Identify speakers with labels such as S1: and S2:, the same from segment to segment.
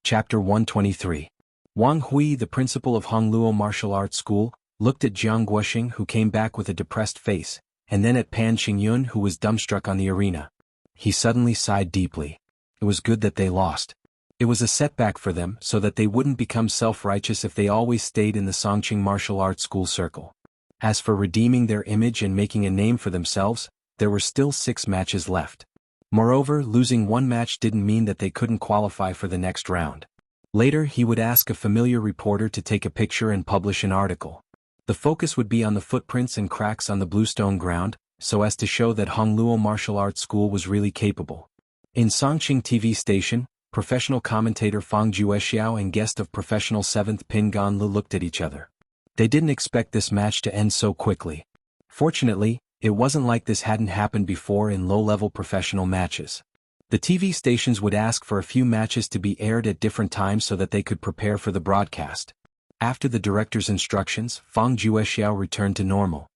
S1: Chapter 123. Wang Hui, the principal of Hongluo Martial Arts School, looked at Jiang Guoxing, who came back with a depressed face, and then at Pan Qingyun, who was dumbstruck on the arena. He suddenly sighed deeply. It was good that they lost. It was a setback for them so that they wouldn't become self-righteous if they always stayed in the Songqing Martial Arts School circle. As for redeeming their image and making a name for themselves, there were still 6 matches left. Moreover, losing one match didn't mean that they couldn't qualify for the next round. Later, he would ask a familiar reporter to take a picture and publish an article. The focus would be on the footprints and cracks on the bluestone ground, so as to show that Hongluo Martial Arts School was really capable. In Songqing TV station, professional commentator Fang Juexiao and guest of professional 7th Pin Gan Lu looked at each other. They didn't expect this match to end so quickly. Fortunately, it wasn't like this hadn't happened before in low-level professional matches. The TV stations would ask for a few matches to be aired at different times so that they could prepare for the broadcast. After the director's instructions, Fang Juexiao returned to normal.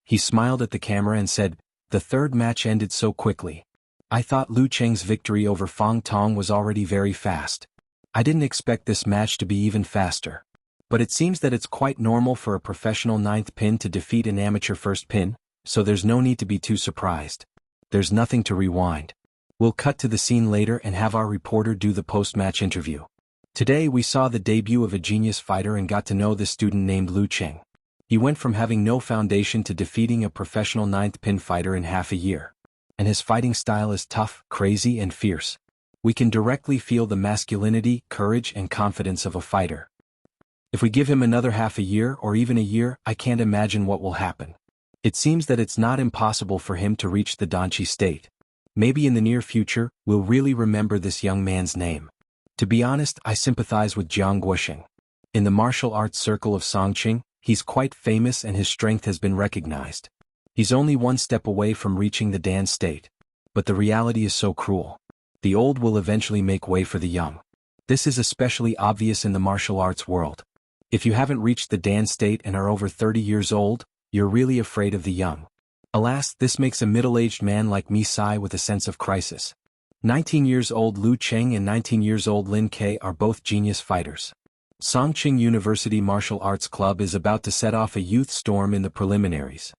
S1: He smiled at the camera and said, "The third match ended so quickly. I thought Lu Cheng's victory over Fang Tong was already very fast. I didn't expect this match to be even faster. But it seems that it's quite normal for a professional 9th pin to defeat an amateur 1st pin, so there's no need to be too surprised. There's nothing to rewind. We'll cut to the scene later and have our reporter do the post-match interview. Today we saw the debut of a genius fighter and got to know this student named Lu Cheng. He went from having no foundation to defeating a professional 9th pin fighter in half a year. And his fighting style is tough, crazy and fierce. We can directly feel the masculinity, courage and confidence of a fighter. If we give him another half a year or even a year, I can't imagine what will happen. It seems that it's not impossible for him to reach the Danqi state. Maybe in the near future, we'll really remember this young man's name. To be honest, I sympathize with Jiang Guoxing. In the martial arts circle of Songqing, he's quite famous and his strength has been recognized. He's only one step away from reaching the Dan state. But the reality is so cruel. The old will eventually make way for the young. This is especially obvious in the martial arts world. If you haven't reached the Dan state and are over 30 years old, you're really afraid of the young. Alas, this makes a middle-aged man like me sigh with a sense of crisis. 19 years old Lu Cheng and 19 years old Lin Ke are both genius fighters. Songqing University Martial Arts Club is about to set off a youth storm in the preliminaries.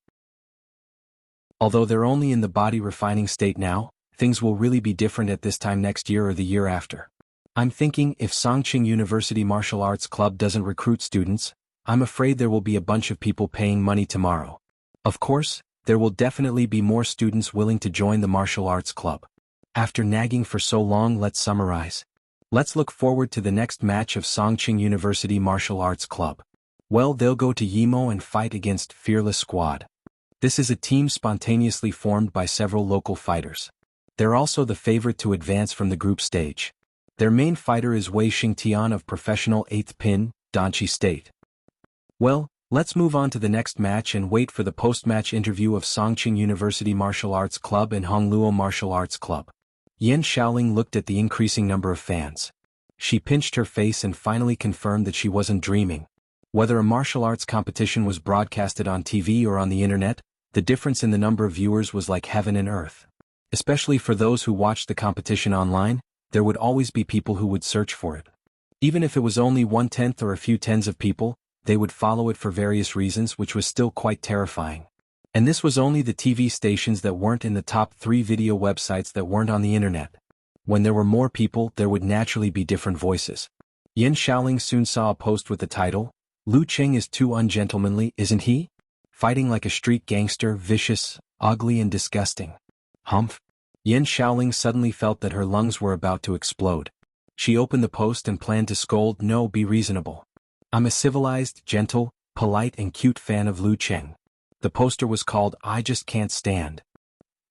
S1: Although they're only in the body refining state now, things will really be different at this time next year or the year after. I'm thinking if Songqing University Martial Arts Club doesn't recruit students, I'm afraid there will be a bunch of people paying money tomorrow. Of course, there will definitely be more students willing to join the martial arts club. After nagging for so long, let's summarize. Let's look forward to the next match of Songqing University Martial Arts Club. Well, they'll go to Yimo and fight against Fearless Squad. This is a team spontaneously formed by several local fighters. They're also the favorite to advance from the group stage. Their main fighter is Wei Xingtian of professional 8th pin, Danqi state. Well, let's move on to the next match and wait for the post-match interview of Songqing University Martial Arts Club and Hongluo Martial Arts Club. Yan Shaoling looked at the increasing number of fans. She pinched her face and finally confirmed that she wasn't dreaming. Whether a martial arts competition was broadcasted on TV or on the internet, the difference in the number of viewers was like heaven and earth. Especially for those who watched the competition online, there would always be people who would search for it. Even if it was only 1/10 or a few tens of people, they would follow it for various reasons, which was still quite terrifying. And this was only the TV stations that weren't in the top 3 video websites that weren't on the internet. When there were more people, there would naturally be different voices. Yan Shaoling soon saw a post with the title, "Lu Cheng is too ungentlemanly, isn't he? Fighting like a street gangster, vicious, ugly and disgusting. Humph." Yan Shaoling suddenly felt that her lungs were about to explode. She opened the post and planned to scold, "No, be reasonable. I'm a civilized, gentle, polite and cute fan of Lu Cheng." The poster was called "I Just Can't Stand."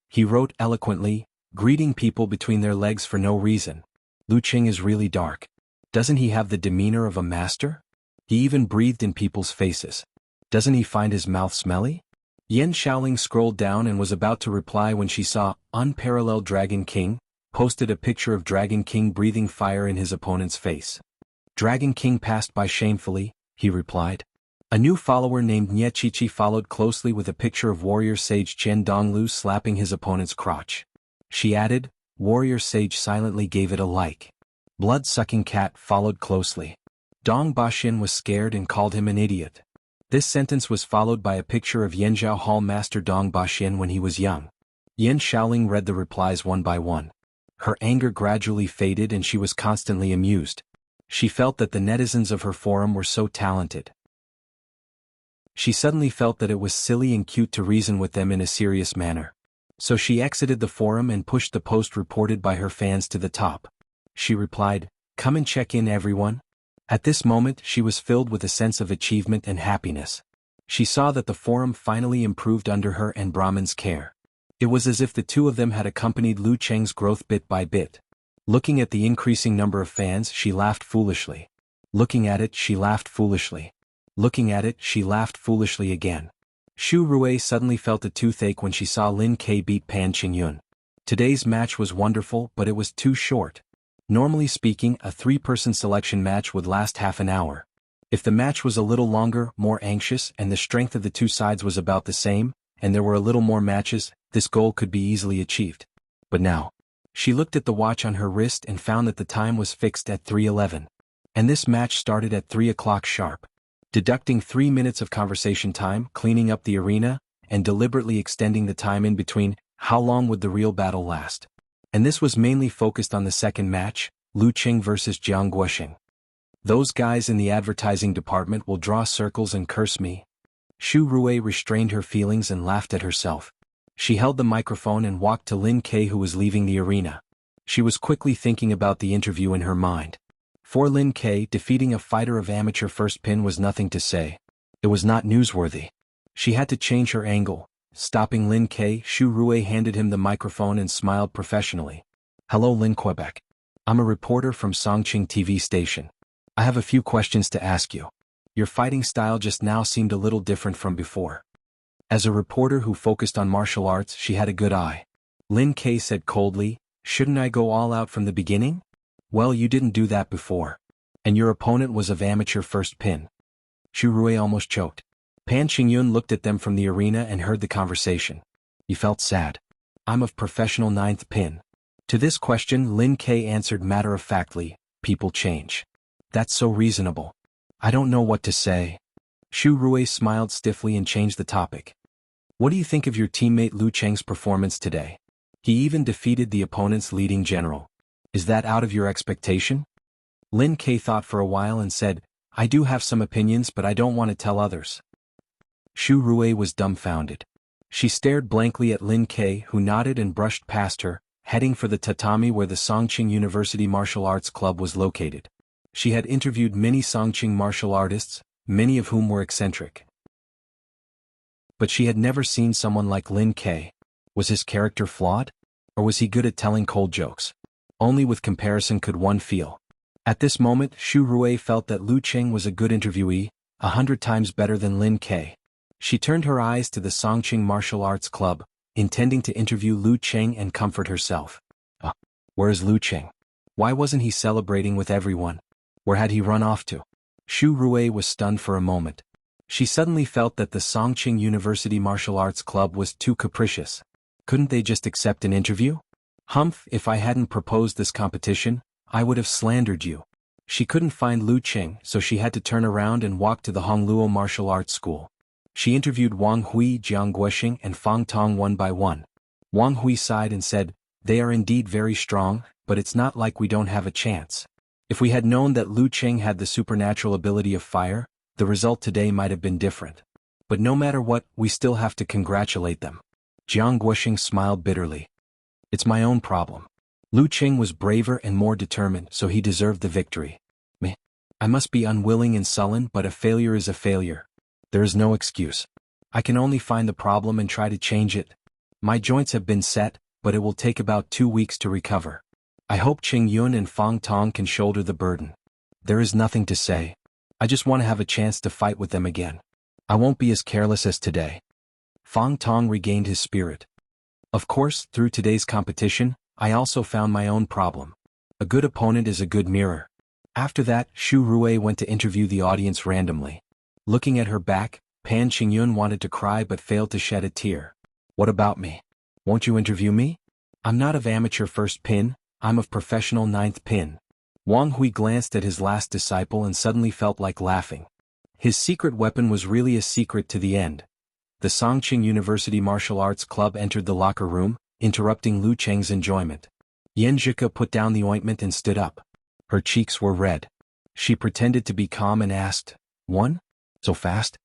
S1: He wrote eloquently, greeting people between their legs for no reason. Lu Cheng is really dark. Doesn't he have the demeanor of a master? He even breathed in people's faces. Doesn't he find his mouth smelly? Yan Shaoling scrolled down and was about to reply when she saw Unparalleled Dragon King, posted a picture of Dragon King breathing fire in his opponent's face. Dragon King passed by shamefully, he replied. A new follower named Xueqi followed closely with a picture of warrior sage Chen Donglu slapping his opponent's crotch. She added, warrior sage silently gave it a like. Blood-sucking cat followed closely. Dong Baxin was scared and called him an idiot. This sentence was followed by a picture of Yanzhao Hall Master Dong Baxin when he was young. Yan Shaoling read the replies one by one. Her anger gradually faded and she was constantly amused. She felt that the netizens of her forum were so talented. She suddenly felt that it was silly and cute to reason with them in a serious manner. So she exited the forum and pushed the post reported by her fans to the top. She replied, "Come and check in, everyone." At this moment she was filled with a sense of achievement and happiness. She saw that the forum finally improved under her and Brahman's care. It was as if the two of them had accompanied Lu Cheng's growth bit by bit. Looking at the increasing number of fans, she laughed foolishly. Looking at it, she laughed foolishly. Looking at it, she laughed foolishly again. Xu Rui suddenly felt a toothache when she saw Lin Ke beat Pan Qingyun. Today's match was wonderful, but it was too short. Normally speaking, a three-person selection match would last half an hour. If the match was a little longer, more anxious, and the strength of the two sides was about the same, and there were a little more matches, this goal could be easily achieved. But now, she looked at the watch on her wrist and found that the time was fixed at 3:11. And this match started at 3 o'clock sharp. Deducting 3 minutes of conversation time, cleaning up the arena, and deliberately extending the time in between, how long would the real battle last? And this was mainly focused on the second match, Lu Qing versus Jiang Guoxing. Those guys in the advertising department will draw circles and curse me. Xu Rui restrained her feelings and laughed at herself. She held the microphone and walked to Lin Ke, who was leaving the arena. She was quickly thinking about the interview in her mind. For Lin Ke, defeating a fighter of amateur first pin was nothing to say. It was not newsworthy. She had to change her angle. Stopping Lin Ke, Xu Rui handed him the microphone and smiled professionally. "Hello, Lin Quebec. I'm a reporter from Songqing TV station. I have a few questions to ask you. Your fighting style just now seemed a little different from before." As a reporter who focused on martial arts, she had a good eye. Lin Ke said coldly, "Shouldn't I go all out from the beginning?" "Well, you didn't do that before. And your opponent was of amateur first pin." Xu Rui almost choked. Pan Qingyun looked at them from the arena and heard the conversation. He felt sad. "I'm of professional ninth pin." To this question Lin Ke answered matter-of-factly, "People change." "That's so reasonable. I don't know what to say." Xu Rui smiled stiffly and changed the topic. "What do you think of your teammate Lu Cheng's performance today? He even defeated the opponent's leading general. Is that out of your expectation?" Lin Ke thought for a while and said, "I do have some opinions, but I don't want to tell others." Xu Rui was dumbfounded. She stared blankly at Lin Ke, who nodded and brushed past her, heading for the tatami where the Songqing University Martial Arts Club was located. She had interviewed many Songqing martial artists, many of whom were eccentric. But she had never seen someone like Lin Ke. Was his character flawed? Or was he good at telling cold jokes? Only with comparison could one feel. At this moment Xu Rui felt that Lu Cheng was a good interviewee, 100 times better than Lin Ke. She turned her eyes to the Songqing Martial Arts Club, intending to interview Lu Cheng and comfort herself. Where is Lu Cheng? Why wasn't he celebrating with everyone? Where had he run off to? Xu Rui was stunned for a moment. She suddenly felt that the Songqing University Martial Arts Club was too capricious. Couldn't they just accept an interview? "Humph, if I hadn't proposed this competition, I would have slandered you." She couldn't find Lu Cheng, so she had to turn around and walk to the Hongluo Martial Arts School. She interviewed Wang Hui, Jiang Guoxing, and Fang Tong one by one. Wang Hui sighed and said, "They are indeed very strong, but it's not like we don't have a chance. If we had known that Lu Cheng had the supernatural ability of fire, the result today might have been different. But no matter what, we still have to congratulate them." Jiang Guoxing smiled bitterly. "It's my own problem. Lu Cheng was braver and more determined, so he deserved the victory. Me. I must be unwilling and sullen, but a failure is a failure. There is no excuse. I can only find the problem and try to change it. My joints have been set, but it will take about 2 weeks to recover. I hope Qing Yun and Fang Tong can shoulder the burden. There is nothing to say. I just want to have a chance to fight with them again. I won't be as careless as today." Fang Tong regained his spirit. "Of course, through today's competition, I also found my own problem. A good opponent is a good mirror." After that, Xu Rui went to interview the audience randomly. Looking at her back, Pan Qingyun wanted to cry but failed to shed a tear. "What about me? Won't you interview me? I'm not of amateur first pin, I'm of professional ninth pin." Wang Hui glanced at his last disciple and suddenly felt like laughing. His secret weapon was really a secret to the end. The Songqing University Martial Arts Club entered the locker room, interrupting Lu Cheng's enjoyment. Xueqi put down the ointment and stood up. Her cheeks were red. She pretended to be calm and asked, "One? So fast?"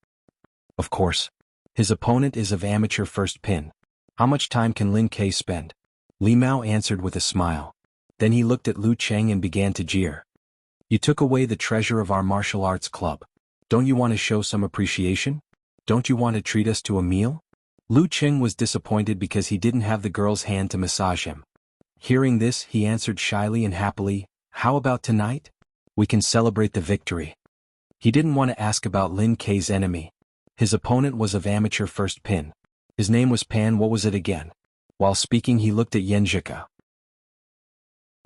S1: "Of course. His opponent is of amateur first pin. How much time can Lin Ke spend?" Li Mao answered with a smile. Then he looked at Lu Cheng and began to jeer. "You took away the treasure of our martial arts club. Don't you want to show some appreciation? Don't you want to treat us to a meal?" Lu Cheng was disappointed because he didn't have the girl's hand to massage him. Hearing this, he answered shyly and happily, "How about tonight? We can celebrate the victory." He didn't want to ask about Lin Ke's enemy. His opponent was of amateur first pin. His name was Pan. What was it again? While speaking, he looked at Xueqi.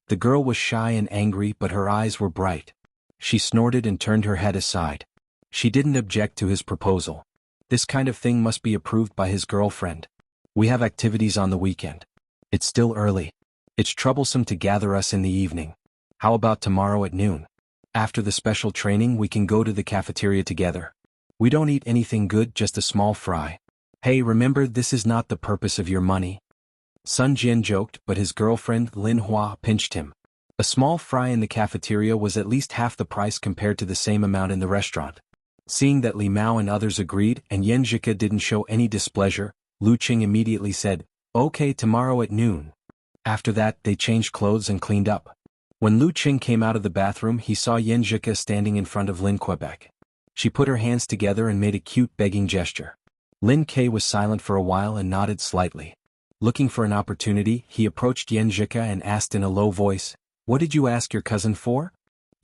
S1: The girl was shy and angry, but her eyes were bright. She snorted and turned her head aside. She didn't object to his proposal. This kind of thing must be approved by his girlfriend. "We have activities on the weekend. It's still early. It's troublesome to gather us in the evening. How about tomorrow at noon? After the special training, we can go to the cafeteria together. We don't eat anything good, just a small fry. Hey, remember, this is not the purpose of your money." Sun Jian joked, but his girlfriend Lin Hua pinched him. A small fry in the cafeteria was at least half the price compared to the same amount in the restaurant. Seeing that Li Mao and others agreed and Xueqi didn't show any displeasure, Lu Qing immediately said, "Okay, tomorrow at noon." After that, they changed clothes and cleaned up. When Lu Qing came out of the bathroom, he saw Xueqi standing in front of Lin Quebec. She put her hands together and made a cute begging gesture. Lin Ke was silent for a while and nodded slightly. Looking for an opportunity, he approached Xueqi and asked in a low voice, "What did you ask your cousin for?"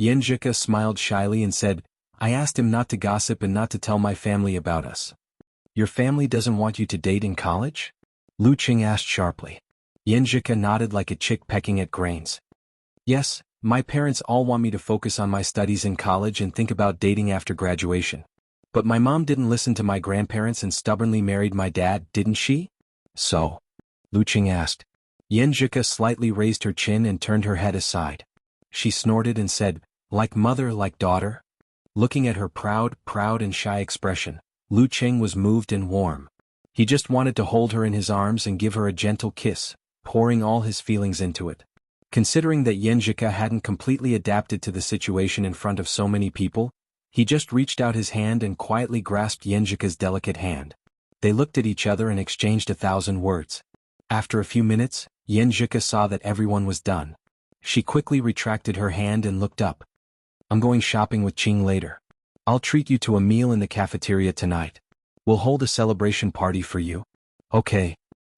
S1: Xueqi smiled shyly and said, "I asked him not to gossip and not to tell my family about us." "Your family doesn't want you to date in college?" Lu Qing asked sharply. Xueqi nodded like a chick pecking at grains. "Yes, my parents all want me to focus on my studies in college and think about dating after graduation. But my mom didn't listen to my grandparents and stubbornly married my dad, didn't she?" "So?" Lu Qing asked. Xueqi slightly raised her chin and turned her head aside. She snorted and said, "Like mother, like daughter?" Looking at her proud and shy expression, Lu Qing was moved and warm. He just wanted to hold her in his arms and give her a gentle kiss, pouring all his feelings into it. Considering that Xueqi hadn't completely adapted to the situation in front of so many people, he just reached out his hand and quietly grasped Xueqi's delicate hand. They looked at each other and exchanged 1,000 words. After a few minutes, Xueqi saw that everyone was done. She quickly retracted her hand and looked up. "I'm going shopping with Qing later. I'll treat you to a meal in the cafeteria tonight. We'll hold a celebration party for you." "Okay."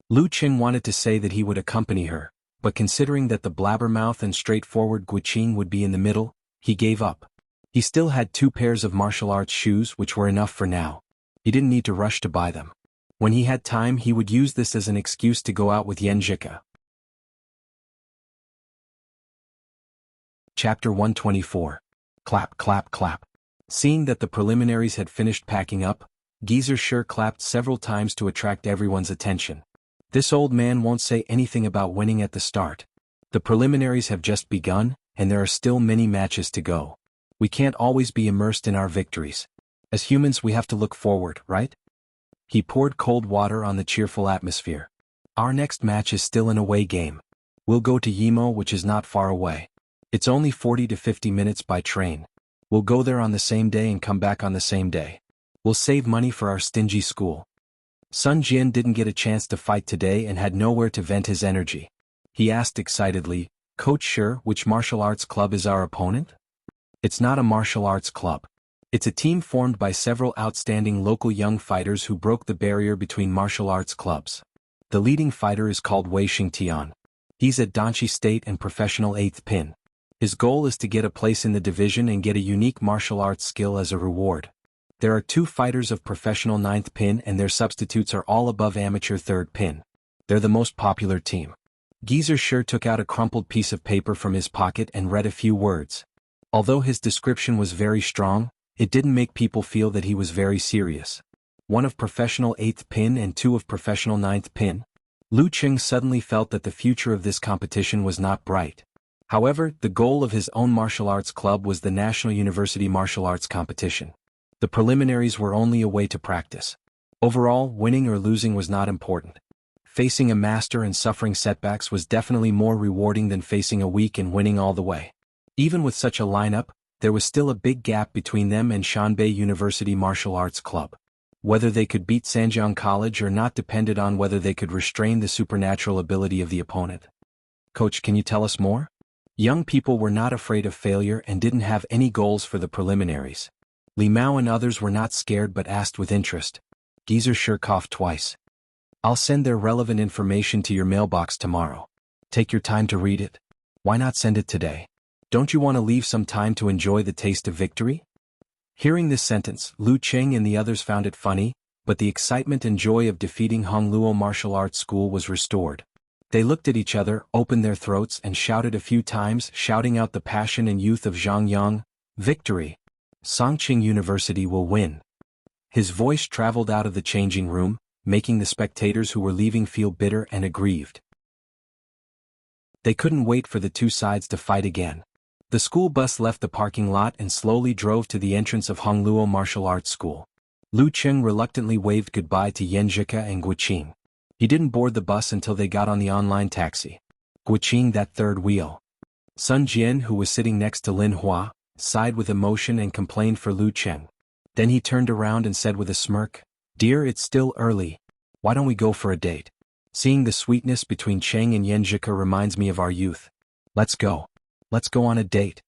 S1: Lu Qing wanted to say that he would accompany her, but considering that the blabbermouth and straightforward Guqing would be in the middle, he gave up. He still had 2 pairs of martial arts shoes which were enough for now. He didn't need to rush to buy them. When he had time, he would use this as an excuse to go out with Xueqi. Chapter 124. Clap, clap, clap. Seeing that the preliminaries had finished packing up, Geezer sure clapped several times to attract everyone's attention. This old man won't say anything about winning at the start. The preliminaries have just begun, and there are still many matches to go. We can't always be immersed in our victories. As humans, we have to look forward, right? He poured cold water on the cheerful atmosphere. "Our next match is still an away game. We'll go to Yimo, which is not far away. It's only 40 to 50 minutes by train. We'll go there on the same day and come back on the same day. We'll save money for our stingy school." Sun Jian didn't get a chance to fight today and had nowhere to vent his energy. He asked excitedly, "Coach, sure, which martial arts club is our opponent?" "It's not a martial arts club. It's a team formed by several outstanding local young fighters who broke the barrier between martial arts clubs. The leading fighter is called Wei Xingtian. He's at Danchi State and professional 8th pin. His goal is to get a place in the division and get a unique martial arts skill as a reward. There are 2 fighters of professional 9th pin and their substitutes are all above amateur 3rd pin. They're the most popular team." Geezer sure took out a crumpled piece of paper from his pocket and read a few words. Although his description was very strong, it didn't make people feel that he was very serious. 1 of professional 8th pin and 2 of professional 9th pin? Lu Qing suddenly felt that the future of this competition was not bright. However, the goal of his own martial arts club was the National University Martial Arts Competition. The preliminaries were only a way to practice. Overall, winning or losing was not important. Facing a master and suffering setbacks was definitely more rewarding than facing a weak and winning all the way. Even with such a lineup, there was still a big gap between them and Shanbei University Martial Arts Club. Whether they could beat Sanjiang College or not depended on whether they could restrain the supernatural ability of the opponent. Coach, can you tell us more? Young people were not afraid of failure and didn't have any goals for the preliminaries. Li Mao and others were not scared but asked with interest. Geezer sure coughed twice. I'll send their relevant information to your mailbox tomorrow. Take your time to read it. Why not send it today? Don't you want to leave some time to enjoy the taste of victory? Hearing this sentence, Lu Cheng and the others found it funny, but the excitement and joy of defeating Hongluo Martial Arts School was restored. They looked at each other, opened their throats and shouted a few times, shouting out the passion and youth of Zhang Yang. Victory! Songqing University will win. His voice traveled out of the changing room, making the spectators who were leaving feel bitter and aggrieved. They couldn't wait for the two sides to fight again. The school bus left the parking lot and slowly drove to the entrance of Hongluo Martial Arts School. Lu Cheng reluctantly waved goodbye to Yanjika and Guiqing. He didn't board the bus until they got on the online taxi. Guiqing that third wheel. Sun Jian, who was sitting next to Lin Hua, sighed with emotion and complained for Lu Cheng. Then he turned around and said with a smirk, "Dear, it's still early. Why don't we go for a date? Seeing the sweetness between Cheng and Yanjika reminds me of our youth. Let's go. Let's go on a date."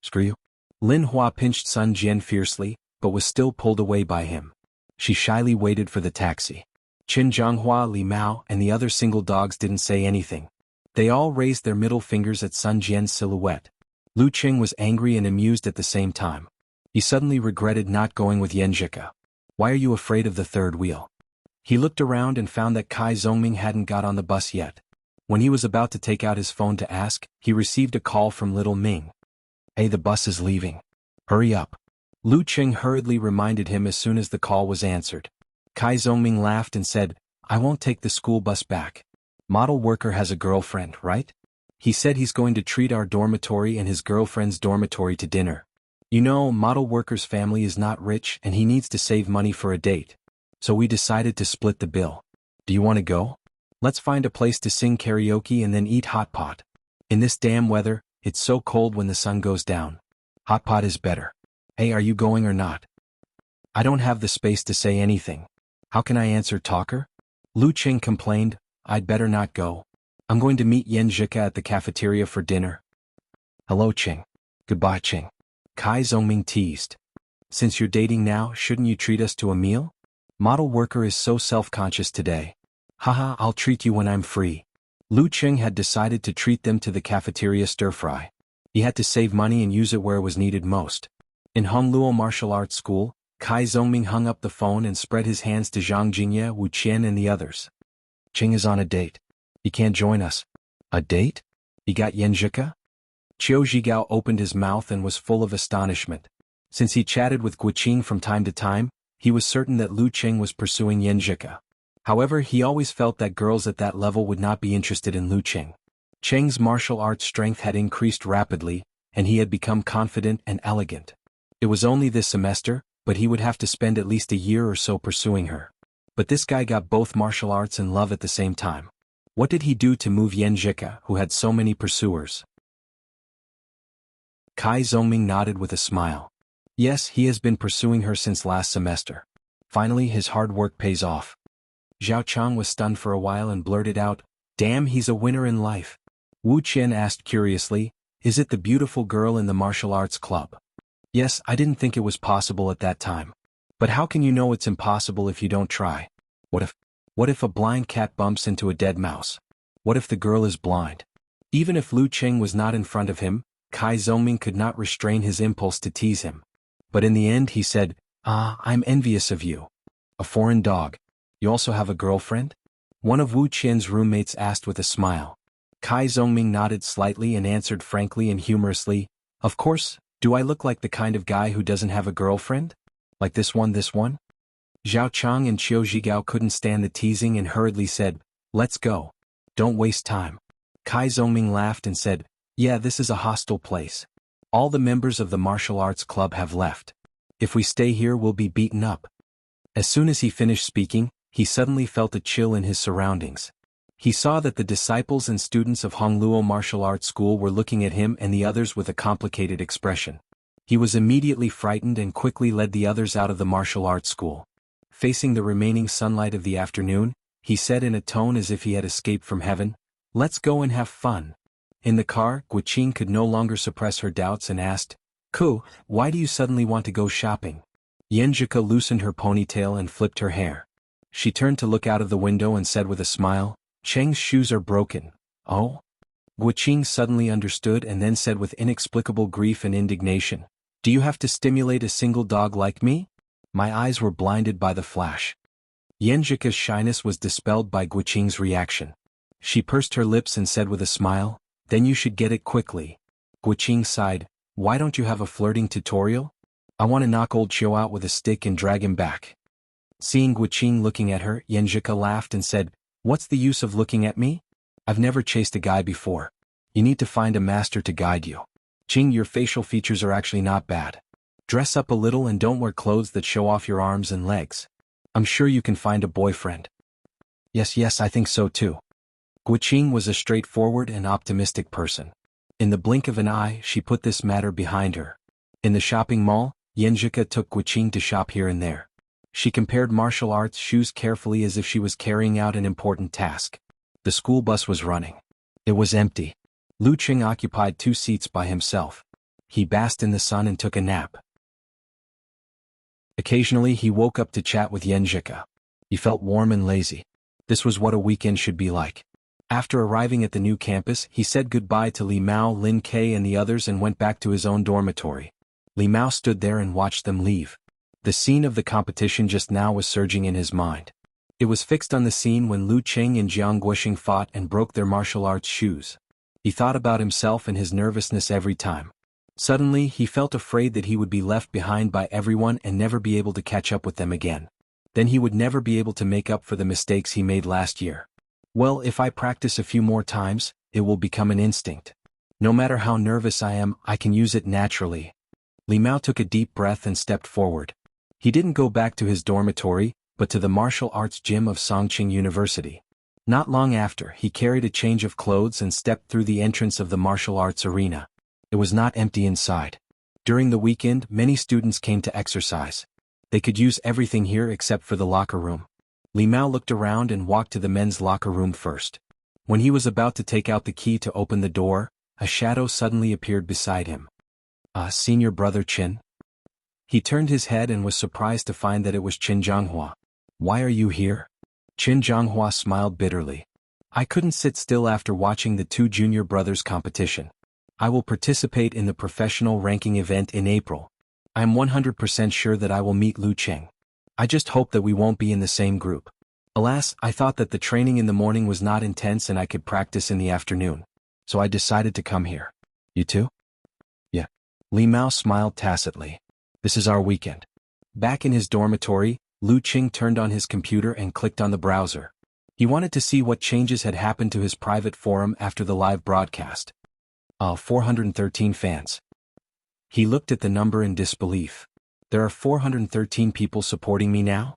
S1: Screw you. Lin Hua pinched Sun Jian fiercely, but was still pulled away by him. She shyly waited for the taxi. Qin Zhanghua, Li Mao, and the other single dogs didn't say anything. They all raised their middle fingers at Sun Jian's silhouette. Lu Cheng was angry and amused at the same time. He suddenly regretted not going with Yanjika. Why are you afraid of the third wheel? He looked around and found that Kai Zongming hadn't got on the bus yet. When he was about to take out his phone to ask, he received a call from little Ming. "Hey, the bus is leaving. Hurry up." Lu Cheng hurriedly reminded him as soon as the call was answered. Kai Zongming laughed and said, "I won't take the school bus back. Model worker has a girlfriend, right? He said he's going to treat our dormitory and his girlfriend's dormitory to dinner. You know, model worker's family is not rich and he needs to save money for a date. So we decided to split the bill. Do you want to go? Let's find a place to sing karaoke and then eat hot pot. In this damn weather, it's so cold when the sun goes down. Hot pot is better. Hey, are you going or not?" "I don't have the space to say anything. How can I answer talker?" Lu Cheng complained. "I'd better not go. I'm going to meet Yanjika at the cafeteria for dinner." "Hello, Cheng." "Goodbye, Cheng." Kai Zongming teased. "Since you're dating now, shouldn't you treat us to a meal? Model worker is so self-conscious today." "Haha, I'll treat you when I'm free." Lu Cheng had decided to treat them to the cafeteria stir-fry. He had to save money and use it where it was needed most. In Hongluo Martial Arts School, Kai Zongming hung up the phone and spread his hands to Zhang Jingye, Wu Qian and the others. "Cheng is on a date. He can't join us." "A date? He got Yanjika?" Qiu Zhigao opened his mouth and was full of astonishment. Since he chatted with Guiqing from time to time, he was certain that Lu Cheng was pursuing Yanjika. However, he always felt that girls at that level would not be interested in Lu Cheng. Cheng's martial arts strength had increased rapidly, and he had become confident and elegant. It was only this semester, but he would have to spend at least a year or so pursuing her. But this guy got both martial arts and love at the same time. What did he do to move Yanjika, who had so many pursuers? Kai Zongming nodded with a smile. Yes, he has been pursuing her since last semester. Finally, his hard work pays off. Zhao Chang was stunned for a while and blurted out, "Damn, he's a winner in life." Wu Qian asked curiously, "Is it the beautiful girl in the martial arts club?" "Yes, I didn't think it was possible at that time. But how can you know it's impossible if you don't try? What if a blind cat bumps into a dead mouse? What if the girl is blind?" Even if Lu Cheng was not in front of him, Kai Zongming could not restrain his impulse to tease him. But in the end he said, "I'm envious of you. A foreign dog. You also have a girlfriend?" One of Wu Qian's roommates asked with a smile. Kai Zongming nodded slightly and answered frankly and humorously, "Of course, do I look like the kind of guy who doesn't have a girlfriend? Like this one? Zhao Chang and Qiu Zhigao couldn't stand the teasing and hurriedly said, "Let's go. Don't waste time." Kai Zongming laughed and said, Yeah, this is a hostile place. All the members of the martial arts club have left. If we stay here, we'll be beaten up. As soon as he finished speaking, he suddenly felt a chill in his surroundings. He saw that the disciples and students of Hongluo Martial Arts School were looking at him and the others with a complicated expression. He was immediately frightened and quickly led the others out of the martial arts school. Facing the remaining sunlight of the afternoon, he said in a tone as if he had escaped from heaven, "Let's go and have fun." In the car, Xueqi could no longer suppress her doubts and asked, "Ku, why do you suddenly want to go shopping?" Xueqi loosened her ponytail and flipped her hair. She turned to look out of the window and said with a smile, "Cheng's shoes are broken." "Oh?" Xueqi suddenly understood and then said with inexplicable grief and indignation, "Do you have to stimulate a single dog like me?" My eyes were blinded by the flash. Xueqi's shyness was dispelled by Xueqi's reaction. She pursed her lips and said with a smile, "Then you should get it quickly." Xueqi sighed, "Why don't you have a flirting tutorial? I want to knock old Xiao out with a stick and drag him back." Seeing Xueqi looking at her, Xueqi laughed and said, "What's the use of looking at me? I've never chased a guy before. You need to find a master to guide you. Qing, your facial features are actually not bad. Dress up a little and don't wear clothes that show off your arms and legs. I'm sure you can find a boyfriend." Yes, I think so too. Xueqi was a straightforward and optimistic person. In the blink of an eye, she put this matter behind her. In the shopping mall, Xueqi took Xueqi to shop here and there. She compared martial arts shoes carefully as if she was carrying out an important task. The school bus was running. It was empty. Lu Qing occupied 2 seats by himself. He basked in the sun and took a nap. Occasionally he woke up to chat with Xueqi. He felt warm and lazy. This was what a weekend should be like. After arriving at the new campus, he said goodbye to Li Mao, Lin Kei and the others and went back to his own dormitory. Li Mao stood there and watched them leave. The scene of the competition just now was surging in his mind. It was fixed on the scene when Lu Qing and Jiang Guoxing fought and broke their martial arts shoes. He thought about himself and his nervousness every time. Suddenly, he felt afraid that he would be left behind by everyone and never be able to catch up with them again. Then he would never be able to make up for the mistakes he made last year. Well, if I practice a few more times, it will become an instinct. No matter how nervous I am, I can use it naturally. Li Mao took a deep breath and stepped forward. He didn't go back to his dormitory, but to the martial arts gym of Songqing University. Not long after, he carried a change of clothes and stepped through the entrance of the martial arts arena. It was not empty inside. During the weekend, many students came to exercise. They could use everything here except for the locker room. Li Mao looked around and walked to the men's locker room first. When he was about to take out the key to open the door, a shadow suddenly appeared beside him. Senior brother Qin. He turned his head and was surprised to find that it was Qin Zhanghua. "Why are you here?" Qin Zhanghua smiled bitterly. "I couldn't sit still after watching the 2 junior brothers competition. I will participate in the professional ranking event in April. I am 100% sure that I will meet Lu Qing. I just hope that we won't be in the same group. Alas, I thought that the training in the morning was not intense and I could practice in the afternoon. So I decided to come here. You too?" "Yeah." Li Mao smiled tacitly. "This is our weekend." Back in his dormitory, Lu Qing turned on his computer and clicked on the browser. He wanted to see what changes had happened to his private forum after the live broadcast. 413 fans. He looked at the number in disbelief. There are 413 people supporting me now?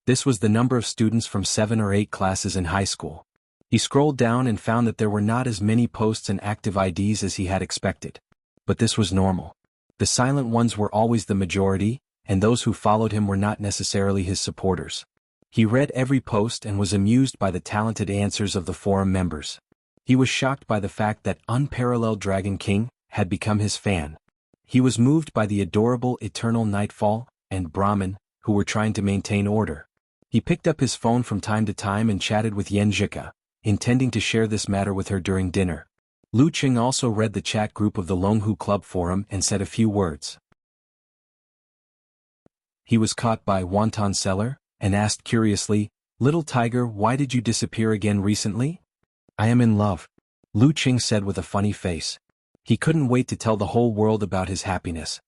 S1: This was the number of students from 7 or 8 classes in high school. He scrolled down and found that there were not as many posts and active IDs as he had expected. But this was normal. The silent ones were always the majority, and those who followed him were not necessarily his supporters. He read every post and was amused by the talented answers of the forum members. He was shocked by the fact that Unparalleled Dragon King had become his fan. He was moved by the adorable Eternal Nightfall and Brahmin, who were trying to maintain order. He picked up his phone from time to time and chatted with Xueqi, intending to share this matter with her during dinner. Lu Qing also read the chat group of the Longhu Club forum and said a few words. He was caught by Wonton Seller and asked curiously, "Little tiger, why did you disappear again recently?" "I am in love," Lu Qing said with a funny face. He couldn't wait to tell the whole world about his happiness.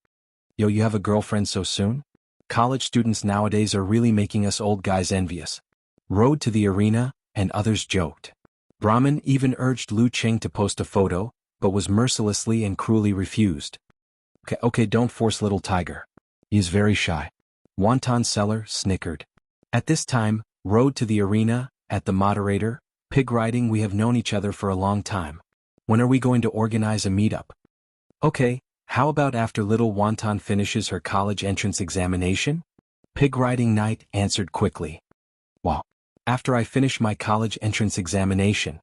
S1: "Yo, you have a girlfriend so soon? College students nowadays are really making us old guys envious." Rode to the arena, and others joked. Brahmin even urged Lu Qing to post a photo, but was mercilessly and cruelly refused. Okay, don't force little tiger. He is very shy. Wonton seller snickered. At this time, road to the arena, at the moderator, pig riding. We have known each other for a long time. When are we going to organize a meetup? Okay, how about after little Wonton finishes her college entrance examination? Pig riding night answered quickly. Wow. After I finish my college entrance examination.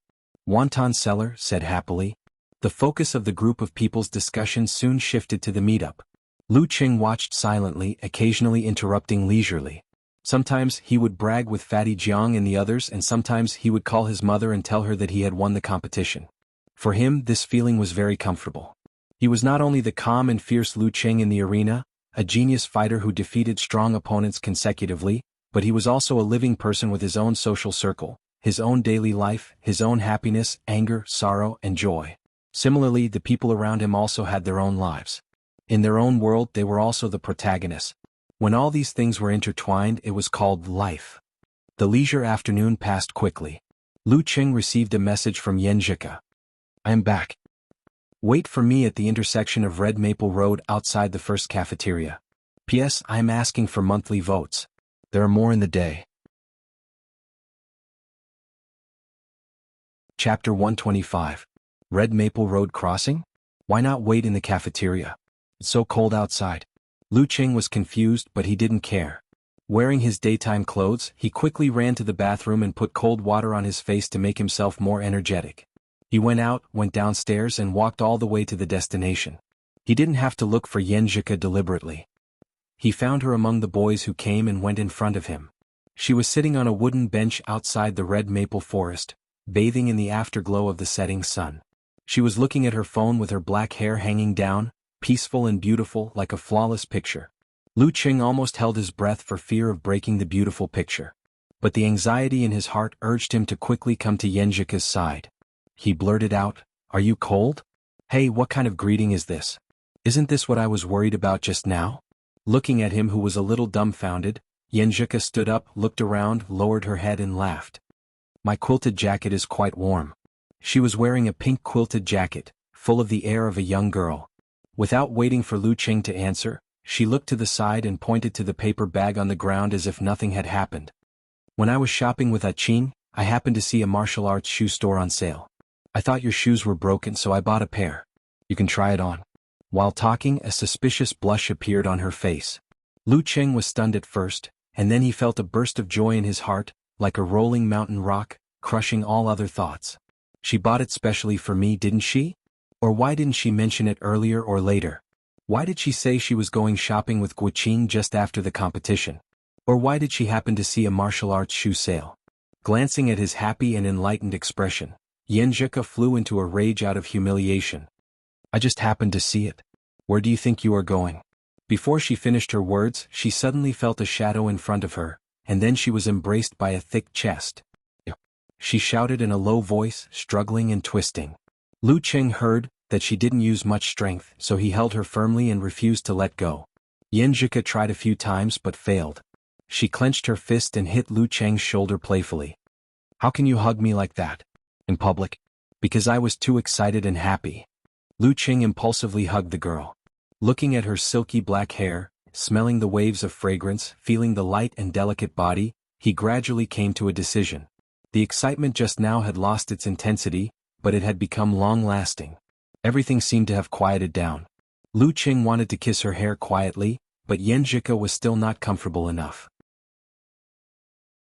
S1: Wonton seller said happily. The focus of the group of people's discussion soon shifted to the meetup. Lu Qing watched silently, occasionally interrupting leisurely. Sometimes he would brag with Fatty Jiang and the others, and sometimes he would call his mother and tell her that he had won the competition. For him, this feeling was very comfortable. He was not only the calm and fierce Lu Qing in the arena, a genius fighter who defeated strong opponents consecutively, but he was also a living person with his own social circle, his own daily life, his own happiness, anger, sorrow, and joy. Similarly, the people around him also had their own lives. In their own world, they were also the protagonists. When all these things were intertwined, it was called life. The leisure afternoon passed quickly. Lu Qing received a message from Xueqi. I am back. Wait for me at the intersection of Red Maple Road outside the first cafeteria. P.S. I am asking for monthly votes. There are more in the day. Chapter 125. Red Maple Road Crossing? Why not wait in the cafeteria? It's so cold outside. Lu Qing was confused, but he didn't care. Wearing his daytime clothes, he quickly ran to the bathroom and put cold water on his face to make himself more energetic. He went out, went downstairs, and walked all the way to the destination. He didn't have to look for Xueqi deliberately. He found her among the boys who came and went in front of him. She was sitting on a wooden bench outside the red maple forest, bathing in the afterglow of the setting sun. She was looking at her phone with her black hair hanging down, peaceful and beautiful like a flawless picture. Lu Qing almost held his breath for fear of breaking the beautiful picture. But the anxiety in his heart urged him to quickly come to Xueqi's side. He blurted out, "Are you cold? Hey, what kind of greeting is this? Isn't this what I was worried about just now?" Looking at him, who was a little dumbfounded, Xueqi stood up, looked around, lowered her head and laughed. "My quilted jacket is quite warm." She was wearing a pink quilted jacket, full of the air of a young girl. Without waiting for Lu Qing to answer, she looked to the side and pointed to the paper bag on the ground as if nothing had happened. "When I was shopping with Achin, I happened to see a martial arts shoe store on sale. I thought your shoes were broken, so I bought a pair. You can try it on." While talking, a suspicious blush appeared on her face. Lu Qing was stunned at first, and then he felt a burst of joy in his heart, like a rolling mountain rock, crushing all other thoughts. She bought it specially for me, didn't she? Or why didn't she mention it earlier or later? Why did she say she was going shopping with Xueqi just after the competition? Or why did she happen to see a martial arts shoe sale? Glancing at his happy and enlightened expression, Xueqi flew into a rage out of humiliation. "I just happened to see it. Where do you think you are going?" Before she finished her words, she suddenly felt a shadow in front of her, and then she was embraced by a thick chest. She shouted in a low voice, struggling and twisting. Lu Qing heard that she didn't use much strength, so he held her firmly and refused to let go. Xueqi tried a few times but failed. She clenched her fist and hit Lu Qing's shoulder playfully. "How can you hug me like that? In public?" "Because I was too excited and happy." Lu Qing impulsively hugged the girl. Looking at her silky black hair, smelling the waves of fragrance, feeling the light and delicate body, he gradually came to a decision. The excitement just now had lost its intensity, but it had become long-lasting. Everything seemed to have quieted down. Lu Qing wanted to kiss her hair quietly, but Xueqi was still not comfortable enough.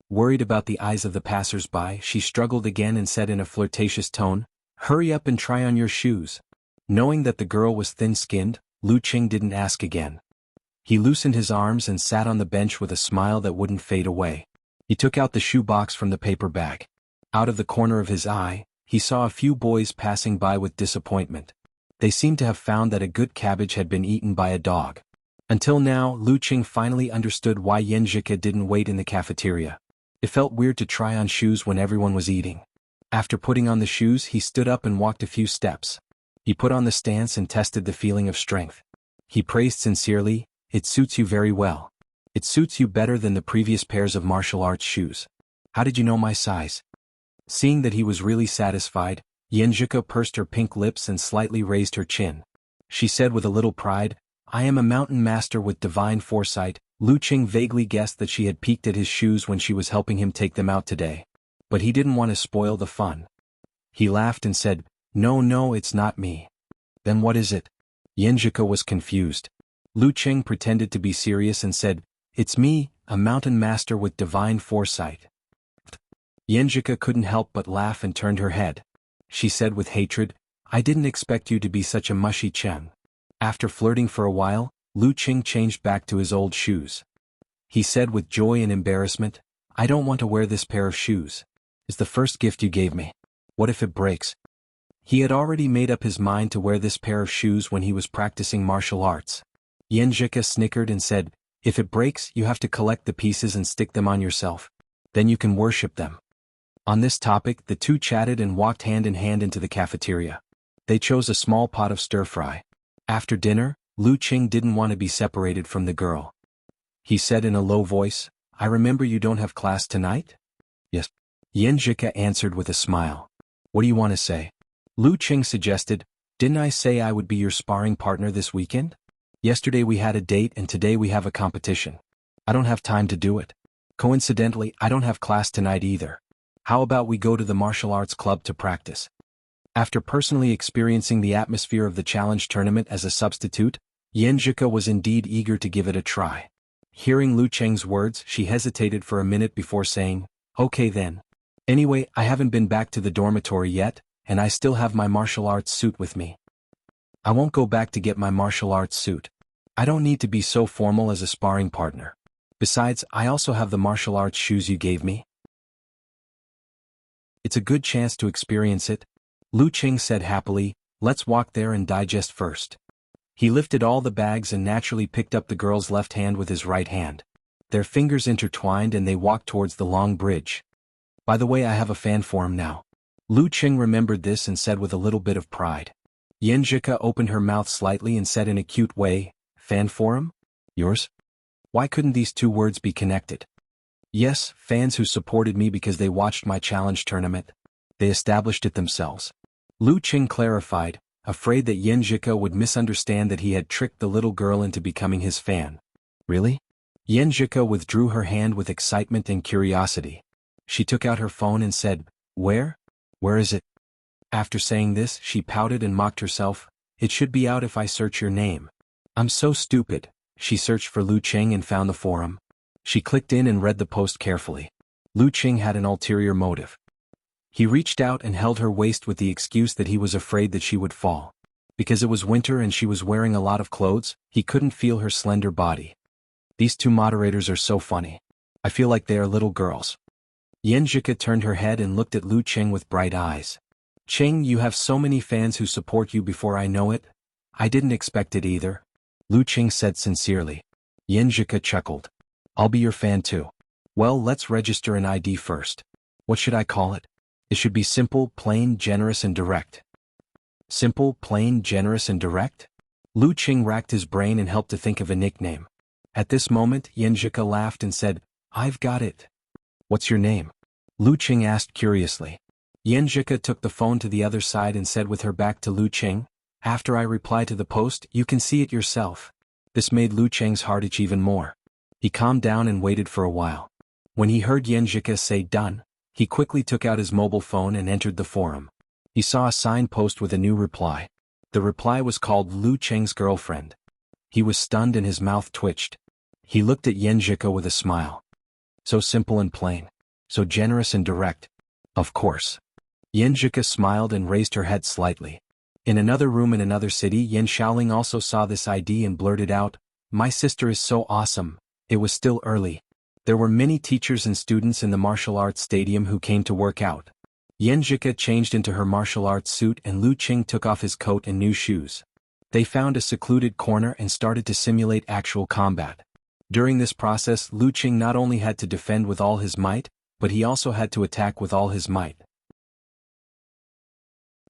S1: Worried about the eyes of the passers-by, she struggled again and said in a flirtatious tone, "Hurry up and try on your shoes." Knowing that the girl was thin-skinned, Lu Qing didn't ask again. He loosened his arms and sat on the bench with a smile that wouldn't fade away. He took out the shoe box from the paper bag. Out of the corner of his eye, he saw a few boys passing by with disappointment. They seemed to have found that a good cabbage had been eaten by a dog. Until now, Lu Qing finally understood why Xueqi didn't wait in the cafeteria. It felt weird to try on shoes when everyone was eating. After putting on the shoes, he stood up and walked a few steps. He put on the stance and tested the feeling of strength. He praised sincerely, "It suits you very well. It suits you better than the previous pairs of martial arts shoes. How did you know my size?" Seeing that he was really satisfied, Xueqi pursed her pink lips and slightly raised her chin. She said with a little pride, "I am a mountain master with divine foresight." Lu Qing vaguely guessed that she had peeked at his shoes when she was helping him take them out today. But he didn't want to spoil the fun. He laughed and said, No, it's not me." "Then what is it?" Xueqi was confused. Lu Qing pretended to be serious and said, "It's me, a mountain master with divine foresight." Xueqi couldn't help but laugh and turned her head. She said with hatred, "I didn't expect you to be such a mushy Cheng." After flirting for a while, Lu Qing changed back to his old shoes. He said with joy and embarrassment, "I don't want to wear this pair of shoes. It's the first gift you gave me. What if it breaks?" He had already made up his mind to wear this pair of shoes when he was practicing martial arts. Xueqi snickered and said, "If it breaks, you have to collect the pieces and stick them on yourself. Then you can worship them." On this topic, the two chatted and walked hand in hand into the cafeteria. They chose a small pot of stir-fry. After dinner, Lu Qing didn't want to be separated from the girl. He said in a low voice, "I remember you don't have class tonight?" "Yes." Xueqi answered with a smile. "What do you want to say?" Lu Qing suggested, "Didn't I say I would be your sparring partner this weekend? Yesterday we had a date and today we have a competition. I don't have time to do it. Coincidentally, I don't have class tonight either. How about we go to the martial arts club to practice?" After personally experiencing the atmosphere of the challenge tournament as a substitute, Xueqi was indeed eager to give it a try. Hearing Lu Qing's words, she hesitated for a minute before saying, "Okay then. Anyway, I haven't been back to the dormitory yet, and I still have my martial arts suit with me. I won't go back to get my martial arts suit. I don't need to be so formal as a sparring partner. Besides, I also have the martial arts shoes you gave me. It's a good chance to experience it." Lu Qing said happily, "Let's walk there and digest first." He lifted all the bags and naturally picked up the girl's left hand with his right hand. Their fingers intertwined and they walked towards the long bridge. "By the way, I have a fan form now." Lu Qing remembered this and said with a little bit of pride. Xueqi opened her mouth slightly and said in a cute way, "Fan forum? Yours?" Why couldn't these two words be connected? "Yes, fans who supported me because they watched my challenge tournament. They established it themselves." Lu Qing clarified, afraid that Xueqi would misunderstand that he had tricked the little girl into becoming his fan. "Really?" Xueqi withdrew her hand with excitement and curiosity. She took out her phone and said, Where is it?" After saying this, she pouted and mocked herself, "It should be out if I search your name." "I'm so stupid." She searched for Lu Qing and found the forum. She clicked in and read the post carefully. Lu Qing had an ulterior motive. He reached out and held her waist with the excuse that he was afraid that she would fall. Because it was winter and she was wearing a lot of clothes, he couldn't feel her slender body. These two moderators are so funny. I feel like they are little girls. Xueqi turned her head and looked at Lu Qing with bright eyes. "Qing, you have so many fans who support you before I know it. I didn't expect it either," Lu Qing said sincerely. Xueqi chuckled. "I'll be your fan too. Well, let's register an ID first. What should I call it? It should be simple, plain, generous and direct." Simple, plain, generous and direct? Lu Qing racked his brain and helped to think of a nickname. At this moment, Xueqi laughed and said, "I've got it." "What's your name?" Lu Qing asked curiously. Xueqi took the phone to the other side and said with her back to Lu Qing, "After I reply to the post, you can see it yourself." This made Lu Qing's heart itch even more. He calmed down and waited for a while. When he heard Xueqi say done, he quickly took out his mobile phone and entered the forum. He saw a sign post with a new reply. The reply was called Lu Qing's girlfriend. He was stunned and his mouth twitched. He looked at Xueqi with a smile. So simple and plain. So generous and direct. Of course. Xueqi smiled and raised her head slightly. In another room in another city, Yan Shaoling also saw this ID and blurted out, "My sister is so awesome." It was still early. There were many teachers and students in the martial arts stadium who came to work out. Xueqi changed into her martial arts suit and Lu Qing took off his coat and new shoes. They found a secluded corner and started to simulate actual combat. During this process, Lu Qing not only had to defend with all his might, but he also had to attack with all his might.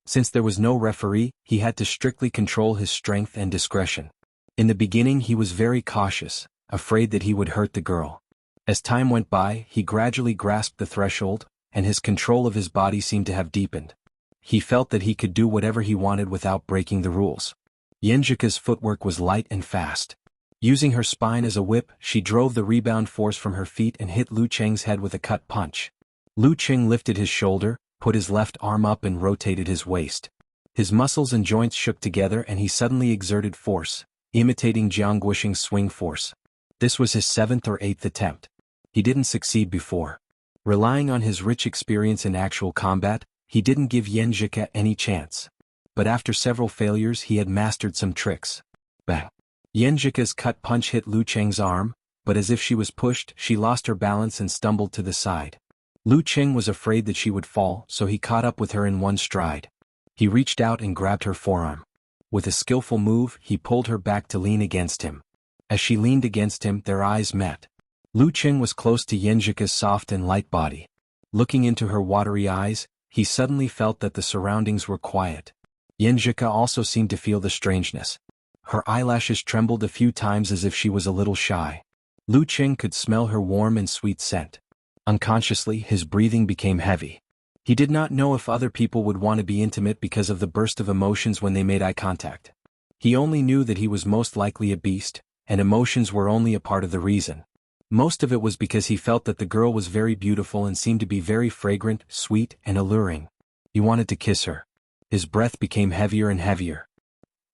S1: Since there was no referee, he had to strictly control his strength and discretion. In the beginning he was very cautious, afraid that he would hurt the girl. As time went by, he gradually grasped the threshold, and his control of his body seemed to have deepened. He felt that he could do whatever he wanted without breaking the rules. Yenjika's footwork was light and fast. Using her spine as a whip, she drove the rebound force from her feet and hit Lu Cheng's head with a cut punch. Lu Cheng lifted his shoulder, put his left arm up and rotated his waist. His muscles and joints shook together and he suddenly exerted force, imitating Jiang Guoxing's swing force. This was his 7th or 8th attempt. He didn't succeed before. Relying on his rich experience in actual combat, he didn't give Yenjika any chance. But after several failures he had mastered some tricks. Bang! Yenjika's cut punch hit Lu Cheng's arm, but as if she was pushed, she lost her balance and stumbled to the side. Lu Cheng was afraid that she would fall, so he caught up with her in one stride. He reached out and grabbed her forearm. With a skillful move, he pulled her back to lean against him. As she leaned against him, their eyes met. Lu Cheng was close to Yenjika's soft and light body. Looking into her watery eyes, he suddenly felt that the surroundings were quiet. Yenjika also seemed to feel the strangeness. Her eyelashes trembled a few times as if she was a little shy. Lu Cheng could smell her warm and sweet scent. Unconsciously, his breathing became heavy. He did not know if other people would want to be intimate because of the burst of emotions when they made eye contact. He only knew that he was most likely a beast, and emotions were only a part of the reason. Most of it was because he felt that the girl was very beautiful and seemed to be very fragrant, sweet, and alluring. He wanted to kiss her. His breath became heavier and heavier.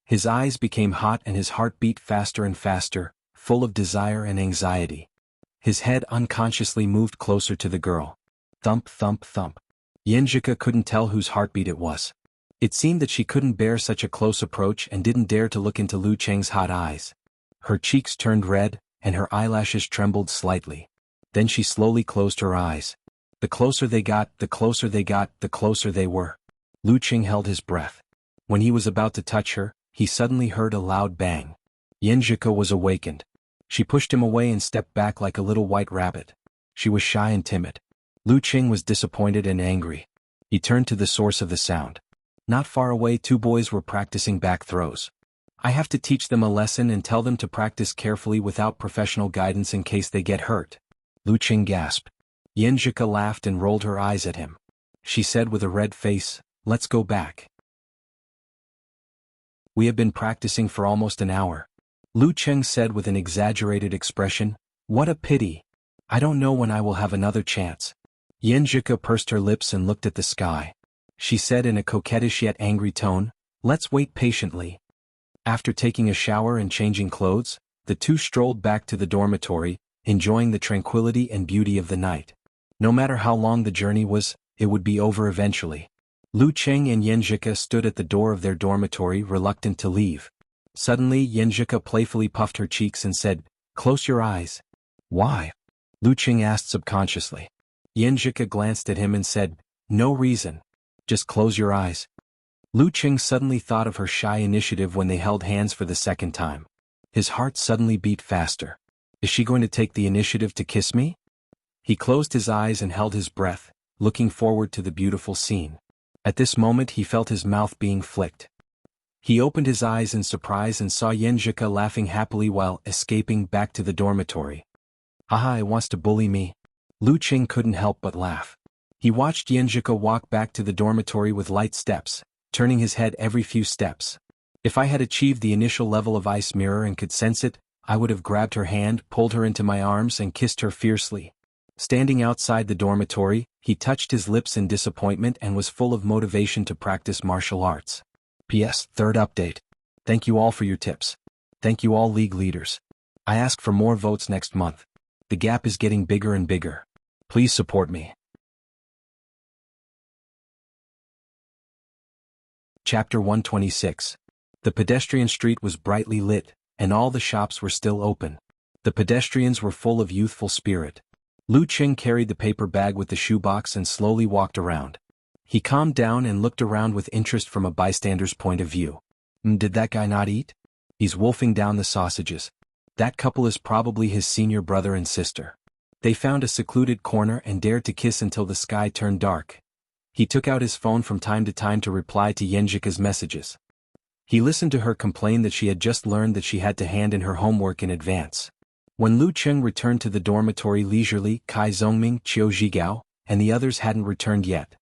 S1: His eyes became hot and his heart beat faster and faster, full of desire and anxiety. His head unconsciously moved closer to the girl. Thump, thump, thump. Yenjika couldn't tell whose heartbeat it was. It seemed that she couldn't bear such a close approach and didn't dare to look into Lu Cheng's hot eyes. Her cheeks turned red, and her eyelashes trembled slightly. Then she slowly closed her eyes. The closer they got, the closer they got, the closer they were. Lu Cheng held his breath. When he was about to touch her, he suddenly heard a loud bang. Yenjika was awakened. She pushed him away and stepped back like a little white rabbit. She was shy and timid. Lu Cheng was disappointed and angry. He turned to the source of the sound. Not far away, 2 boys were practicing back throws. I have to teach them a lesson and tell them to practice carefully without professional guidance in case they get hurt. Lu Cheng gasped. Yenjika laughed and rolled her eyes at him. She said with a red face, "Let's go back. We have been practicing for almost an hour." Lu Cheng said with an exaggerated expression, "What a pity. I don't know when I will have another chance." Yenjika pursed her lips and looked at the sky. She said in a coquettish yet angry tone, "Let's wait patiently." After taking a shower and changing clothes, the 2 strolled back to the dormitory, enjoying the tranquility and beauty of the night. No matter how long the journey was, it would be over eventually. Lu Cheng and Yenjika stood at the door of their dormitory, reluctant to leave. Suddenly, Yenjika playfully puffed her cheeks and said, "Close your eyes." "Why?" Lu Cheng asked subconsciously. Yenjika glanced at him and said, "No reason. Just close your eyes." Lu Cheng suddenly thought of her shy initiative when they held hands for the second time. His heart suddenly beat faster. Is she going to take the initiative to kiss me? He closed his eyes and held his breath, looking forward to the beautiful scene. At this moment he felt his mouth being flicked. He opened his eyes in surprise and saw Yenjika laughing happily while escaping back to the dormitory. "Haha, he wants to bully me." Lu Cheng couldn't help but laugh. He watched Yenjika walk back to the dormitory with light steps, turning his head every few steps. If I had achieved the initial level of ice mirror and could sense it, I would have grabbed her hand, pulled her into my arms and kissed her fiercely. Standing outside the dormitory, he touched his lips in disappointment and was full of motivation to practice martial arts. P.S. Third update. Thank you all for your tips. Thank you all league leaders. I ask for more votes next month. The gap is getting bigger and bigger. Please support me. Chapter 126. The pedestrian street was brightly lit, and all the shops were still open. The pedestrians were full of youthful spirit. Lu Cheng carried the paper bag with the shoebox and slowly walked around. He calmed down and looked around with interest from a bystander's point of view. Did that guy not eat? He's wolfing down the sausages. That couple is probably his senior brother and sister. They found a secluded corner and dared to kiss until the sky turned dark. He took out his phone from time to time to reply to Yenjika's messages. He listened to her complain that she had just learned that she had to hand in her homework in advance. When Lu Cheng returned to the dormitory leisurely, Kai Zongming, Qiu Zhigao, and the others hadn't returned yet.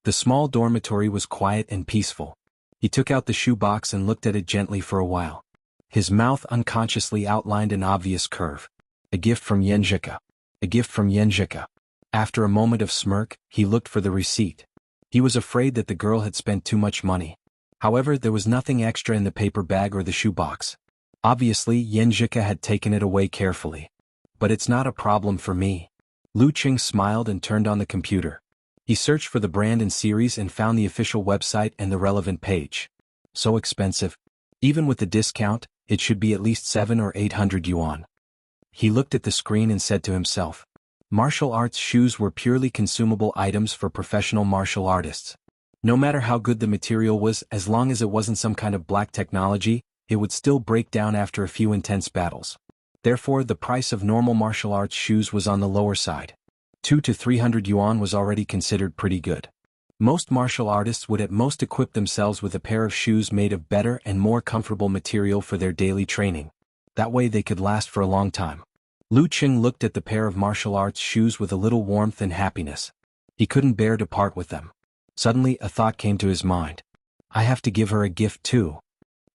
S1: The small dormitory was quiet and peaceful. He took out the shoebox and looked at it gently for a while. His mouth unconsciously outlined an obvious curve. A gift from Xueqi. A gift from Xueqi. After a moment of smirk, he looked for the receipt. He was afraid that the girl had spent too much money. However, there was nothing extra in the paper bag or the shoebox. Obviously, Xueqi had taken it away carefully. But it's not a problem for me. Lu Qing smiled and turned on the computer. He searched for the brand and series and found the official website and the relevant page. So expensive. Even with the discount, it should be at least 700 or 800 yuan. He looked at the screen and said to himself, martial arts shoes were purely consumable items for professional martial artists. No matter how good the material was, as long as it wasn't some kind of black technology, it would still break down after a few intense battles. Therefore, the price of normal martial arts shoes was on the lower side. 200 to 300 yuan was already considered pretty good. Most martial artists would at most equip themselves with a pair of shoes made of better and more comfortable material for their daily training. That way they could last for a long time. Lu Qing looked at the pair of martial arts shoes with a little warmth and happiness. He couldn't bear to part with them. Suddenly a thought came to his mind. I have to give her a gift too.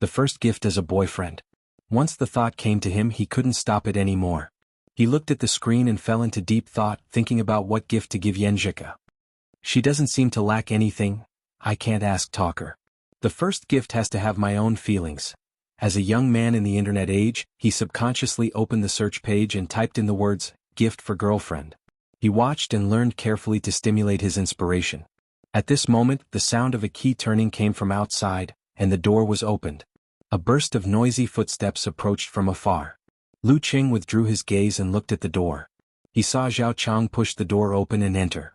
S1: The first gift as a boyfriend. Once the thought came to him, he couldn't stop it anymore. He looked at the screen and fell into deep thought, thinking about what gift to give Xueqi. She doesn't seem to lack anything. I can't ask talker. The first gift has to have my own feelings. As a young man in the internet age, he subconsciously opened the search page and typed in the words, gift for girlfriend. He watched and learned carefully to stimulate his inspiration. At this moment, the sound of a key turning came from outside, and the door was opened. A burst of noisy footsteps approached from afar. Lu Qing withdrew his gaze and looked at the door. He saw Zhao Chang push the door open and enter.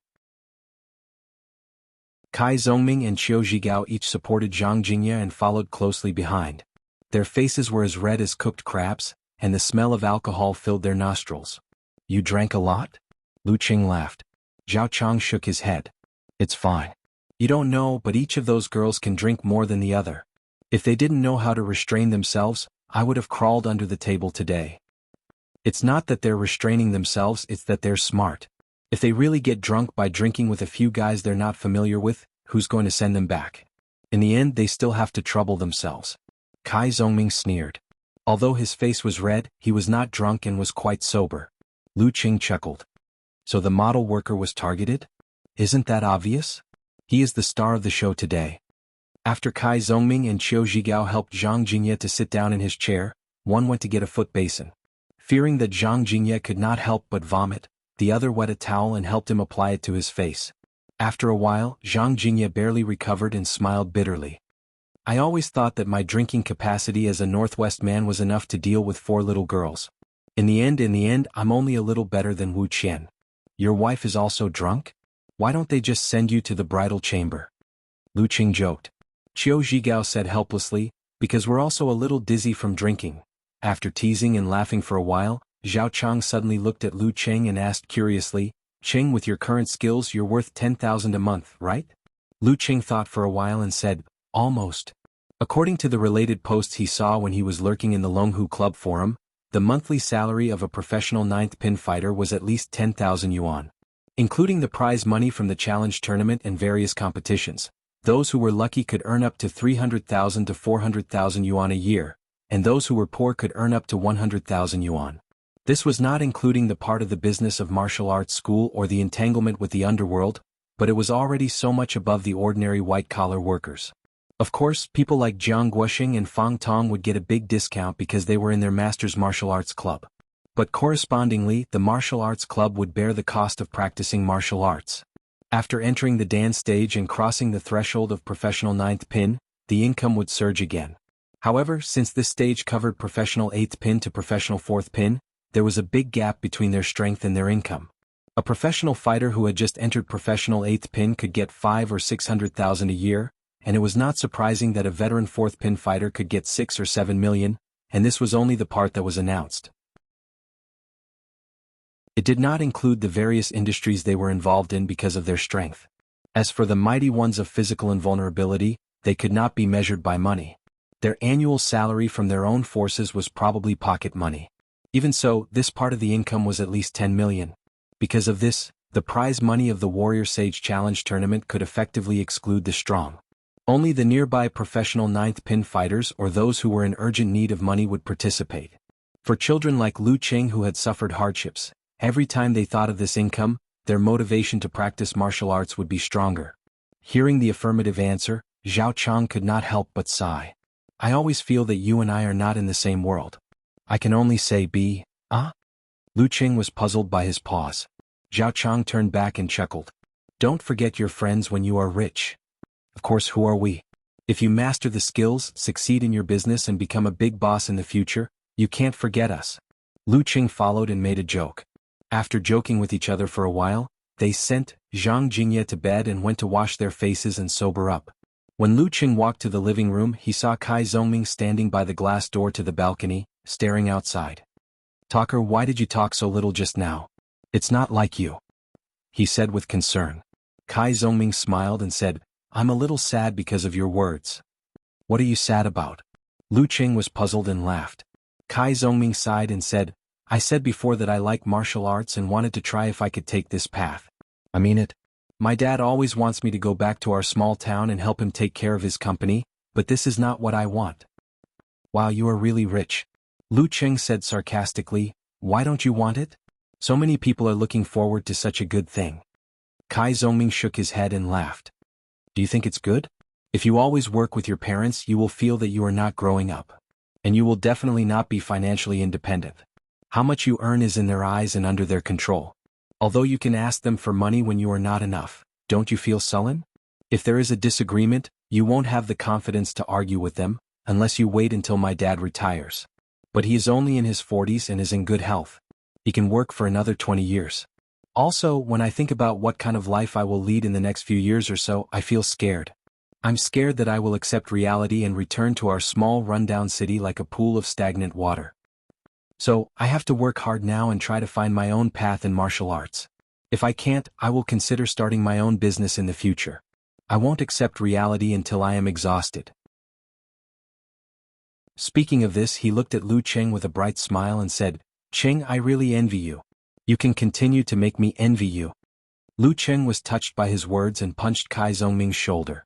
S1: Kai Zongming and Qiu Zhigao each supported Zhang Jingye and followed closely behind. Their faces were as red as cooked crabs, and the smell of alcohol filled their nostrils. You drank a lot? Lu Qing laughed. Zhao Chang shook his head. It's fine. You don't know, but each of those girls can drink more than the other. If they didn't know how to restrain themselves, I would have crawled under the table today. It's not that they're restraining themselves, it's that they're smart. If they really get drunk by drinking with a few guys they're not familiar with, who's going to send them back? In the end, they still have to trouble themselves. Kai Zongming sneered. Although his face was red, he was not drunk and was quite sober. Lu Qing chuckled. So the model worker was targeted? Isn't that obvious? He is the star of the show today. After Kai Zongming and Qiu Zhigao helped Zhang Jingye to sit down in his chair, one went to get a foot basin. Fearing that Zhang Jingye could not help but vomit, the other wet a towel and helped him apply it to his face. After a while, Zhang Jingye barely recovered and smiled bitterly. I always thought that my drinking capacity as a Northwest man was enough to deal with 4 little girls. In the end, I'm only a little better than Wu Qian. Your wife is also drunk? Why don't they just send you to the bridal chamber? Lu Qing joked. Qiu Zhigao said helplessly, because we're also a little dizzy from drinking. After teasing and laughing for a while, Zhao Chang suddenly looked at Lu Qing and asked curiously, Qing, with your current skills you're worth 10,000 a month, right? Lu Qing thought for a while and said, almost. According to the related posts he saw when he was lurking in the Longhu Club forum, the monthly salary of a professional 9th pin fighter was at least 10,000 yuan. Including the prize money from the challenge tournament and various competitions. Those who were lucky could earn up to 300,000 to 400,000 yuan a year, and those who were poor could earn up to 100,000 yuan. This was not including the part of the business of martial arts school or the entanglement with the underworld, but it was already so much above the ordinary white-collar workers. Of course, people like Jiang Guoxing and Fang Tong would get a big discount because they were in their master's martial arts club. But correspondingly, the martial arts club would bear the cost of practicing martial arts. After entering the Dan stage and crossing the threshold of professional 9th pin, the income would surge again. However, since this stage covered professional 8th pin to professional 4th pin, there was a big gap between their strength and their income. A professional fighter who had just entered professional 8th pin could get 500,000 or 600,000 a year, and it was not surprising that a veteran 4th pin fighter could get 6 or 7 million, and this was only the part that was announced. It did not include the various industries they were involved in because of their strength. As for the mighty ones of physical invulnerability, they could not be measured by money. Their annual salary from their own forces was probably pocket money. Even so, this part of the income was at least 10 million. Because of this, The prize money of the Warrior Sage Challenge tournament could effectively exclude the strong. Only the nearby professional ninth pin fighters or those who were in urgent need of money would participate. For children like Lu Qing who had suffered hardships, every time they thought of this income, their motivation to practice martial arts would be stronger. Hearing the affirmative answer, Zhao Chang could not help but sigh. I always feel that you and I are not in the same world. I can only say Lu Qing was puzzled by his pause. Zhao Chang turned back and chuckled. Don't forget your friends when you are rich. Of course, who are we? If you master the skills, succeed in your business and become a big boss in the future, you can't forget us. Lu Qing followed and made a joke. After joking with each other for a while, they sent Zhang Jingye to bed and went to wash their faces and sober up. When Lu Qing walked to the living room, he saw Kai Zongming standing by the glass door to the balcony, staring outside. Talker, why did you talk so little just now? It's not like you, he said with concern. Kai Zongming smiled and said, I'm a little sad because of your words. What are you sad about? Lu Qing was puzzled and laughed. Kai Zongming sighed and said, I said before that I like martial arts and wanted to try if I could take this path. I mean it. My dad always wants me to go back to our small town and help him take care of his company, but this is not what I want. Wow, you are really rich. Lu Qing said sarcastically, why don't you want it? So many people are looking forward to such a good thing. Kai Zongming shook his head and laughed. Do you think it's good? If you always work with your parents, you will feel that you are not growing up. And you will definitely not be financially independent. How much you earn is in their eyes and under their control. Although you can ask them for money when you are not enough, don't you feel sullen? If there is a disagreement, you won't have the confidence to argue with them, unless you wait until my dad retires. But he is only in his 40s and is in good health. He can work for another 20 years. Also, when I think about what kind of life I will lead in the next few years or so, I feel scared. I'm scared that I will accept reality and return to our small rundown city like a pool of stagnant water. So, I have to work hard now and try to find my own path in martial arts. If I can't, I will consider starting my own business in the future. I won't accept reality until I am exhausted. Speaking of this, he looked at Lu Qing with a bright smile and said, Qing, I really envy you. You can continue to make me envy you. Lu Qing was touched by his words and punched Kai Zongming's shoulder.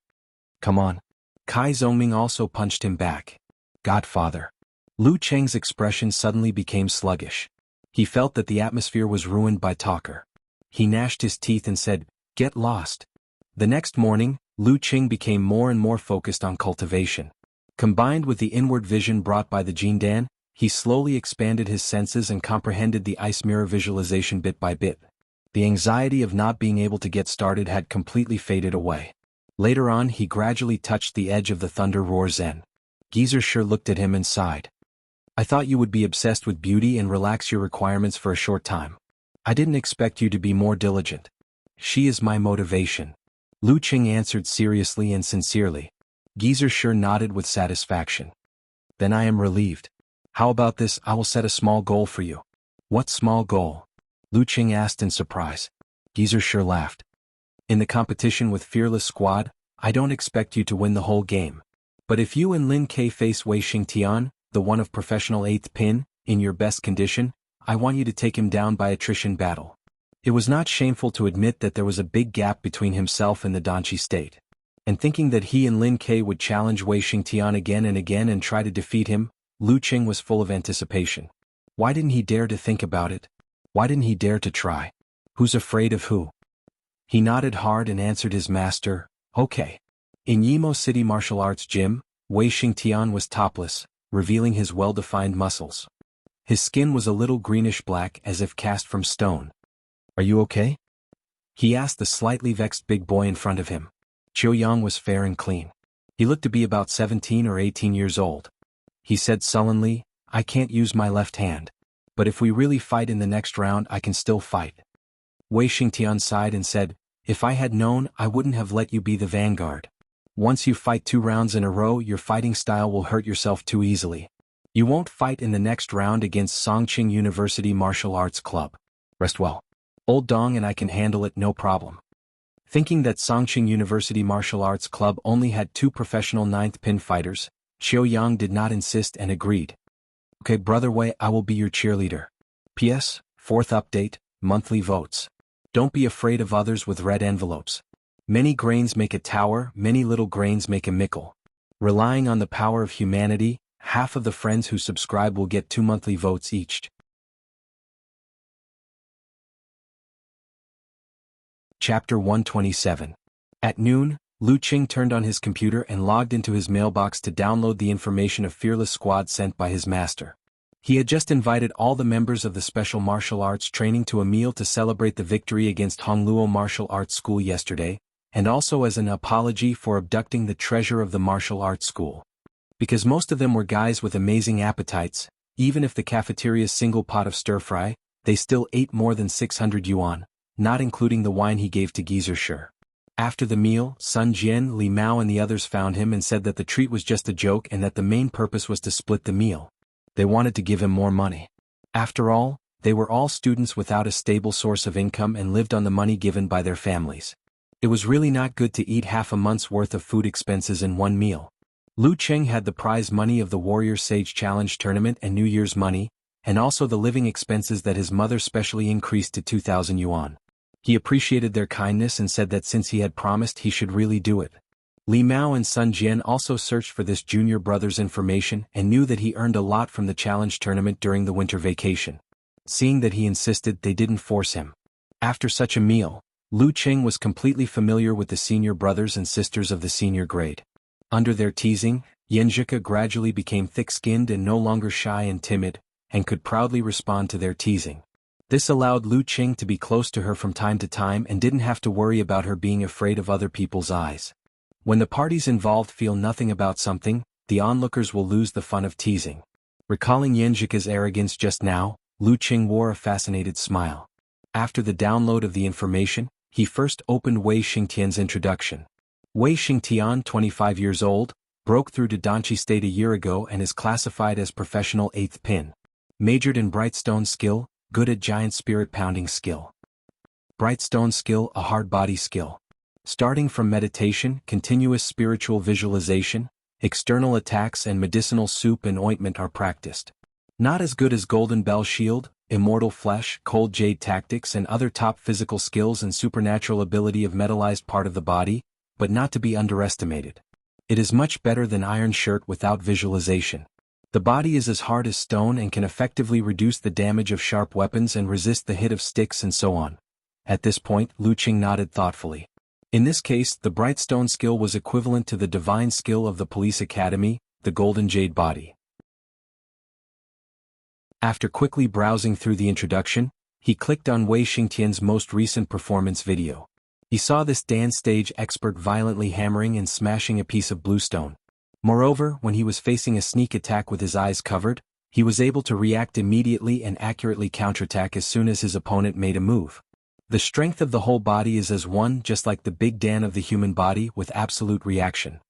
S1: Come on. Kai Zongming also punched him back. Godfather. Lu Qing's expression suddenly became sluggish. He felt that the atmosphere was ruined by talker. He gnashed his teeth and said, Get lost. The next morning, Lu Qing became more and more focused on cultivation. Combined with the inward vision brought by the Jindan, he slowly expanded his senses and comprehended the ice mirror visualization bit by bit. The anxiety of not being able to get started had completely faded away. Later on, he gradually touched the edge of the Thunder Roar Zen. Geezer sure looked at him and sighed. I thought you would be obsessed with beauty and relax your requirements for a short time. I didn't expect you to be more diligent. She is my motivation. Lu Qing answered seriously and sincerely. Geezer sure nodded with satisfaction. Then I am relieved. How about this? I will set a small goal for you. What small goal? Lu Qing asked in surprise. Geezer sure laughed. In the competition with Fearless Squad, I don't expect you to win the whole game. But if you and Lin Ke face Wei Xingtian, the one of professional 8th pin, in your best condition, I want you to take him down by attrition battle. It was not shameful to admit that there was a big gap between himself and the Danchi state. And thinking that he and Lin Ke would challenge Wei Xingtian again and try to defeat him, Lu Qing was full of anticipation. Why didn't he dare to think about it? Why didn't he dare to try? Who's afraid of who? He nodded hard and answered his master, okay. In Yimo City Martial Arts Gym, Wei Xingtian was topless, revealing his well-defined muscles. His skin was a little greenish-black as if cast from stone. Are you okay? He asked the slightly vexed big boy in front of him. Qiu Yang was fair and clean. He looked to be about 17 or 18 years old. He said sullenly, I can't use my left hand. But if we really fight in the next round, I can still fight. Wei Xingtian sighed and said, If I had known, I wouldn't have let you be the vanguard. Once you fight 2 rounds in a row, your fighting style will hurt yourself too easily. You won't fight in the next round against Songqing University Martial Arts Club. Rest well. Old Dong and I can handle it no problem. Thinking that Songqing University Martial Arts Club only had 2 professional 9th pin fighters, Qiu Yang did not insist and agreed. Okay, Brother Wei, I will be your cheerleader. P.S. 4th update, monthly votes. Don't be afraid of others with red envelopes. Many grains make a tower, many little grains make a mickle. Relying on the power of humanity, half of the friends who subscribe will get 2 monthly votes each. Chapter 127. At noon, Lu Qing turned on his computer and logged into his mailbox to download the information a fearless squad sent by his master. He had just invited all the members of the special martial arts training to a meal to celebrate the victory against Hongluo Martial Arts School yesterday, and also as an apology for abducting the treasure of the martial arts school. Because most of them were guys with amazing appetites, even if the cafeteria's single pot of stir-fry, they still ate more than 600 yuan, not including the wine he gave to Geezer Sure. After the meal, Sun Jian, Li Mao and the others found him and said that the treat was just a joke and that the main purpose was to split the meal. They wanted to give him more money. After all, they were all students without a stable source of income and lived on the money given by their families. It was really not good to eat half a month's worth of food expenses in one meal. Lu Qing had the prize money of the Warrior Sage Challenge tournament and New Year's money, and also the living expenses that his mother specially increased to 2,000 yuan. He appreciated their kindness and said that since he had promised he should really do it. Li Mao and Sun Jian also searched for this junior brother's information and knew that he earned a lot from the challenge tournament during the winter vacation. Seeing that he insisted, they didn't force him. After such a meal, Lu Qing was completely familiar with the senior brothers and sisters of the senior grade. Under their teasing, Xueqi gradually became thick-skinned and no longer shy and timid, and could proudly respond to their teasing. This allowed Lu Qing to be close to her from time to time and didn't have to worry about her being afraid of other people's eyes. When the parties involved feel nothing about something, the onlookers will lose the fun of teasing. Recalling Xueqi's arrogance just now, Lu Qing wore a fascinated smile. After the download of the information, he first opened Wei Xingtian's introduction. Wei Xingtian, 25 years old, broke through to Danchi State a year ago and is classified as professional 8th pin. Majored in Brightstone skill, good at giant spirit pounding skill. Brightstone skill, a hard body skill. Starting from meditation, continuous spiritual visualization, external attacks and medicinal soup and ointment are practiced. Not as good as Golden Bell Shield, Immortal Flesh, Cold Jade Tactics and other top physical skills and supernatural ability of metallized part of the body, but not to be underestimated. It is much better than Iron Shirt without visualization. The body is as hard as stone and can effectively reduce the damage of sharp weapons and resist the hit of sticks and so on. At this point, Lu Qing nodded thoughtfully. In this case, the Brightstone skill was equivalent to the divine skill of the police academy, the Golden Jade body. After quickly browsing through the introduction, he clicked on Wei Xingtian's most recent performance video. He saw this dance stage expert violently hammering and smashing a piece of bluestone. Moreover, when he was facing a sneak attack with his eyes covered, he was able to react immediately and accurately counterattack as soon as his opponent made a move. The strength of the whole body is as one, just like the Big Dan of the human body, with absolute reaction.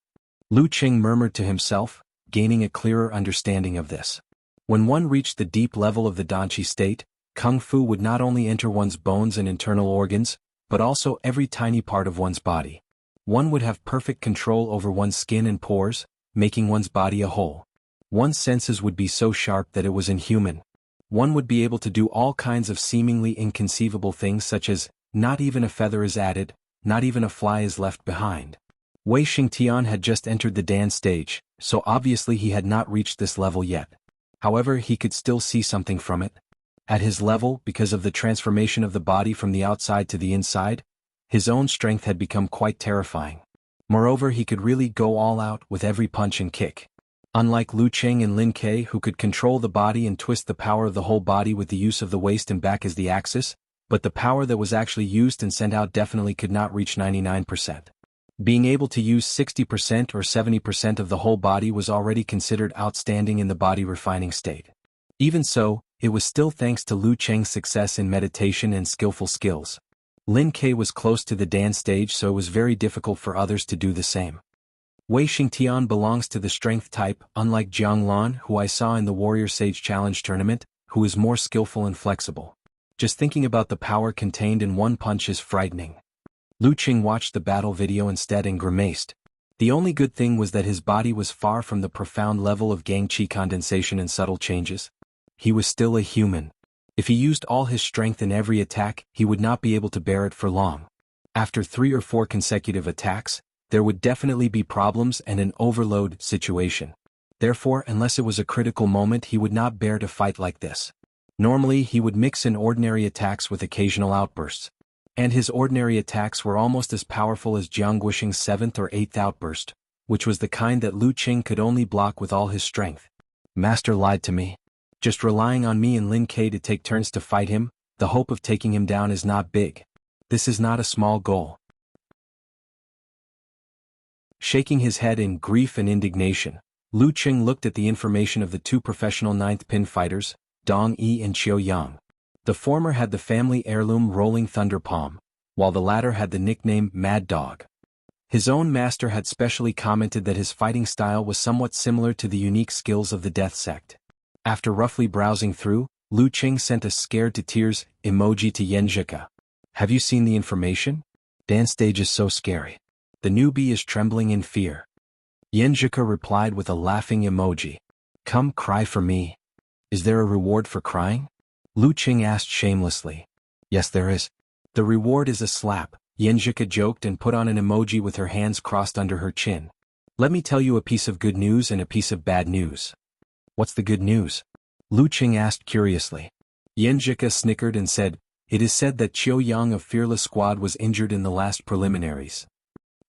S1: Lu Qing murmured to himself, gaining a clearer understanding of this. When one reached the deep level of the Danchi state, Kung Fu would not only enter one's bones and internal organs, but also every tiny part of one's body. One would have perfect control over one's skin and pores, making one's body a whole. One's senses would be so sharp that it was inhuman. One would be able to do all kinds of seemingly inconceivable things such as, not even a feather is added, not even a fly is left behind. Wei Xingtian had just entered the Dan stage, so obviously he had not reached this level yet. However, he could still see something from it. At his level, because of the transformation of the body from the outside to the inside, his own strength had become quite terrifying. Moreover, he could really go all out with every punch and kick. Unlike Lu Qing and Lin Ke, who could control the body and twist the power of the whole body with the use of the waist and back as the axis, but the power that was actually used and sent out definitely could not reach 99%. Being able to use 60% or 70% of the whole body was already considered outstanding in the body refining state. Even so, it was still thanks to Lu Qing's success in meditation and skillful skills. Lin Ke was close to the Dan stage, so it was very difficult for others to do the same. Wei Xingtian belongs to the strength type, unlike Jiang Lan, who I saw in the Warrior Sage Challenge tournament, who is more skillful and flexible. Just thinking about the power contained in one punch is frightening. Lu Qing watched the battle video instead and grimaced. The only good thing was that his body was far from the profound level of Gang Qi condensation and subtle changes. He was still a human. If he used all his strength in every attack, he would not be able to bear it for long. After 3 or 4 consecutive attacks, there would definitely be problems and an overload situation. Therefore, unless it was a critical moment, he would not bear to fight like this. Normally, he would mix in ordinary attacks with occasional outbursts. And his ordinary attacks were almost as powerful as Jiang Guoxing's 7th or 8th outburst, which was the kind that Lu Qing could only block with all his strength. Master lied to me. Just relying on me and Lin Ke to take turns to fight him, the hope of taking him down is not big. This is not a small goal. Shaking his head in grief and indignation, Lu Qing looked at the information of the 2 professional 9th pin fighters, Dong Yi and Qiu Yang. The former had the family heirloom Rolling Thunder Palm, while the latter had the nickname Mad Dog. His own master had specially commented that his fighting style was somewhat similar to the unique skills of the Death Sect. After roughly browsing through, Lu Qing sent a scared to tears emoji to Xueqi. Have you seen the information? Dance stage is so scary. The newbie is trembling in fear. Xueqi replied with a laughing emoji. Come cry for me. Is there a reward for crying? Lu Qing asked shamelessly. Yes, there is. The reward is a slap, Xueqi joked and put on an emoji with her hands crossed under her chin. Let me tell you a piece of good news and a piece of bad news. What's the good news? Lu Qing asked curiously. Xueqi snickered and said, It is said that Qiu Yang of Fearless Squad was injured in the last preliminaries.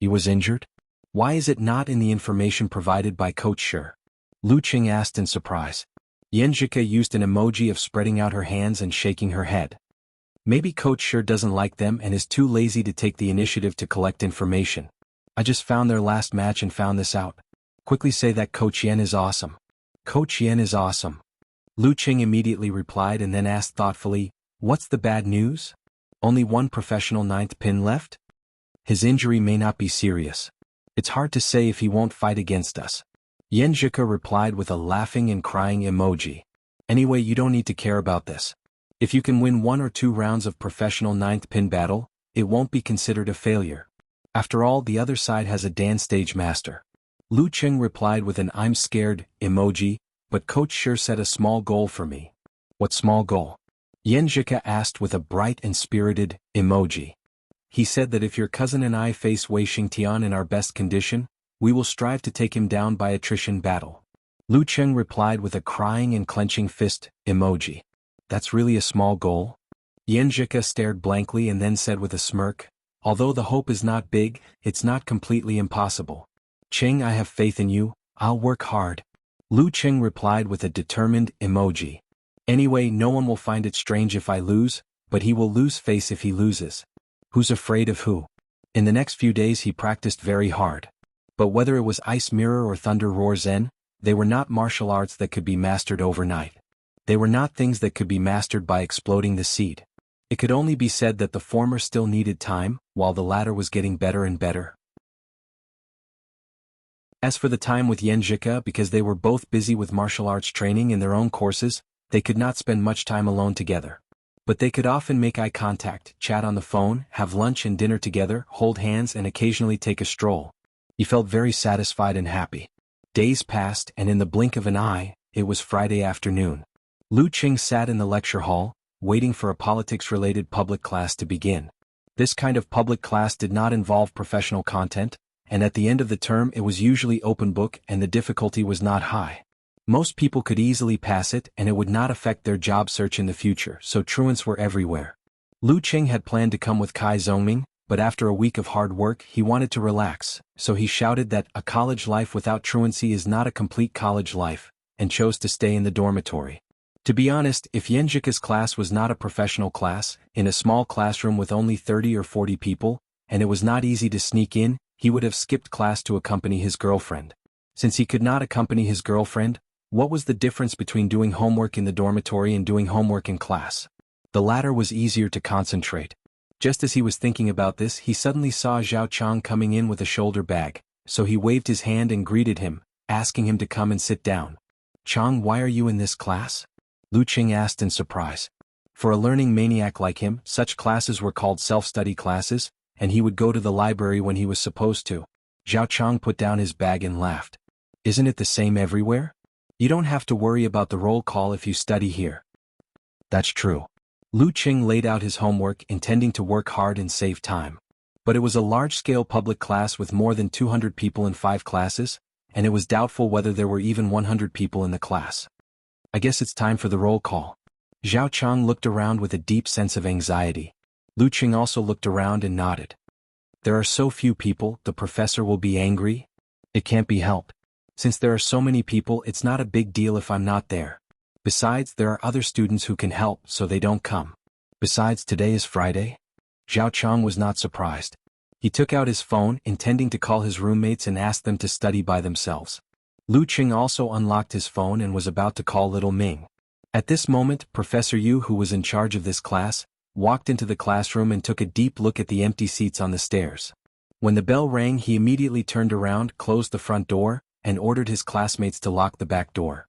S1: He was injured? Why is it not in the information provided by Coach Shi? Lu Qing asked in surprise. Xueqi used an emoji of spreading out her hands and shaking her head. Maybe Coach Shi doesn't like them and is too lazy to take the initiative to collect information. I just found their last match and found this out. Quickly say that Coach Yan is awesome. Coach Yan is awesome. Lu Qing immediately replied and then asked thoughtfully, What's the bad news? Only 1 professional 9th pin left? His injury may not be serious. It's hard to say if he won't fight against us. Xueqi replied with a laughing and crying emoji. Anyway, you don't need to care about this. If you can win 1 or 2 rounds of professional 9th pin battle, it won't be considered a failure. After all, the other side has a dance stage master. Lu Qing replied with an I'm scared emoji, but Coach Shi set a small goal for me. What small goal? Xueqi asked with a bright and spirited emoji. He said that if your cousin and I face Wei Xingtian in our best condition, we will strive to take him down by attrition battle. Lu Qing replied with a crying and clenching fist emoji. That's really a small goal? Xueqi stared blankly and then said with a smirk, Although the hope is not big, it's not completely impossible. Qing, I have faith in you, I'll work hard. Lu Qing replied with a determined emoji. Anyway, no one will find it strange if I lose, but he will lose face if he loses. Who's afraid of who? In the next few days he practiced very hard. But whether it was Ice Mirror or Thunder Roar Zen, they were not martial arts that could be mastered overnight. They were not things that could be mastered by exploding the seed. It could only be said that the former still needed time, while the latter was getting better and better. As for the time with Xueqi, because they were both busy with martial arts training in their own courses, they could not spend much time alone together. But they could often make eye contact, chat on the phone, have lunch and dinner together, hold hands and occasionally take a stroll. He felt very satisfied and happy. Days passed and in the blink of an eye, it was Friday afternoon. Lu Qing sat in the lecture hall, waiting for a politics-related public class to begin. This kind of public class did not involve professional content, and at the end of the term it was usually open book and the difficulty was not high. Most people could easily pass it and it would not affect their job search in the future, so truants were everywhere. Lu Qing had planned to come with Kai Zongming, but after a week of hard work he wanted to relax, so he shouted that a college life without truancy is not a complete college life, and chose to stay in the dormitory. To be honest, if Xueqi's class was not a professional class, in a small classroom with only 30 or 40 people, and it was not easy to sneak in, he would have skipped class to accompany his girlfriend. Since he could not accompany his girlfriend, what was the difference between doing homework in the dormitory and doing homework in class? The latter was easier to concentrate. Just as he was thinking about this, he suddenly saw Zhao Chang coming in with a shoulder bag, so he waved his hand and greeted him, asking him to come and sit down. Chang, why are you in this class? Lu Qing asked in surprise. For a learning maniac like him, such classes were called self-study classes, and he would go to the library when he was supposed to. Zhao Chang put down his bag and laughed. Isn't it the same everywhere? You don't have to worry about the roll call if you study here. That's true. Lu Qing laid out his homework intending to work hard and save time. But it was a large-scale public class with more than 200 people in 5 classes, and it was doubtful whether there were even 100 people in the class. I guess it's time for the roll call. Zhao Chang looked around with a deep sense of anxiety. Lu Qing also looked around and nodded. There are so few people, the professor will be angry? It can't be helped. Since there are so many people, it's not a big deal if I'm not there. Besides, there are other students who can help, so they don't come. Besides, today is Friday. Zhao Chang was not surprised. He took out his phone, intending to call his roommates and ask them to study by themselves. Lu Qing also unlocked his phone and was about to call little Ming. At this moment, Professor Yu, who was in charge of this class, walked into the classroom and took a deep look at the empty seats on the stairs. When the bell rang, he immediately turned around, closed the front door, and ordered his classmates to lock the back door.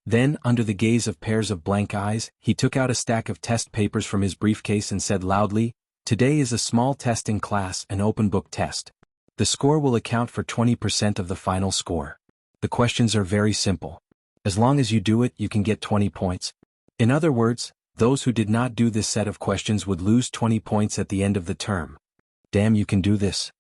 S1: Then, under the gaze of pairs of blank eyes, he took out a stack of test papers from his briefcase and said loudly, "Today is a small test in class, an open book test. The score will account for 20% of the final score. The questions are very simple. As long as you do it, you can get 20 points. In other words, those who did not do this set of questions would lose 20 points at the end of the term." Damn, you can do this.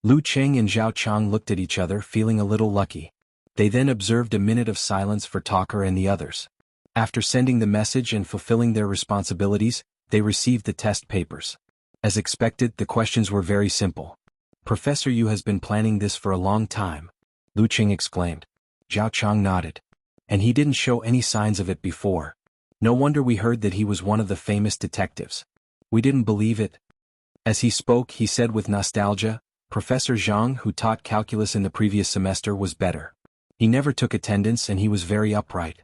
S1: Lu Qing and Zhao Chang looked at each other, feeling a little lucky. They then observed a minute of silence for Talker and the others. After sending the message and fulfilling their responsibilities, they received the test papers. As expected, the questions were very simple. "Professor Yu has been planning this for a long time," Lu Qing exclaimed. Zhao Chang nodded. "And he didn't show any signs of it before. No wonder we heard that he was one of the famous detectives. We didn't believe it." As he spoke, he said with nostalgia, "Professor Zhang, who taught calculus in the previous semester, was better. He never took attendance and he was very upright."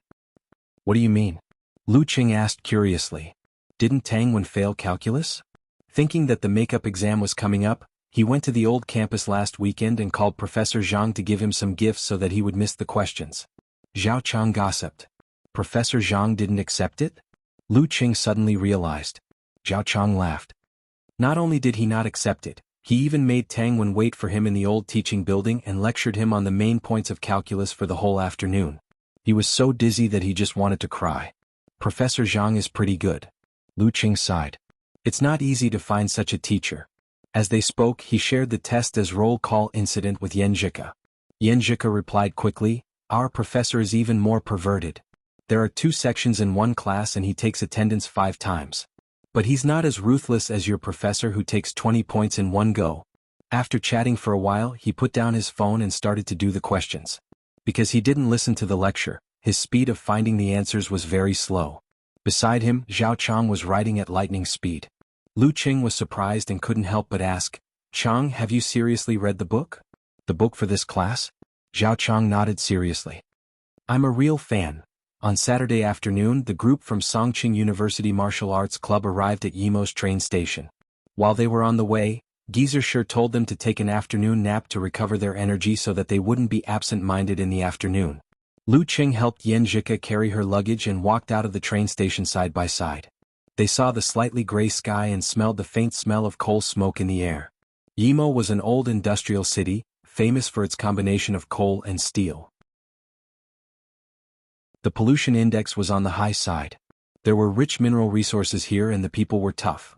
S1: "What do you mean?" Lu Qing asked curiously. "Didn't Tang Wen fail calculus?" Thinking that the makeup exam was coming up, he went to the old campus last weekend and called Professor Zhang to give him some gifts so that he would miss the questions. Zhao Chang gossiped. Professor Zhang didn't accept it? Lu Qing suddenly realized. Zhao Chang laughed. Not only did he not accept it, he even made Tang Wen wait for him in the old teaching building and lectured him on the main points of calculus for the whole afternoon. He was so dizzy that he just wanted to cry. Professor Zhang is pretty good. Lu Qing sighed. It's not easy to find such a teacher. As they spoke, he shared the test as roll call incident with Xueqi. Xueqi replied quickly, "Our professor is even more perverted. There are 2 sections in one class and he takes attendance 5 times. But he's not as ruthless as your professor who takes 20 points in one go." After chatting for a while, he put down his phone and started to do the questions. Because he didn't listen to the lecture, his speed of finding the answers was very slow. Beside him, Zhao Chang was writing at lightning speed. Lu Qing was surprised and couldn't help but ask, "Chang, have you seriously read the book? The book for this class?" Zhao Chang nodded seriously. "I'm a real fan." On Saturday afternoon, the group from Songqing University Martial Arts Club arrived at Yimo's train station. While they were on the way, Shi told them to take an afternoon nap to recover their energy so that they wouldn't be absent-minded in the afternoon. Lu Qing helped Xueqi carry her luggage and walked out of the train station side by side. They saw the slightly gray sky and smelled the faint smell of coal smoke in the air. Yimo was an old industrial city, famous for its combination of coal and steel. The pollution index was on the high side. There were rich mineral resources here and the people were tough.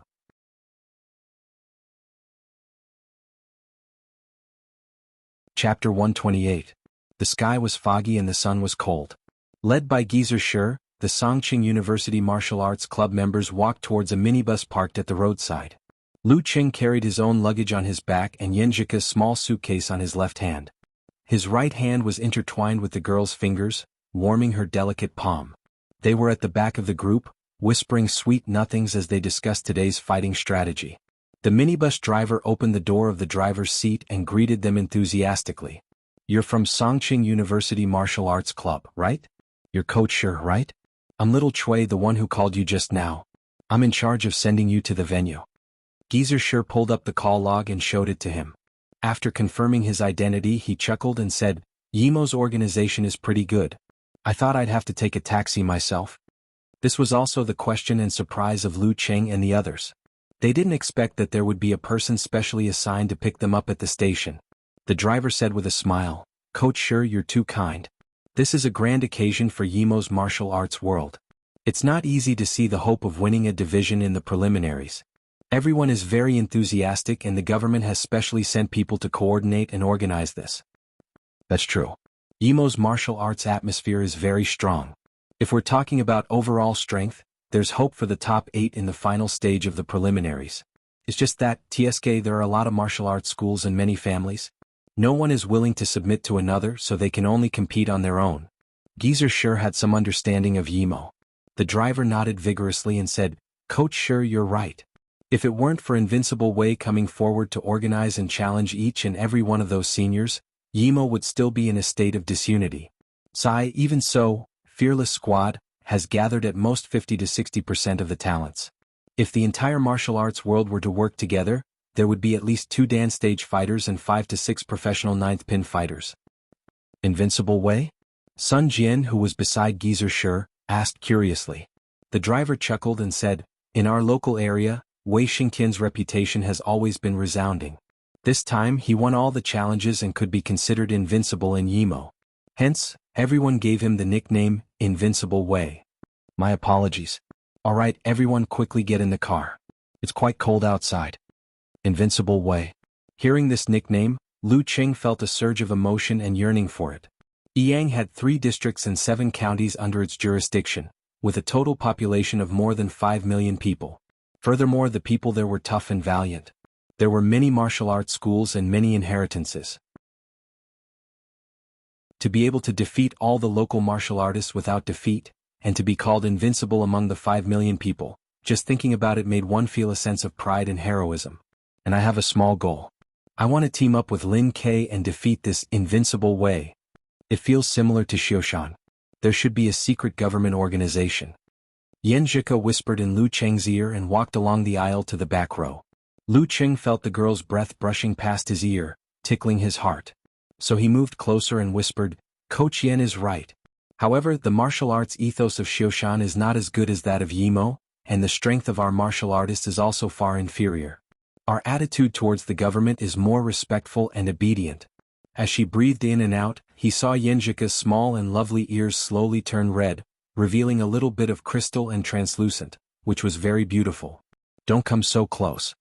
S1: Chapter 128. The sky was foggy and the sun was cold. Led by Shi, the Songqing University Martial Arts Club members walked towards a minibus parked at the roadside. Lu Qing carried his own luggage on his back and Xueqi's small suitcase on his left hand. His right hand was intertwined with the girl's fingers, warming her delicate palm. They were at the back of the group, whispering sweet nothings as they discussed today's fighting strategy. The minibus driver opened the door of the driver's seat and greeted them enthusiastically. "You're from Songqing University Martial Arts Club, right? You're Coach Shi, right? I'm little Chui, the one who called you just now. I'm in charge of sending you to the venue." Shi pulled up the call log and showed it to him. After confirming his identity, he chuckled and said, "Yimo's organization is pretty good. I thought I'd have to take a taxi myself." This was also the question and surprise of Lu Qing and the others. They didn't expect that there would be a person specially assigned to pick them up at the station. The driver said with a smile, "Coach Shi, you're too kind. This is a grand occasion for Yimo's martial arts world. It's not easy to see the hope of winning a division in the preliminaries. Everyone is very enthusiastic and the government has specially sent people to coordinate and organize this. That's true. Yimo's martial arts atmosphere is very strong. If we're talking about overall strength, there's hope for the top 8 in the final stage of the preliminaries. It's just that, TSK, there are a lot of martial arts schools and many families. No one is willing to submit to another, so they can only compete on their own. Geezer sure had some understanding of Yimo. The driver nodded vigorously and said, Coach, sure, you're right. If it weren't for Invincible Wei coming forward to organize and challenge each and every one of those seniors, Yimo would still be in a state of disunity. Even so, Fearless Squad has gathered at most 50 to 60% of the talents. If the entire martial arts world were to work together, there would be at least 2 dance stage fighters and 5 to 6 professional 9th pin fighters. Invincible Wei? Sun Jian, who was beside Geezer Shi, asked curiously. The driver chuckled and said, in our local area, Wei Xingtian's reputation has always been resounding. This time he won all the challenges and could be considered invincible in Yimo. Hence, everyone gave him the nickname, Invincible Wei. My apologies. Alright, everyone quickly get in the car. It's quite cold outside. Invincible Wei. Hearing this nickname, Lu Qing felt a surge of emotion and yearning for it. Yang had 3 districts and 7 counties under its jurisdiction, with a total population of more than 5 million people. Furthermore, the people there were tough and valiant. There were many martial arts schools and many inheritances. To be able to defeat all the local martial artists without defeat, and to be called invincible among the 5 million people, just thinking about it made one feel a sense of pride and heroism. And I have a small goal. I want to team up with Lin Ke and defeat this Invincible Wei. It feels similar to Xioshan. There should be a secret government organization. Yan Zhika whispered in Lu Cheng's ear and walked along the aisle to the back row. Lu Cheng felt the girl's breath brushing past his ear, tickling his heart. So he moved closer and whispered, Coach Yan is right. However, the martial arts ethos of Xioshan is not as good as that of Yimo, and the strength of our martial artists is also far inferior. Our attitude towards the government is more respectful and obedient. As she breathed in and out, he saw Yenjika's small and lovely ears slowly turn red, revealing a little bit of crystal and translucent, which was very beautiful. Don't come so close.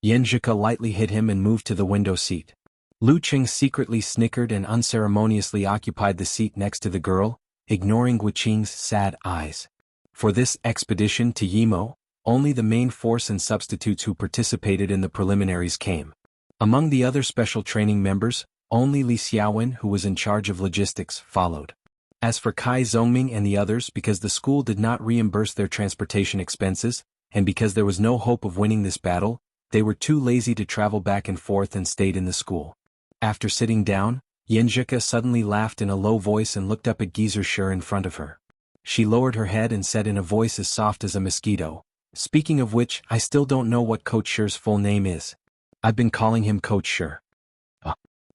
S1: Yenjika lightly hit him and moved to the window seat. Lu Qing secretly snickered and unceremoniously occupied the seat next to the girl, ignoring Guqing's sad eyes. For this expedition to Yimo, only the main force and substitutes who participated in the preliminaries came. Among the other special training members, only Li Xiaowen, who was in charge of logistics, followed. As for Kai Zhongming and the others, because the school did not reimburse their transportation expenses, and because there was no hope of winning this battle, they were too lazy to travel back and forth and stayed in the school. After sitting down, Yenjika suddenly laughed in a low voice and looked up at Geezer Shi in front of her. She lowered her head and said in a voice as soft as a mosquito, Speaking of which, I still don't know what Coach Shi's full name is. I've been calling him Coach Shi.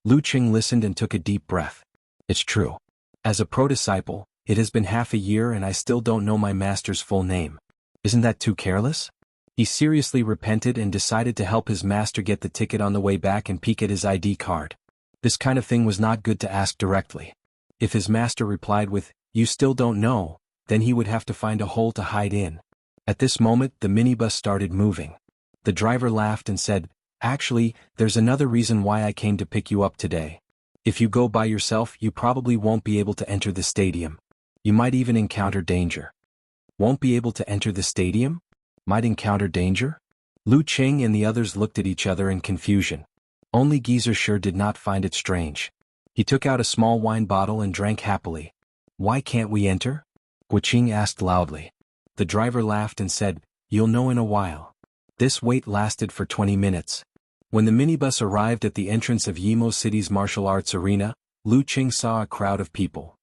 S1: Lu Qing listened and took a deep breath. It's true. As a pro-disciple, it has been half a year and I still don't know my master's full name. Isn't that too careless? He seriously repented and decided to help his master get the ticket on the way back and peek at his ID card. This kind of thing was not good to ask directly. If his master replied with, "You still don't know," then he would have to find a hole to hide in. At this moment, the minibus started moving. The driver laughed and said, "Actually, there's another reason why I came to pick you up today. If you go by yourself, you probably won't be able to enter the stadium. You might even encounter danger." Won't be able to enter the stadium? Might encounter danger? Lu Qing and the others looked at each other in confusion. Only Geezer Shi did not find it strange. He took out a small wine bottle and drank happily. "Why can't we enter?" Guqing asked loudly. The driver laughed and said, "You'll know in a while." This wait lasted for 20 minutes. When the minibus arrived at the entrance of Yimo City's martial arts arena, Lu Qing saw a crowd of people.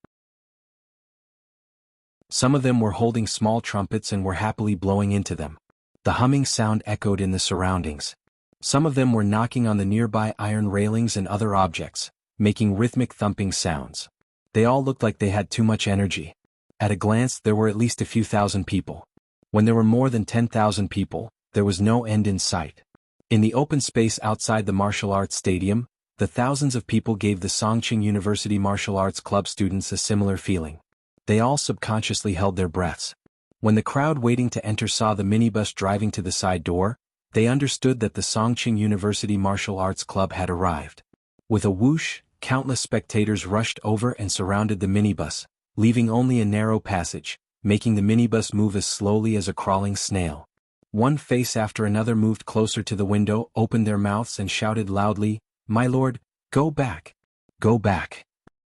S1: Some of them were holding small trumpets and were happily blowing into them. The humming sound echoed in the surroundings. Some of them were knocking on the nearby iron railings and other objects, making rhythmic thumping sounds. They all looked like they had too much energy. At a glance, there were at least a few thousand people. When there were more than 10,000 people, there was no end in sight. In the open space outside the martial arts stadium, The thousands of people gave the Songqing University Martial Arts Club students a similar feeling. They all subconsciously held their breaths. When the crowd waiting to enter saw the minibus driving to the side door, they understood that the Songqing University Martial Arts Club had arrived. With a whoosh, countless spectators rushed over and surrounded the minibus, leaving only a narrow passage, making the minibus move as slowly as a crawling snail. One face after another moved closer to the window, opened their mouths and shouted loudly, "My lord, go back! Go back!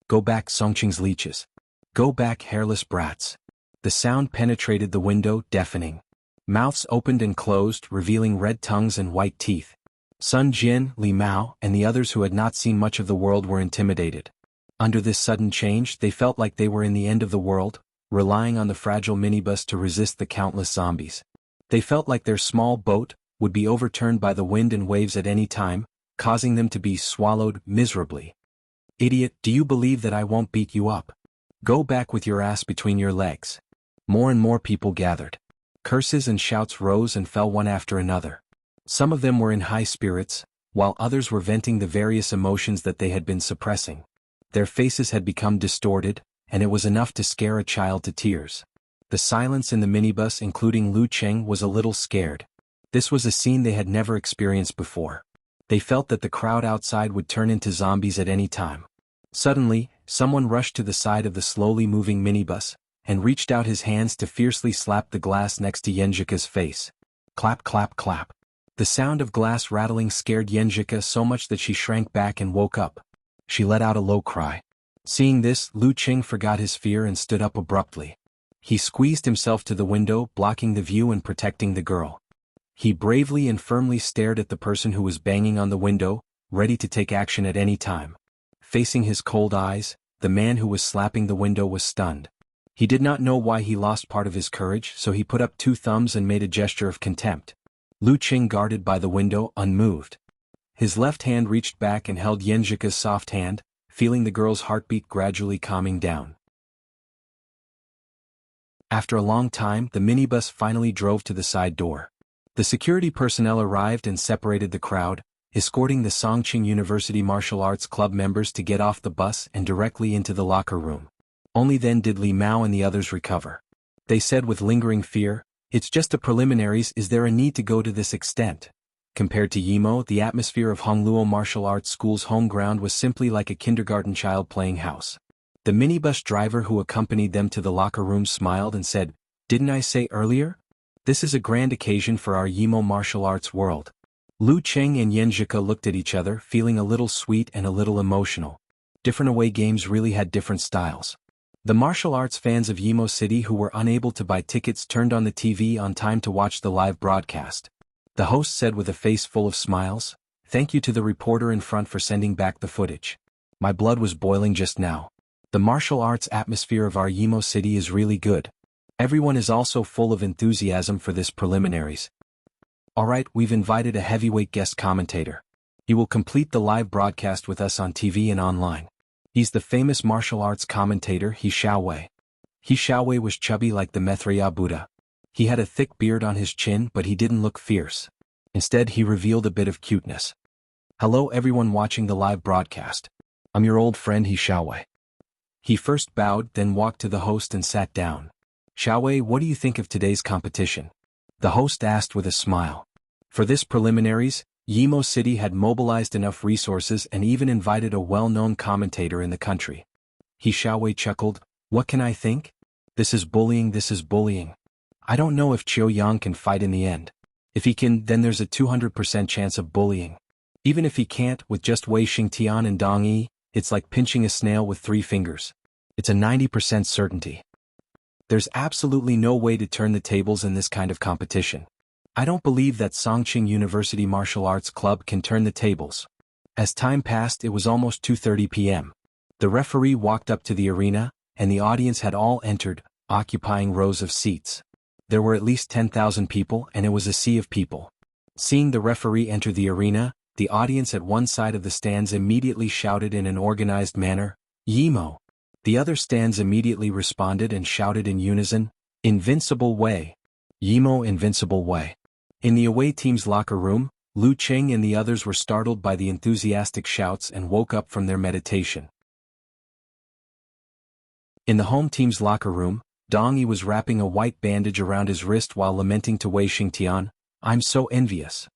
S1: Go back, Songqing's leeches! Go back, hairless brats!" The sound penetrated the window, deafening. Mouths opened and closed, revealing red tongues and white teeth. Sun Jin, Li Mao, and the others who had not seen much of the world were intimidated. Under this sudden change, they felt like they were in the end of the world, relying on the fragile minibus to resist the countless zombies. They felt like their small boat would be overturned by the wind and waves at any time, causing them to be swallowed miserably. "Idiot, do you believe that I won't beat you up? Go back with your ass between your legs." More and more people gathered. Curses and shouts rose and fell one after another. Some of them were in high spirits, while others were venting the various emotions that they had been suppressing. Their faces had become distorted, and it was enough to scare a child to tears. The silence in the minibus, including Lu Cheng, was a little scared. This was a scene they had never experienced before. They felt that the crowd outside would turn into zombies at any time. Suddenly, someone rushed to the side of the slowly moving minibus, and reached out his hands to fiercely slap the glass next to Yenjika's face. Clap, clap, clap. The sound of glass rattling scared Yenjika so much that she shrank back and woke up. She let out a low cry. Seeing this, Lu Qing forgot his fear and stood up abruptly. He squeezed himself to the window, blocking the view and protecting the girl. He bravely and firmly stared at the person who was banging on the window, ready to take action at any time. Facing his cold eyes, the man who was slapping the window was stunned. He did not know why he lost part of his courage, so he put up two thumbs and made a gesture of contempt. Lu Qing guarded by the window, unmoved. His left hand reached back and held Yenjika's soft hand, feeling the girl's heartbeat gradually calming down. After a long time, the minibus finally drove to the side door. The security personnel arrived and separated the crowd, escorting the Songqing University Martial Arts Club members to get off the bus and directly into the locker room. Only then did Li Mao and the others recover. They said with lingering fear, "It's just the preliminaries, is there a need to go to this extent?" Compared to Yimo, the atmosphere of Hongluo Martial Arts School's home ground was simply like a kindergarten child playing house. The minibus driver who accompanied them to the locker room smiled and said, "Didn't I say earlier? This is a grand occasion for our Yimo martial arts world." Lu Cheng and Yenjika looked at each other, feeling a little sweet and a little emotional. Different away games really had different styles. The martial arts fans of Yimo City who were unable to buy tickets turned on the TV on time to watch the live broadcast. The host said with a face full of smiles, "Thank you to the reporter in front for sending back the footage. My blood was boiling just now. The martial arts atmosphere of our Yimo City is really good. Everyone is also full of enthusiasm for this preliminaries. Alright, we've invited a heavyweight guest commentator. He will complete the live broadcast with us on TV and online. He's the famous martial arts commentator He Xiaowei. He Xiaowei was chubby like the Maitreya Buddha. He had a thick beard on his chin, but he didn't look fierce. Instead, he revealed a bit of cuteness. "Hello everyone watching the live broadcast. I'm your old friend He Xiaowei." He first bowed, then walked to the host and sat down. "Xiaowei, what do you think of today's competition?" The host asked with a smile. For this preliminaries, Yimo City had mobilized enough resources and even invited a well-known commentator in the country. He Xiaowei chuckled, "What can I think? This is bullying, this is bullying. I don't know if Qiu Yang can fight in the end. If he can, then there's a 200% chance of bullying. Even if he can't, with just Wei Xingtian and Dong Yi, it's like pinching a snail with 3 fingers. It's a 90% certainty. There's absolutely no way to turn the tables in this kind of competition. I don't believe that Songqing University Martial Arts Club can turn the tables." As time passed, it was almost 2:30 p.m. The referee walked up to the arena, and the audience had all entered, occupying rows of seats. There were at least 10,000 people, and it was a sea of people. Seeing the referee enter the arena, the audience at one side of the stands immediately shouted in an organized manner, "Yimo!" The other stands immediately responded and shouted in unison, "Invincible Wei! Yimo Invincible Wei!" In the away team's locker room, Lu Qing and the others were startled by the enthusiastic shouts and woke up from their meditation. In the home team's locker room, Dong Yi was wrapping a white bandage around his wrist while lamenting to Wei Xingtian, "I'm so envious.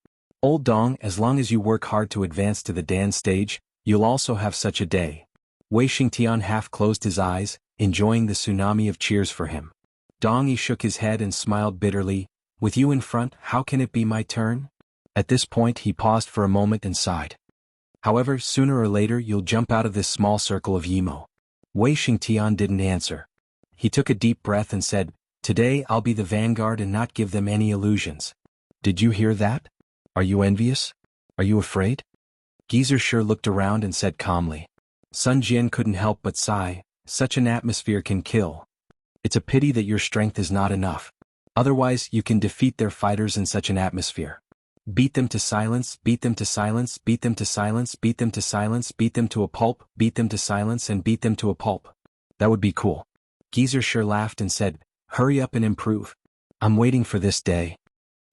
S1: Old Dong, as long as you work hard to advance to the Dan stage, you'll also have such a day." Wei Xingtian half closed his eyes, enjoying the tsunami of cheers for him. Dong Yi shook his head and smiled bitterly, "With you in front, how can it be my turn?" At this point he paused for a moment and sighed. "However, sooner or later you'll jump out of this small circle of Yimo." Wei Xingtian didn't answer. He took a deep breath and said, "Today I'll be the vanguard and not give them any illusions." "Did you hear that? Are you envious? Are you afraid?" Geezer sure looked around and said calmly. Sun Jian couldn't help but sigh, "Such an atmosphere can kill. It's a pity that your strength is not enough. Otherwise you can defeat their fighters in such an atmosphere. Beat them to silence, beat them to silence, beat them to silence, beat them to silence, beat them to a pulp, beat them to silence and beat them to a pulp. That would be cool." Geezer sure laughed and said, "Hurry up and improve. I'm waiting for this day."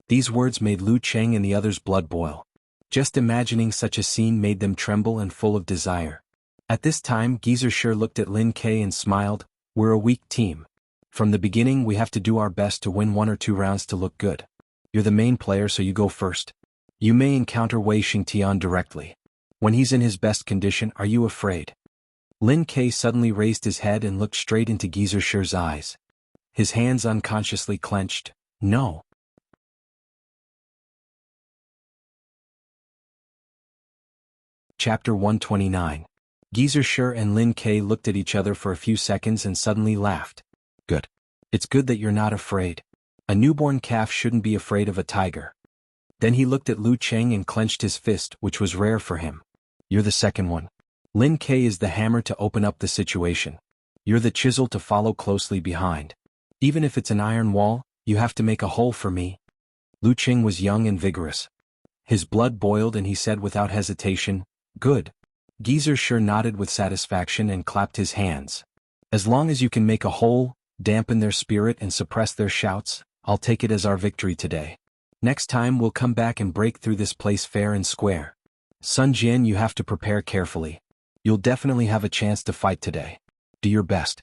S1: These words made Lu Cheng and the others' blood boil. Just imagining such a scene made them tremble and full of desire. At this time Geezer sure looked at Lin Kei and smiled, "We're a weak team. From the beginning we have to do our best to win 1 or 2 rounds to look good. You're the main player, so you go first. You may encounter Wei Xingtian directly. When he's in his best condition, are you afraid?" Lin Kei suddenly raised his head and looked straight into Geezer Shi's eyes. His hands unconsciously clenched. "No." Chapter 129. Geezer Shi and Lin Kei looked at each other for a few seconds and suddenly laughed. "Good. It's good that you're not afraid. A newborn calf shouldn't be afraid of a tiger." Then he looked at Lu Cheng and clenched his fist, which was rare for him. "You're the second one. Lin Kei is the hammer to open up the situation. You're the chisel to follow closely behind. Even if it's an iron wall, you have to make a hole for me." Lu Cheng was young and vigorous. His blood boiled and he said without hesitation, "Good." Geezer Shi nodded with satisfaction and clapped his hands. "As long as you can make a hole, dampen their spirit and suppress their shouts, I'll take it as our victory today. Next time we'll come back and break through this place fair and square. Sun Jian, you have to prepare carefully. You'll definitely have a chance to fight today. Do your best."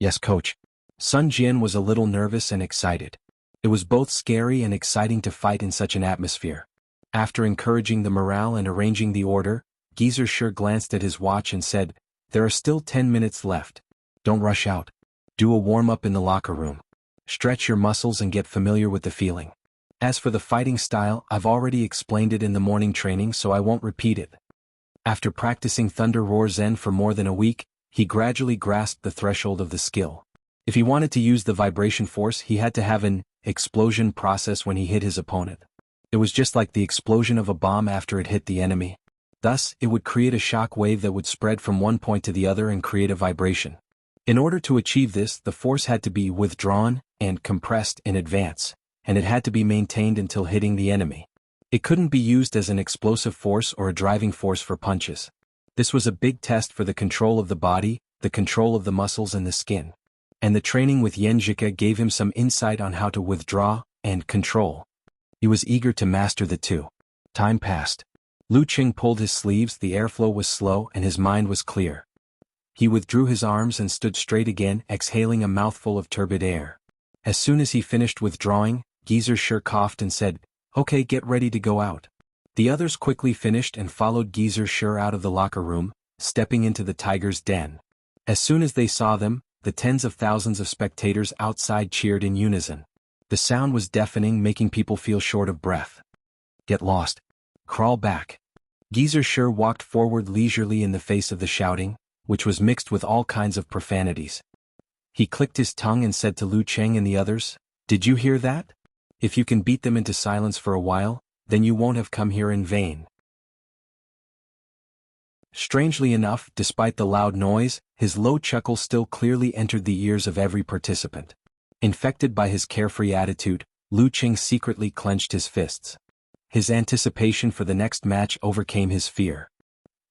S1: "Yes, coach." Sun Jian was a little nervous and excited. It was both scary and exciting to fight in such an atmosphere. After encouraging the morale and arranging the order, Geezer Shi glanced at his watch and said, "There are still 10 minutes left. Don't rush out. Do a warm-up in the locker room. Stretch your muscles and get familiar with the feeling. As for the fighting style, I've already explained it in the morning training, so I won't repeat it." After practicing Thunder Roar Zen for more than a week, he gradually grasped the threshold of the skill. If he wanted to use the vibration force, he had to have an explosion process when he hit his opponent. It was just like the explosion of a bomb after it hit the enemy. Thus, it would create a shock wave that would spread from one point to the other and create a vibration. In order to achieve this, the force had to be withdrawn and compressed in advance, and it had to be maintained until hitting the enemy. It couldn't be used as an explosive force or a driving force for punches. This was a big test for the control of the body, the control of the muscles and the skin. And the training with Xueqi gave him some insight on how to withdraw and control. He was eager to master the two. Time passed. Lu Qing pulled his sleeves, the airflow was slow and his mind was clear. He withdrew his arms and stood straight again, exhaling a mouthful of turbid air. As soon as he finished withdrawing, Geezer Shi coughed and said, "Okay, get ready to go out." The others quickly finished and followed Geezer Shi out of the locker room, stepping into the tiger's den. As soon as they saw them, the tens of thousands of spectators outside cheered in unison. The sound was deafening, making people feel short of breath. "Get lost. Crawl back." Geezer Shi walked forward leisurely in the face of the shouting, which was mixed with all kinds of profanities. He clicked his tongue and said to Lu Cheng and the others, "Did you hear that? If you can beat them into silence for a while, then you won't have come here in vain." Strangely enough, despite the loud noise, his low chuckle still clearly entered the ears of every participant. Infected by his carefree attitude, Lu Cheng secretly clenched his fists. His anticipation for the next match overcame his fear.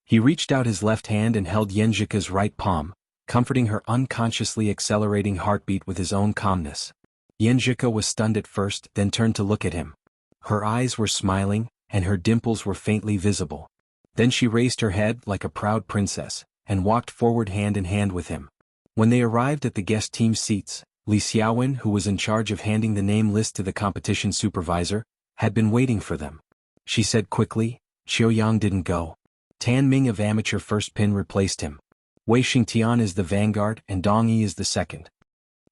S1: He reached out his left hand and held Xueqi's right palm, comforting her unconsciously accelerating heartbeat with his own calmness. Xueqi was stunned at first, then turned to look at him. Her eyes were smiling, and her dimples were faintly visible. Then she raised her head like a proud princess, and walked forward hand in hand with him. When they arrived at the guest team seats, Li Xiaowen, who was in charge of handing the name list to the competition supervisor, had been waiting for them. She said quickly, "Qiuyang didn't go. Tan Ming of amateur first pin replaced him. Wei Xingtian is the vanguard and Dong Yi is the second."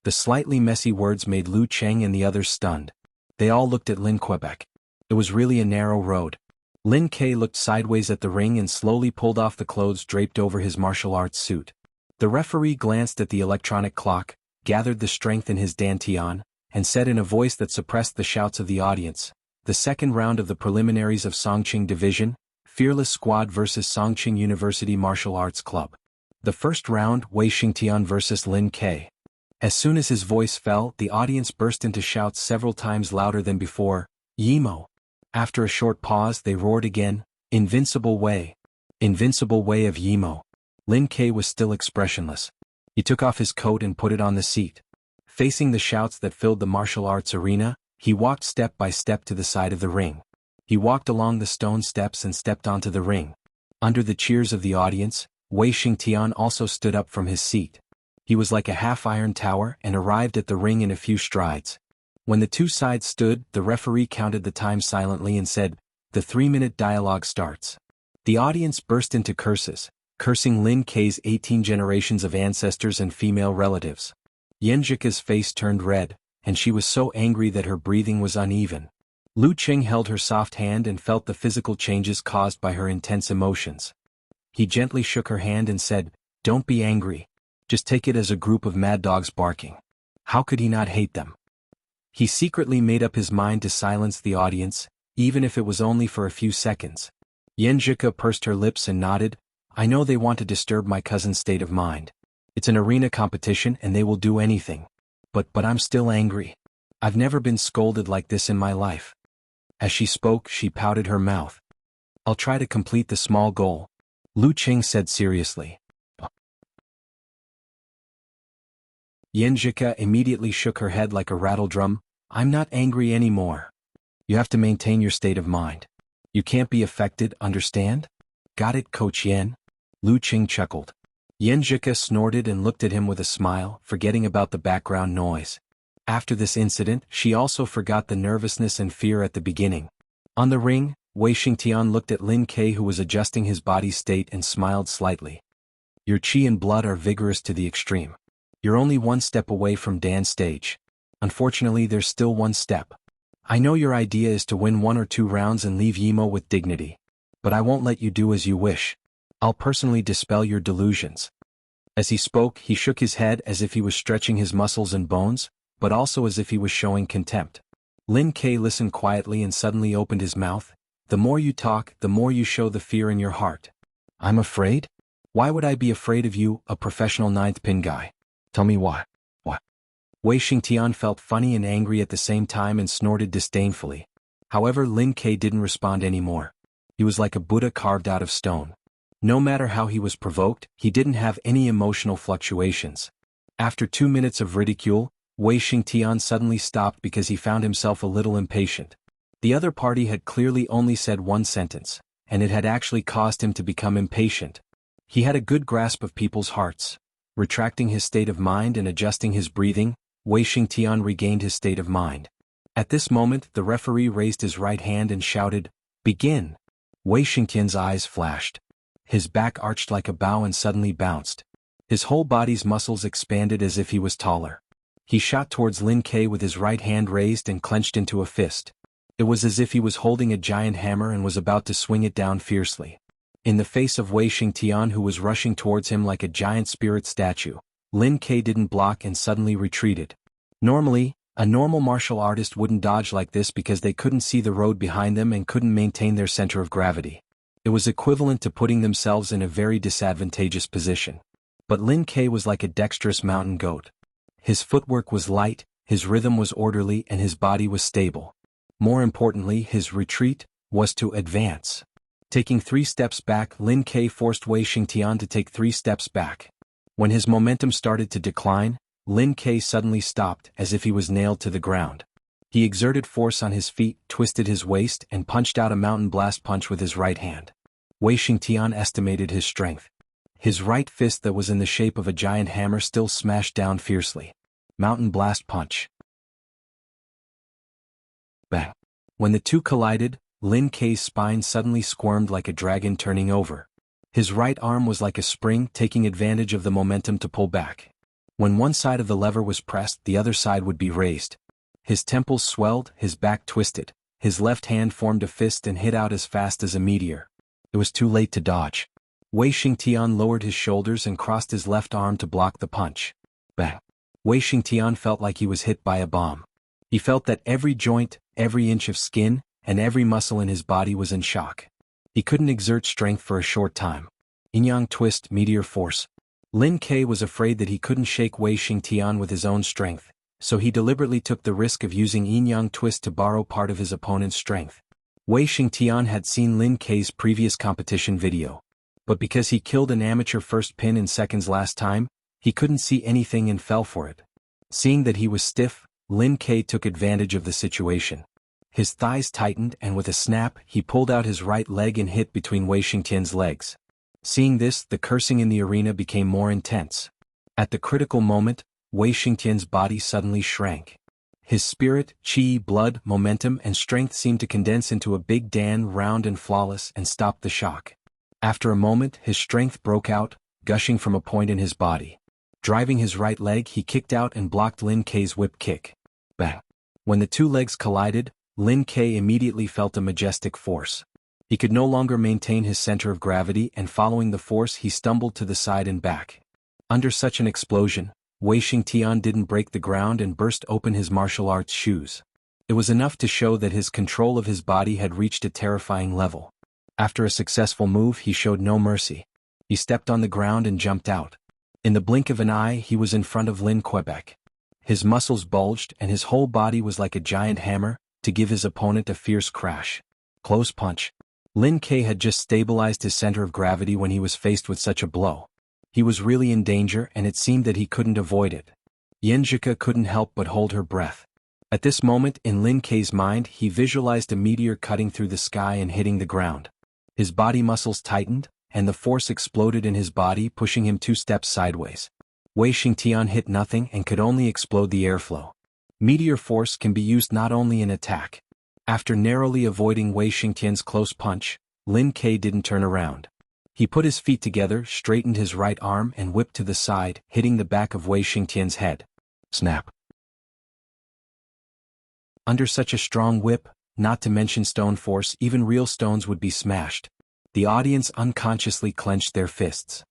S1: The slightly messy words made Lu Cheng and the others stunned. They all looked at Lin Quebec. It was really a narrow road. Lin Ke looked sideways at the ring and slowly pulled off the clothes draped over his martial arts suit. The referee glanced at the electronic clock, gathered the strength in his dantian, and said in a voice that suppressed the shouts of the audience, "The second round of the preliminaries of Songqing Division, Fearless Squad vs Songqing University Martial Arts Club. The first round, Wei Xingtian vs Lin Ke." As soon as his voice fell, the audience burst into shouts several times louder than before, "Yimo!" After a short pause they roared again, "Invincible Wei! Invincible Wei of Yimo!" Lin Ke was still expressionless. He took off his coat and put it on the seat. Facing the shouts that filled the martial arts arena, he walked step by step to the side of the ring. He walked along the stone steps and stepped onto the ring. Under the cheers of the audience, Wei Xingtian also stood up from his seat. He was like a half-iron tower and arrived at the ring in a few strides. When the two sides stood, the referee counted the time silently and said, "The 3-minute dialogue starts." The audience burst into curses, cursing Lin Ke's 18 generations of ancestors and female relatives. Yanjika's face turned red, and she was so angry that her breathing was uneven. Lu Qing held her soft hand and felt the physical changes caused by her intense emotions. He gently shook her hand and said, "Don't be angry. Just take it as a group of mad dogs barking." How could he not hate them? He secretly made up his mind to silence the audience, even if it was only for a few seconds. Yanjika pursed her lips and nodded, "I know they want to disturb my cousin's state of mind. It's an arena competition and they will do anything. But I'm still angry. I've never been scolded like this in my life." As she spoke, she pouted her mouth. "I'll try to complete the small goal," Lu Qing said seriously. Yanjika immediately shook her head like a rattle drum. "I'm not angry anymore. You have to maintain your state of mind. You can't be affected, understand?" "Got it, Coach Yan." Lu Qing chuckled. Yanjika snorted and looked at him with a smile, forgetting about the background noise. After this incident, she also forgot the nervousness and fear at the beginning. On the ring, Wei Xingtian looked at Lin Ke, who was adjusting his body state, and smiled slightly. "Your qi and blood are vigorous to the extreme. You're only one step away from Dan's stage. Unfortunately, there's still one step. I know your idea is to win 1 or 2 rounds and leave Yimo with dignity. But I won't let you do as you wish. I'll personally dispel your delusions." As he spoke, he shook his head as if he was stretching his muscles and bones, but also as if he was showing contempt. Lin Ke listened quietly and suddenly opened his mouth. "The more you talk, the more you show the fear in your heart." "I'm afraid? Why would I be afraid of you, a professional 9th pin guy? Tell me why." "What?" Wei Xingtian felt funny and angry at the same time and snorted disdainfully. However, Lin Ke didn't respond anymore. He was like a Buddha carved out of stone. No matter how he was provoked, he didn't have any emotional fluctuations. After 2 minutes of ridicule, Wei Xingtian suddenly stopped because he found himself a little impatient. The other party had clearly only said one sentence, and it had actually caused him to become impatient. He had a good grasp of people's hearts. Retracting his state of mind and adjusting his breathing, Wei Xingtian regained his state of mind. At this moment, the referee raised his right hand and shouted, "Begin!" Wei Xingtian's eyes flashed. His back arched like a bow and suddenly bounced. His whole body's muscles expanded as if he was taller. He shot towards Lin Ke with his right hand raised and clenched into a fist. It was as if he was holding a giant hammer and was about to swing it down fiercely. In the face of Wei Xingtian, who was rushing towards him like a giant spirit statue, Lin Ke didn't block and suddenly retreated. Normally, a normal martial artist wouldn't dodge like this because they couldn't see the road behind them and couldn't maintain their center of gravity. It was equivalent to putting themselves in a very disadvantageous position. But Lin Ke was like a dexterous mountain goat. His footwork was light, his rhythm was orderly, and his body was stable. More importantly, his retreat was to advance. Taking 3 steps back, Lin Ke forced Wei Xingtian to take 3 steps back. When his momentum started to decline, Lin Ke suddenly stopped as if he was nailed to the ground. He exerted force on his feet, twisted his waist, and punched out a mountain blast punch with his right hand. Wei Xingtian estimated his strength. His right fist that was in the shape of a giant hammer still smashed down fiercely. Mountain blast punch. Bang. When the two collided, Lin Kei's spine suddenly squirmed like a dragon turning over. His right arm was like a spring, taking advantage of the momentum to pull back. When one side of the lever was pressed, the other side would be raised. His temples swelled, his back twisted. His left hand formed a fist and hit out as fast as a meteor. It was too late to dodge. Wei Xingtian lowered his shoulders and crossed his left arm to block the punch. Bang! Wei Xingtian felt like he was hit by a bomb. He felt that every joint, every inch of skin, and every muscle in his body was in shock. He couldn't exert strength for a short time. Yin-yang twist, meteor force. Lin Kei was afraid that he couldn't shake Wei Xingtian with his own strength, so he deliberately took the risk of using yin-yang twist to borrow part of his opponent's strength. Wei Xingtian had seen Lin Kei's previous competition video. But because he killed an amateur first pin in seconds last time, he couldn't see anything and fell for it. Seeing that he was stiff, Lin Kei took advantage of the situation. His thighs tightened and with a snap, he pulled out his right leg and hit between Wei Xingtian's legs. Seeing this, the cursing in the arena became more intense. At the critical moment, Wei Xingtian's body suddenly shrank. His spirit, qi, blood, momentum, and strength seemed to condense into a big Dan, round and flawless, and stop the shock. After a moment, his strength broke out, gushing from a point in his body. Driving his right leg, he kicked out and blocked Lin Kei's whip kick. Bang! When the two legs collided, Lin Kei immediately felt a majestic force. He could no longer maintain his center of gravity, and following the force, he stumbled to the side and back. Under such an explosion, Wei Xingtian didn't break the ground and burst open his martial arts shoes. It was enough to show that his control of his body had reached a terrifying level. After a successful move, he showed no mercy. He stepped on the ground and jumped out. In the blink of an eye, he was in front of Lin Quebec. His muscles bulged and his whole body was like a giant hammer, to give his opponent a fierce crash. Close punch. Lin Kei had just stabilized his center of gravity when he was faced with such a blow. He was really in danger and it seemed that he couldn't avoid it. Xueqi couldn't help but hold her breath. At this moment, in Lin Kei's mind, he visualized a meteor cutting through the sky and hitting the ground. His body muscles tightened, and the force exploded in his body, pushing him 2 steps sideways. Wei Xingtian hit nothing and could only explode the airflow. Meteor force can be used not only in attack. After narrowly avoiding Wei Xingtian's close punch, Lin Kei didn't turn around. He put his feet together, straightened his right arm and whipped to the side, hitting the back of Wei Xingtian's head. Snap. Under such a strong whip, not to mention stone force, even real stones would be smashed. The audience unconsciously clenched their fists.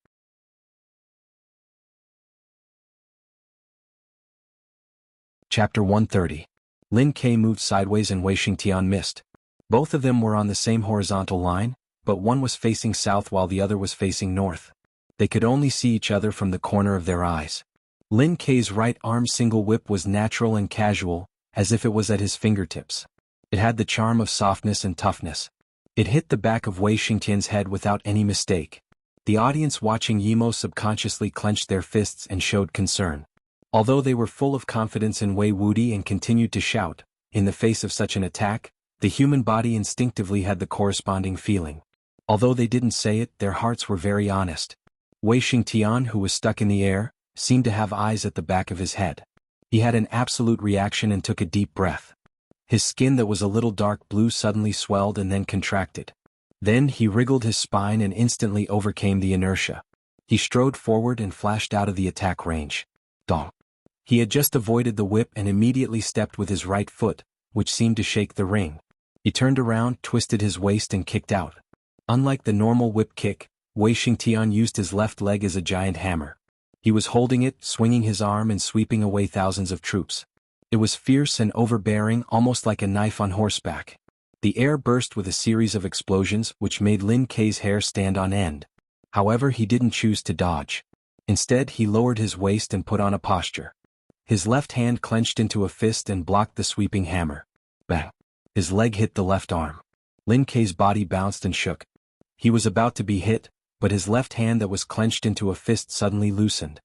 S1: Chapter 130. Lin Kei moved sideways and Wei Xingtian missed. Both of them were on the same horizontal line, but one was facing south while the other was facing north. They could only see each other from the corner of their eyes. Lin Kei's right arm single whip was natural and casual, as if it was at his fingertips. It had the charm of softness and toughness. It hit the back of Wei Xingtian's head without any mistake. The audience watching Yimo subconsciously clenched their fists and showed concern. Although they were full of confidence in Wei Wuди and continued to shout, in the face of such an attack, the human body instinctively had the corresponding feeling. Although they didn't say it, their hearts were very honest. Wei Xingtian, who was stuck in the air, seemed to have eyes at the back of his head. He had an absolute reaction and took a deep breath. His skin that was a little dark blue suddenly swelled and then contracted. Then he wriggled his spine and instantly overcame the inertia. He strode forward and flashed out of the attack range. Dong. He had just avoided the whip and immediately stepped with his right foot, which seemed to shake the ring. He turned around, twisted his waist and kicked out. Unlike the normal whip kick, Wei Xingtian used his left leg as a giant hammer. He was holding it, swinging his arm and sweeping away thousands of troops. It was fierce and overbearing, almost like a knife on horseback. The air burst with a series of explosions which made Lin Kei's hair stand on end. However, he didn't choose to dodge. Instead, he lowered his waist and put on a posture. His left hand clenched into a fist and blocked the sweeping hammer. Bang! His leg hit the left arm. Lin Kei's body bounced and shook. He was about to be hit, but his left hand that was clenched into a fist suddenly loosened.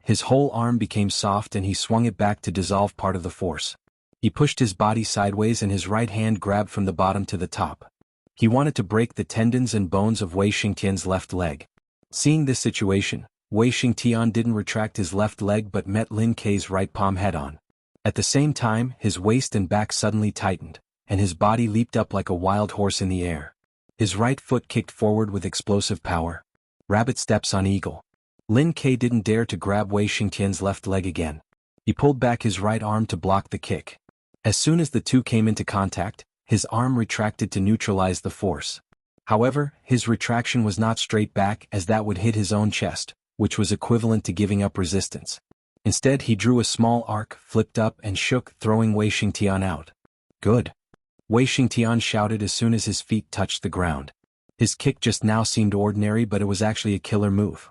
S1: His whole arm became soft and he swung it back to dissolve part of the force. He pushed his body sideways and his right hand grabbed from the bottom to the top. He wanted to break the tendons and bones of Wei Xingtian's left leg. Seeing this situation, Wei Xingtian didn't retract his left leg but met Lin Kei's right palm head-on. At the same time, his waist and back suddenly tightened, and his body leaped up like a wild horse in the air. His right foot kicked forward with explosive power. Rabbit steps on eagle. Lin Kei didn't dare to grab Wei Xingtian's left leg again. He pulled back his right arm to block the kick. As soon as the two came into contact, his arm retracted to neutralize the force. However, his retraction was not straight back as that would hit his own chest, which was equivalent to giving up resistance. Instead he drew a small arc, flipped up and shook, throwing Wei Xingtian out. Good. Wei Xingtian shouted as soon as his feet touched the ground. His kick just now seemed ordinary but it was actually a killer move.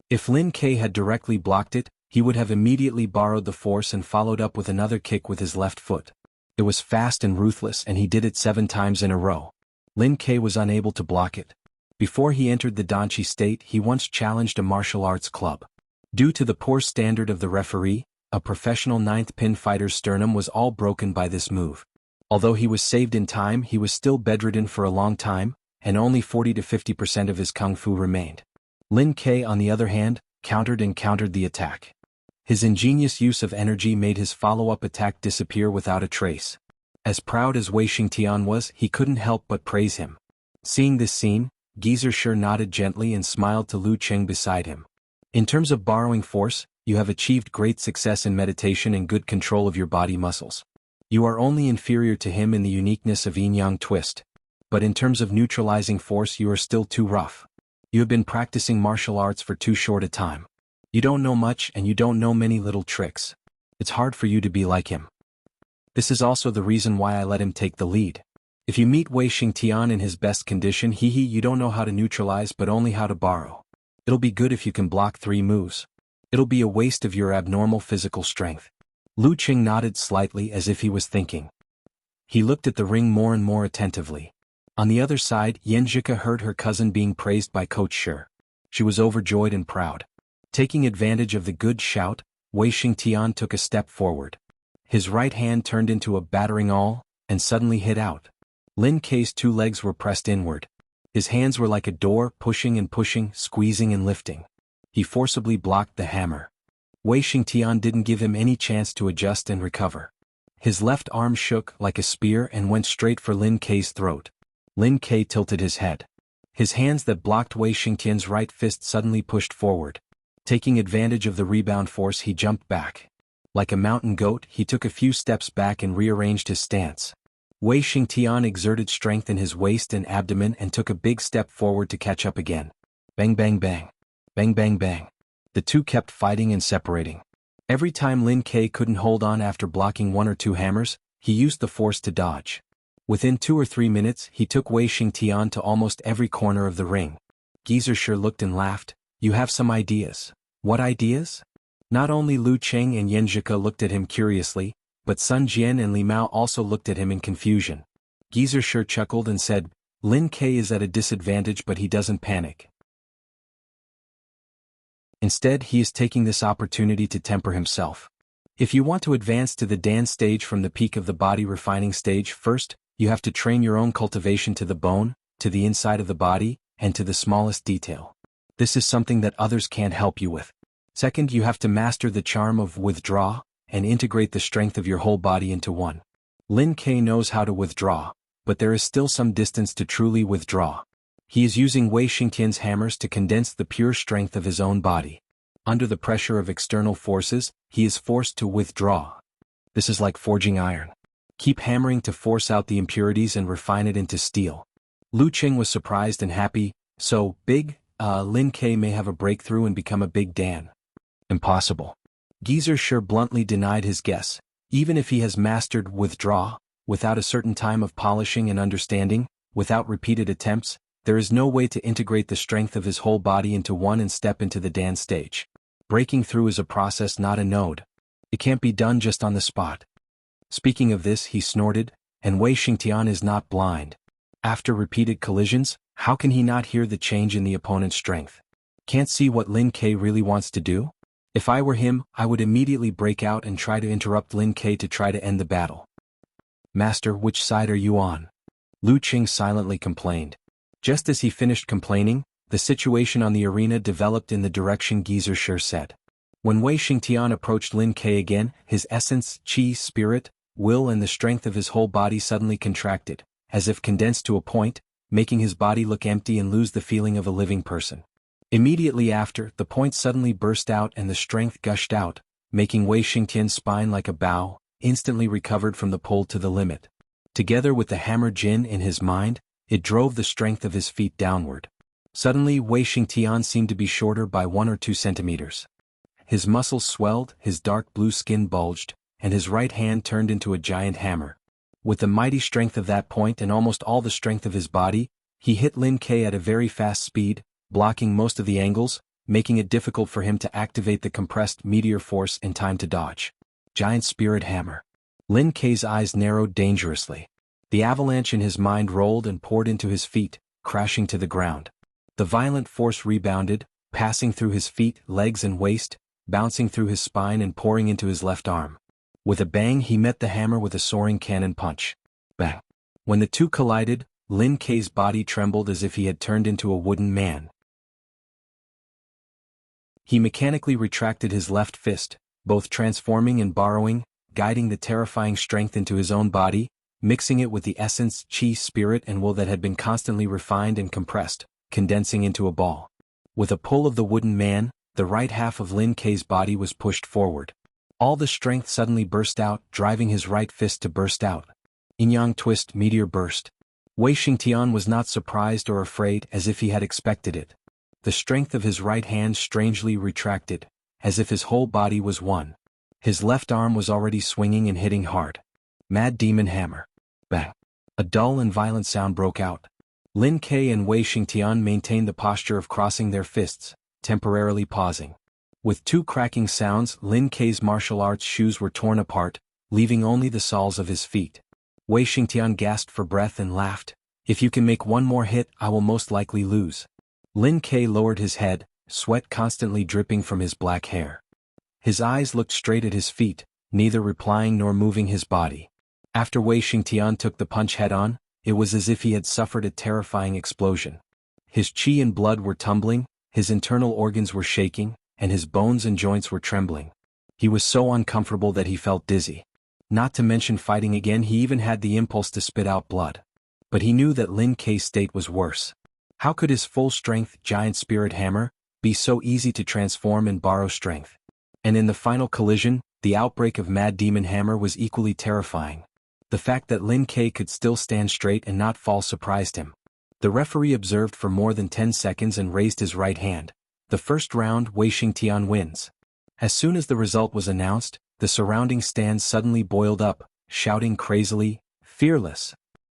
S1: If Lin Kei had directly blocked it, he would have immediately borrowed the force and followed up with another kick with his left foot. It was fast and ruthless and he did it 7 times in a row. Lin Kei was unable to block it. Before he entered the Danchi state he once challenged a martial arts club. Due to the poor standard of the referee, a professional 9th pin fighter's sternum was all broken by this move. Although he was saved in time he was still bedridden for a long time, and only 40 to 50% of his kung fu remained. Lin Kei on the other hand, countered the attack. His ingenious use of energy made his follow-up attack disappear without a trace. As proud as Wei Xingtian was, he couldn't help but praise him. Seeing this scene, Xueqi nodded gently and smiled to Lu Cheng beside him. In terms of borrowing force, you have achieved great success in meditation and good control of your body muscles. You are only inferior to him in the uniqueness of yin-yang twist. But in terms of neutralizing force you are still too rough. You have been practicing martial arts for too short a time. You don't know much and you don't know many little tricks. It's hard for you to be like him. This is also the reason why I let him take the lead. If you meet Wei Xingtian in his best condition, you don't know how to neutralize but only how to borrow. It'll be good if you can block 3 moves. It'll be a waste of your abnormal physical strength. Lu Cheng nodded slightly as if he was thinking. He looked at the ring more and more attentively. On the other side, Xueqi heard her cousin being praised by Coach Shi. She was overjoyed and proud. Taking advantage of the good shout, Wei Xingtian took a step forward. His right hand turned into a battering awl, and suddenly hit out. Lin Kei's 2 legs were pressed inward. His hands were like a door, pushing and pushing, squeezing and lifting. He forcibly blocked the hammer. Wei Xingtian didn't give him any chance to adjust and recover. His left arm shook like a spear and went straight for Lin Kei's throat. Lin Kei tilted his head. His hands that blocked Wei Xingtian's right fist suddenly pushed forward. Taking advantage of the rebound force he jumped back. Like a mountain goat he took a few steps back and rearranged his stance. Wei Xingtian exerted strength in his waist and abdomen and took a big step forward to catch up again. Bang bang bang. Bang bang bang. The two kept fighting and separating. Every time Lin Kei couldn't hold on after blocking 1 or 2 hammers, he used the force to dodge. Within 2 or 3 minutes he took Wei Xingtian to almost every corner of the ring. Xueqi looked and laughed. You have some ideas. What ideas? Not only Lu Cheng and Xueqi looked at him curiously, but Sun Jian and Li Mao also looked at him in confusion. Xueqi chuckled and said, Lin Kei is at a disadvantage but he doesn't panic. Instead he is taking this opportunity to temper himself. If you want to advance to the Dan stage from the peak of the body refining stage, first, you have to train your own cultivation to the bone, to the inside of the body, and to the smallest detail. This is something that others can't help you with. Second, you have to master the charm of withdraw, and integrate the strength of your whole body into one. Lin Kei knows how to withdraw, but there is still some distance to truly withdraw. He is using Wei Xingtian's hammers to condense the pure strength of his own body. Under the pressure of external forces, he is forced to withdraw. This is like forging iron. Keep hammering to force out the impurities and refine it into steel. Lu Cheng was surprised and happy. So, Lin Kei may have a breakthrough and become a big Dan. Impossible. Xueqi bluntly denied his guess. Even if he has mastered withdraw, without a certain time of polishing and understanding, without repeated attempts, there is no way to integrate the strength of his whole body into one and step into the Dan stage. Breaking through is a process, not a node. It can't be done just on the spot. Speaking of this, he snorted, and Wei Xingtian is not blind. After repeated collisions, how can he not hear the change in the opponent's strength? Can't see what Lin Kei really wants to do? If I were him, I would immediately break out and try to interrupt Lin Ke to try to end the battle. Master, which side are you on? Lu Qing silently complained. Just as he finished complaining, the situation on the arena developed in the direction Geezer sure said. When Wei Xingtian approached Lin Ke again, his essence, qi, spirit, will and the strength of his whole body suddenly contracted, as if condensed to a point, making his body look empty and lose the feeling of a living person. Immediately after, the point suddenly burst out and the strength gushed out, making Wei Xingtian's spine like a bow, instantly recovered from the pull to the limit. Together with the hammer Jin in his mind, it drove the strength of his feet downward. Suddenly Wei Xingtian seemed to be shorter by 1 or 2 centimeters. His muscles swelled, his dark blue skin bulged, and his right hand turned into a giant hammer. With the mighty strength of that point and almost all the strength of his body, he hit Lin Ke at a very fast speed, blocking most of the angles, making it difficult for him to activate the compressed meteor force in time to dodge. Giant Spirit Hammer. Lin Ke's eyes narrowed dangerously. The avalanche in his mind rolled and poured into his feet, crashing to the ground. The violent force rebounded, passing through his feet, legs and waist, bouncing through his spine and pouring into his left arm. With a bang he met the hammer with a soaring cannon punch. Bang! When the two collided, Lin Ke's body trembled as if he had turned into a wooden man. He mechanically retracted his left fist, both transforming and borrowing, guiding the terrifying strength into his own body, mixing it with the essence, qi, spirit and will that had been constantly refined and compressed, condensing into a ball. With a pull of the wooden man, the right half of Lin Ke's body was pushed forward. All the strength suddenly burst out, driving his right fist to burst out. Yin-yang twist, meteor burst. Wei Xingtian was not surprised or afraid, as if he had expected it. The strength of his right hand strangely retracted, as if his whole body was one. His left arm was already swinging and hitting hard. Mad Demon Hammer. Bang! A dull and violent sound broke out. Lin Ke and Wei Xingtian maintained the posture of crossing their fists, temporarily pausing. With two cracking sounds, Lin Ke's martial arts shoes were torn apart, leaving only the soles of his feet. Wei Xingtian gasped for breath and laughed. If you can make one more hit, I will most likely lose. Lin Ke lowered his head, sweat constantly dripping from his black hair. His eyes looked straight at his feet, neither replying nor moving his body. After Wei Xingtian took the punch head-on, it was as if he had suffered a terrifying explosion. His qi and blood were tumbling, his internal organs were shaking, and his bones and joints were trembling. He was so uncomfortable that he felt dizzy. Not to mention fighting again, he even had the impulse to spit out blood. But he knew that Lin Ke's state was worse. How could his full-strength giant spirit hammer be so easy to transform and borrow strength? And in the final collision, the outbreak of Mad Demon Hammer was equally terrifying. The fact that Lin Ke could still stand straight and not fall surprised him. The referee observed for more than 10 seconds and raised his right hand. The first round, Wei Xingtian wins. As soon as the result was announced, the surrounding stands suddenly boiled up, shouting crazily, "Fearless!"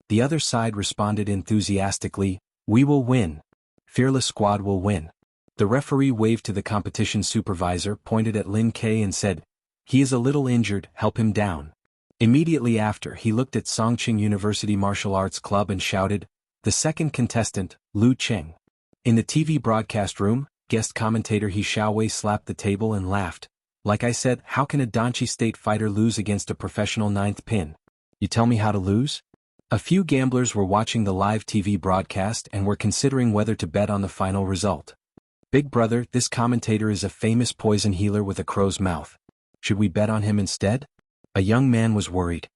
S1: The other side responded enthusiastically, "We will win. Fearless Squad will win." The referee waved to the competition supervisor, pointed at Lin Ke and said, "He is a little injured, help him down." Immediately after, he looked at Songqing University Martial Arts Club and shouted, "The second contestant, Lu Qing." In the TV broadcast room, guest commentator He Xiaowei slapped the table and laughed. "Like I said, how can a Danchi State fighter lose against a professional ninth pin? You tell me how to lose?" A few gamblers were watching the live TV broadcast and were considering whether to bet on the final result. "Big brother, this commentator is a famous poison healer with a crow's mouth. Should we bet on him instead?" A young man was worried.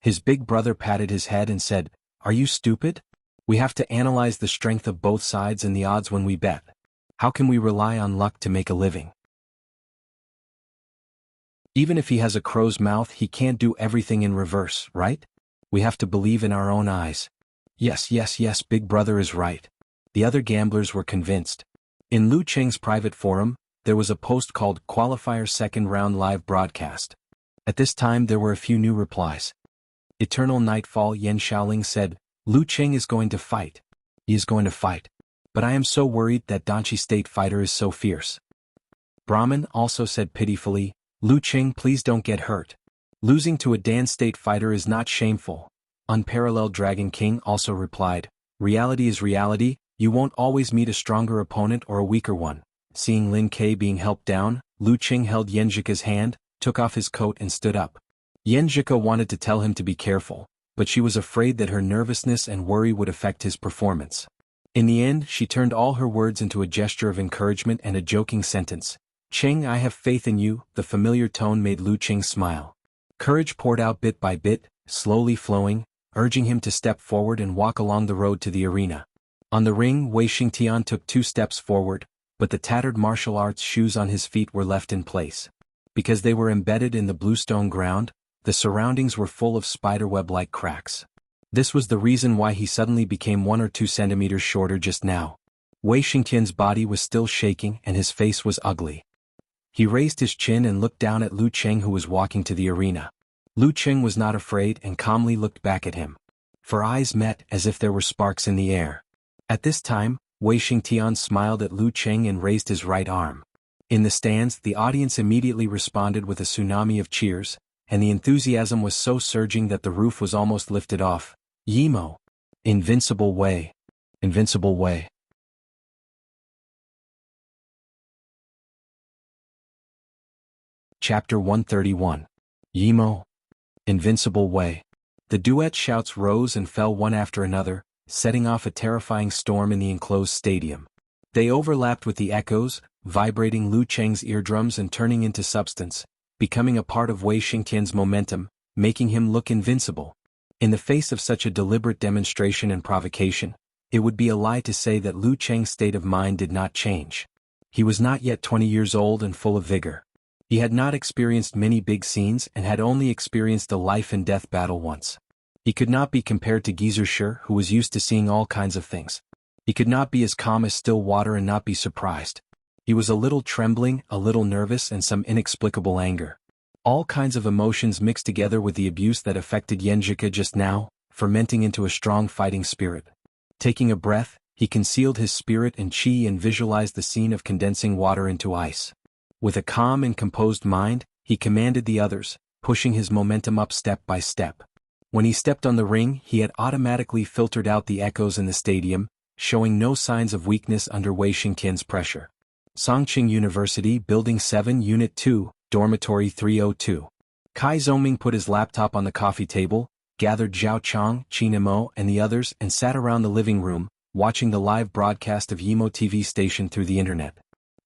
S1: His big brother patted his head and said, "Are you stupid? We have to analyze the strength of both sides and the odds when we bet. How can we rely on luck to make a living? Even if he has a crow's mouth, he can't do everything in reverse, right? We have to believe in our own eyes." Yes, Big Brother is right. The other gamblers were convinced. In Lu Qing's private forum, there was a post called Qualifier Second Round Live Broadcast. At this time there were a few new replies. Eternal Nightfall Yan Xiaoling said, "Lu Qing is going to fight. He is going to fight. But I am so worried that Danchi State fighter is so fierce." Brahman also said pitifully, "Lu Qing, please don't get hurt. Losing to a Dan State fighter is not shameful." Unparalleled Dragon King also replied, "Reality is reality, you won't always meet a stronger opponent or a weaker one. seeing Lin Ke being helped down, Lu Qing held Yanzhika's hand, took off his coat and stood up. Yanzhika wanted to tell him to be careful, but she was afraid that her nervousness and worry would affect his performance. In the end, she turned all her words into a gesture of encouragement and a joking sentence. "Qing, I have faith in you." The familiar tone made Lu Qing smile. Courage poured out bit by bit, slowly flowing, urging him to step forward and walk along the road to the arena. On the ring, Wei Xingtian took 2 steps forward, but the tattered martial arts shoes on his feet were left in place. Because they were embedded in the bluestone ground, the surroundings were full of spiderweb-like cracks. This was the reason why he suddenly became 1 or 2 centimeters shorter just now. Wei Xingtian's body was still shaking and his face was ugly. He raised his chin and looked down at Lu Qing, who was walking to the arena. Lu Qing was not afraid and calmly looked back at him. For eyes met as if there were sparks in the air. At this time, Wei Xingtian smiled at Lu Qing and raised his right arm. In the stands, the audience immediately responded with a tsunami of cheers, and the enthusiasm was so surging that the roof was almost lifted off. Yimo. Invincible Wei. Invincible Wei. Chapter 131. Yimo. Invincible Wei. The duet shouts rose and fell one after another, setting off a terrifying storm in the enclosed stadium. They overlapped with the echoes, vibrating Lu Cheng's eardrums and turning into substance, becoming a part of Wei Xingtian's momentum, making him look invincible. In the face of such a deliberate demonstration and provocation, it would be a lie to say that Lu Cheng's state of mind did not change. He was not yet 20 years old and full of vigor. He had not experienced many big scenes and had only experienced a life-and-death battle once. He could not be compared to Gizershur, who was used to seeing all kinds of things. He could not be as calm as still water and not be surprised. He was a little trembling, a little nervous, and some inexplicable anger. All kinds of emotions mixed together with the abuse that affected Yanzhika just now, fermenting into a strong fighting spirit. Taking a breath, he concealed his spirit in qi and visualized the scene of condensing water into ice. With a calm and composed mind, he commanded the others, pushing his momentum up step by step. When he stepped on the ring, he had automatically filtered out the echoes in the stadium, showing no signs of weakness under Wei Xingtian's pressure. Songqing University, Building 7, Unit 2, Dormitory 302. Kai Zoming put his laptop on the coffee table, gathered Zhao Chang, Qin Mo, and the others and sat around the living room, watching the live broadcast of Yimo TV station through the internet.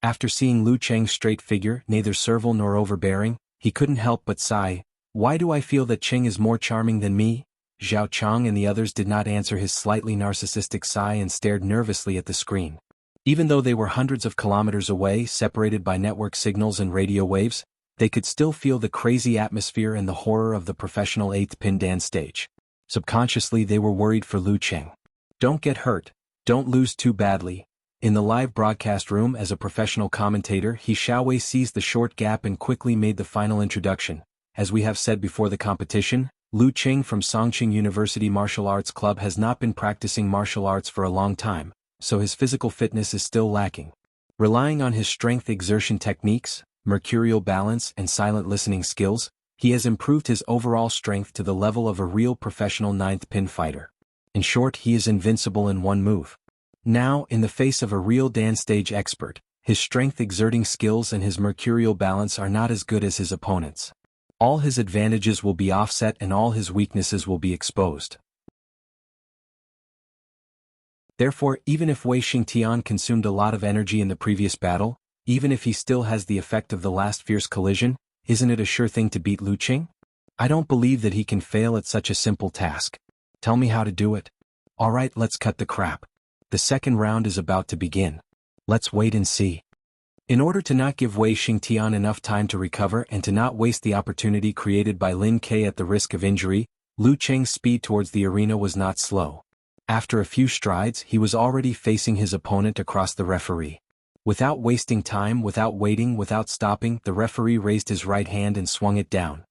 S1: After seeing Lu Cheng's straight figure, neither servile nor overbearing, he couldn't help but sigh. Why do I feel that Qing is more charming than me? Zhao Chang and the others did not answer his slightly narcissistic sigh and stared nervously at the screen. Even though they were hundreds of kilometers away, separated by network signals and radio waves, they could still feel the crazy atmosphere and the horror of the professional 8th pin dance stage. Subconsciously they were worried for Lu Qing. Don't get hurt. Don't lose too badly. In the live broadcast room, as a professional commentator, He Xiaowei seized the short gap and quickly made the final introduction. As we have said before the competition, Lu Qing from Songqing University Martial Arts Club has not been practicing martial arts for a long time, so his physical fitness is still lacking. Relying on his strength exertion techniques, mercurial balance, and silent listening skills, he has improved his overall strength to the level of a real professional 9th pin fighter. In short, he is invincible in one move. Now, in the face of a real dance stage expert, his strength-exerting skills and his mercurial balance are not as good as his opponents. All his advantages will be offset and all his weaknesses will be exposed. Therefore, even if Wei Xingtian consumed a lot of energy in the previous battle, even if he still has the effect of the last fierce collision, isn't it a sure thing to beat Lu Qing? I don't believe that he can fail at such a simple task. Tell me how to do it. Alright, let's cut the crap. The second round is about to begin. Let's wait and see. In order to not give Wei Xingtian enough time to recover and to not waste the opportunity created by Lin Ke at the risk of injury, Lu Cheng's speed towards the arena was not slow. After a few strides, he was already facing his opponent across the referee. Without wasting time, without waiting, without stopping, the referee raised his right hand and swung it down.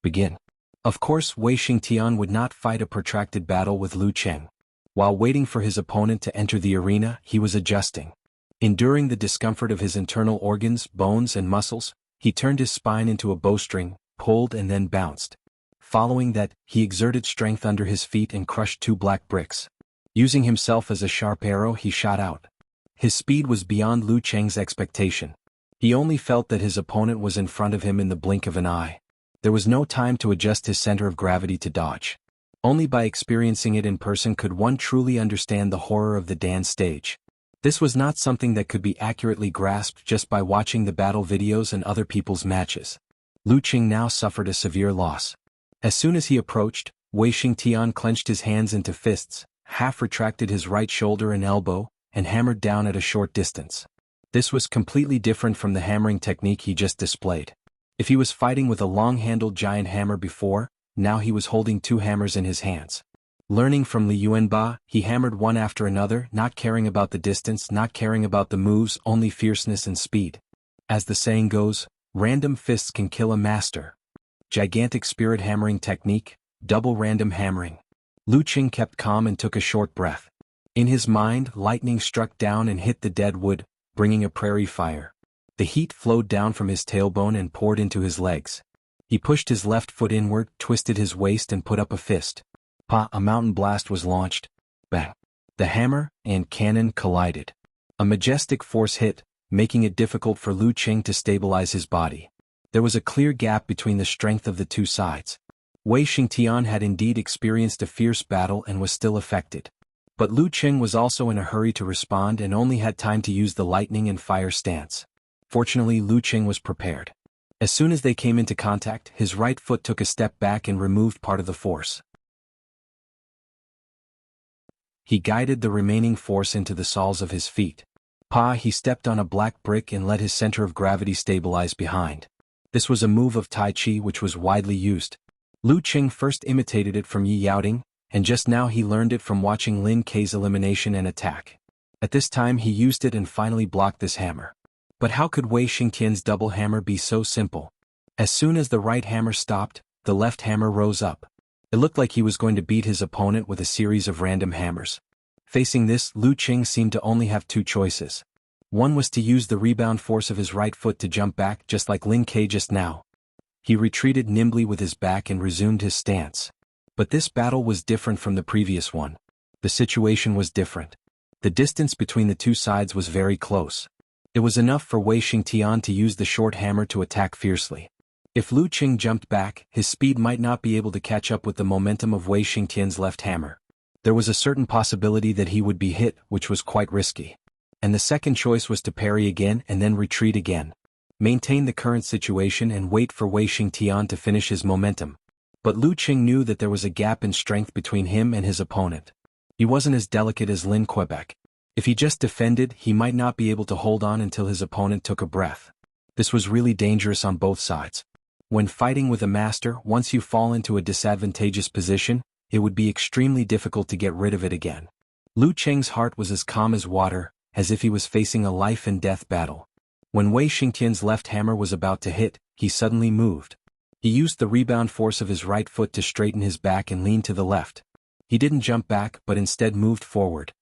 S1: Begin. Of course, Wei Xingtian would not fight a protracted battle with Lu Cheng. While waiting for his opponent to enter the arena, he was adjusting. Enduring the discomfort of his internal organs, bones, and muscles, he turned his spine into a bowstring, pulled and then bounced. Following that, he exerted strength under his feet and crushed 2 black bricks. Using himself as a sharp arrow, he shot out. His speed was beyond Lu Cheng's expectation. He only felt that his opponent was in front of him in the blink of an eye. There was no time to adjust his center of gravity to dodge. Only by experiencing it in person could one truly understand the horror of the dance stage. This was not something that could be accurately grasped just by watching the battle videos and other people's matches. Lu Cheng now suffered a severe loss. As soon as he approached, Wei Xingtian clenched his hands into fists, half retracted his right shoulder and elbow, and hammered down at a short distance. This was completely different from the hammering technique he just displayed. If he was fighting with a long-handled giant hammer before, now he was holding two hammers in his hands. Learning from Li Yuanba, he hammered one after another, not caring about the distance, not caring about the moves, only fierceness and speed. As the saying goes, random fists can kill a master. Gigantic spirit hammering technique, double random hammering. Lu Cheng kept calm and took a short breath. In his mind, lightning struck down and hit the dead wood, bringing a prairie fire. The heat flowed down from his tailbone and poured into his legs. He pushed his left foot inward, twisted his waist and put up a fist. Pa! A mountain blast was launched. Bang! The hammer and cannon collided. A majestic force hit, making it difficult for Lu Cheng to stabilize his body. There was a clear gap between the strength of the two sides. Wei Xingtian had indeed experienced a fierce battle and was still affected. But Lu Cheng was also in a hurry to respond and only had time to use the lightning and fire stance. Fortunately, Lu Cheng was prepared. As soon as they came into contact, his right foot took a step back and removed part of the force. He guided the remaining force into the soles of his feet. He stepped on a black brick and let his center of gravity stabilize behind. This was a move of Tai Chi which was widely used. Lu Cheng first imitated it from Yi Yaoting, and just now he learned it from watching Lin Kei's elimination and attack. At this time he used it and finally blocked this hammer. But how could Wei Xingtian's double hammer be so simple? As soon as the right hammer stopped, the left hammer rose up. It looked like he was going to beat his opponent with a series of random hammers. Facing this, Lu Cheng seemed to only have two choices. One was to use the rebound force of his right foot to jump back just like Lin Kei just now. He retreated nimbly with his back and resumed his stance. But this battle was different from the previous one. The situation was different. The distance between the two sides was very close. It was enough for Wei Xingtian to use the short hammer to attack fiercely. If Lu Cheng jumped back, his speed might not be able to catch up with the momentum of Wei Xingtian's left hammer. There was a certain possibility that he would be hit, which was quite risky. And the second choice was to parry again and then retreat again. Maintain the current situation and wait for Wei Xingtian to finish his momentum. But Lu Cheng knew that there was a gap in strength between him and his opponent. He wasn't as delicate as Lin Quebec. If he just defended, he might not be able to hold on until his opponent took a breath. This was really dangerous on both sides. When fighting with a master, once you fall into a disadvantageous position, it would be extremely difficult to get rid of it again. Lu Cheng's heart was as calm as water, as if he was facing a life-and-death battle. When Wei Xingtian's left hammer was about to hit, he suddenly moved. He used the rebound force of his right foot to straighten his back and lean to the left. He didn't jump back but instead moved forward.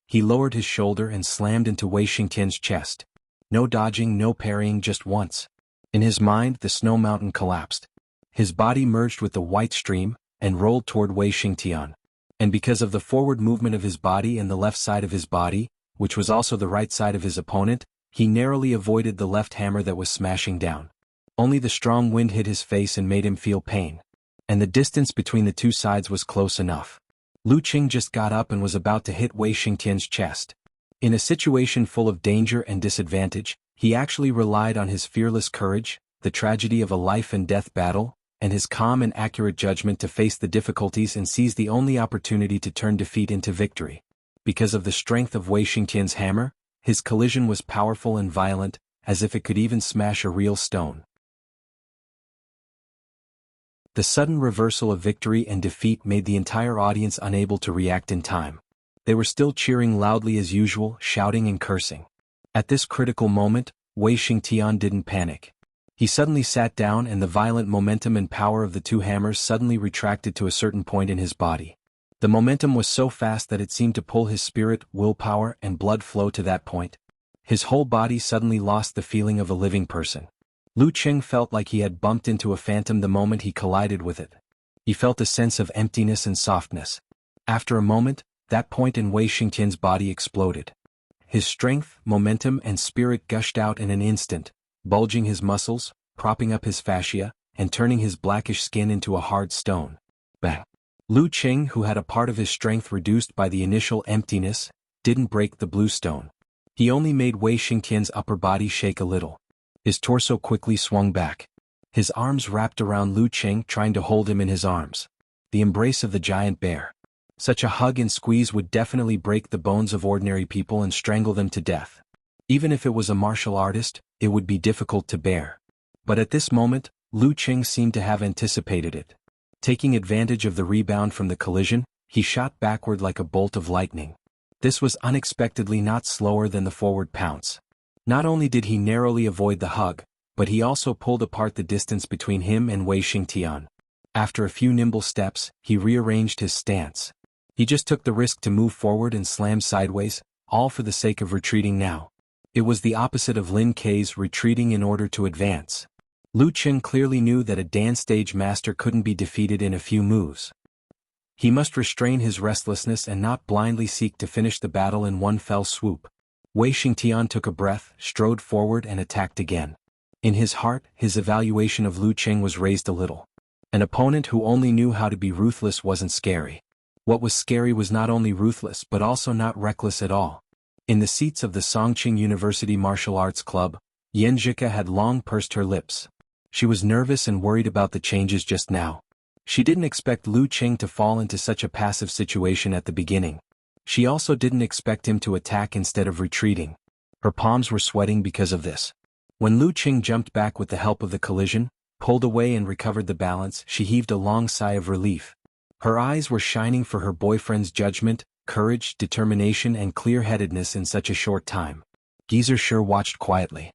S1: He lowered his shoulder and slammed into Wei Xingtian's chest. No dodging, no parrying, just once. In his mind, the snow mountain collapsed. His body merged with the white stream and rolled toward Wei Xingtian. And because of the forward movement of his body and the left side of his body, which was also the right side of his opponent, he narrowly avoided the left hammer that was smashing down. Only the strong wind hit his face and made him feel pain. And the distance between the two sides was close enough. Lu Cheng just got up and was about to hit Wei Xingtian's chest. In a situation full of danger and disadvantage, he actually relied on his fearless courage, the tragedy of a life-and-death battle, and his calm and accurate judgment to face the difficulties and seize the only opportunity to turn defeat into victory. Because of the strength of Wei Xingtian's hammer, his collision was powerful and violent, as if it could even smash a real stone. The sudden reversal of victory and defeat made the entire audience unable to react in time. They were still cheering loudly as usual, shouting and cursing. At this critical moment, Wei Xingtian didn't panic. He suddenly sat down and the violent momentum and power of the two hammers suddenly retracted to a certain point in his body. The momentum was so fast that it seemed to pull his spirit, willpower, and blood flow to that point. His whole body suddenly lost the feeling of a living person. Lu Cheng felt like he had bumped into a phantom the moment he collided with it. He felt a sense of emptiness and softness. After a moment, that point in Wei Xingtian's body exploded. His strength, momentum, and spirit gushed out in an instant, bulging his muscles, propping up his fascia, and turning his blackish skin into a hard stone. Bang! Lu Qing, who had a part of his strength reduced by the initial emptiness, didn't break the blue stone. He only made Wei Xingtian's upper body shake a little. His torso quickly swung back. His arms wrapped around Lu Qing, trying to hold him in his arms. The embrace of the giant bear. Such a hug and squeeze would definitely break the bones of ordinary people and strangle them to death. Even if it was a martial artist, it would be difficult to bear. But at this moment, Lu Qing seemed to have anticipated it. Taking advantage of the rebound from the collision, he shot backward like a bolt of lightning. This was unexpectedly not slower than the forward pounce. Not only did he narrowly avoid the hug, but he also pulled apart the distance between him and Wei Xingtian. After a few nimble steps, he rearranged his stance. He just took the risk to move forward and slam sideways, all for the sake of retreating now. It was the opposite of Lin Kei's retreating in order to advance. Lu Qing clearly knew that a dance stage master couldn't be defeated in a few moves. He must restrain his restlessness and not blindly seek to finish the battle in one fell swoop. Wei Xingtian took a breath, strode forward and attacked again. In his heart, his evaluation of Lu Qing was raised a little. An opponent who only knew how to be ruthless wasn't scary. What was scary was not only ruthless but also not reckless at all. In the seats of the Songqing University Martial Arts Club, Xueqi had long pursed her lips. She was nervous and worried about the changes just now. She didn't expect Lu Qing to fall into such a passive situation at the beginning. She also didn't expect him to attack instead of retreating. Her palms were sweating because of this. When Lu Qing jumped back with the help of the collision, pulled away and recovered the balance, she heaved a long sigh of relief. Her eyes were shining for her boyfriend's judgment, courage, determination and clear-headedness in such a short time. Xueqi watched quietly.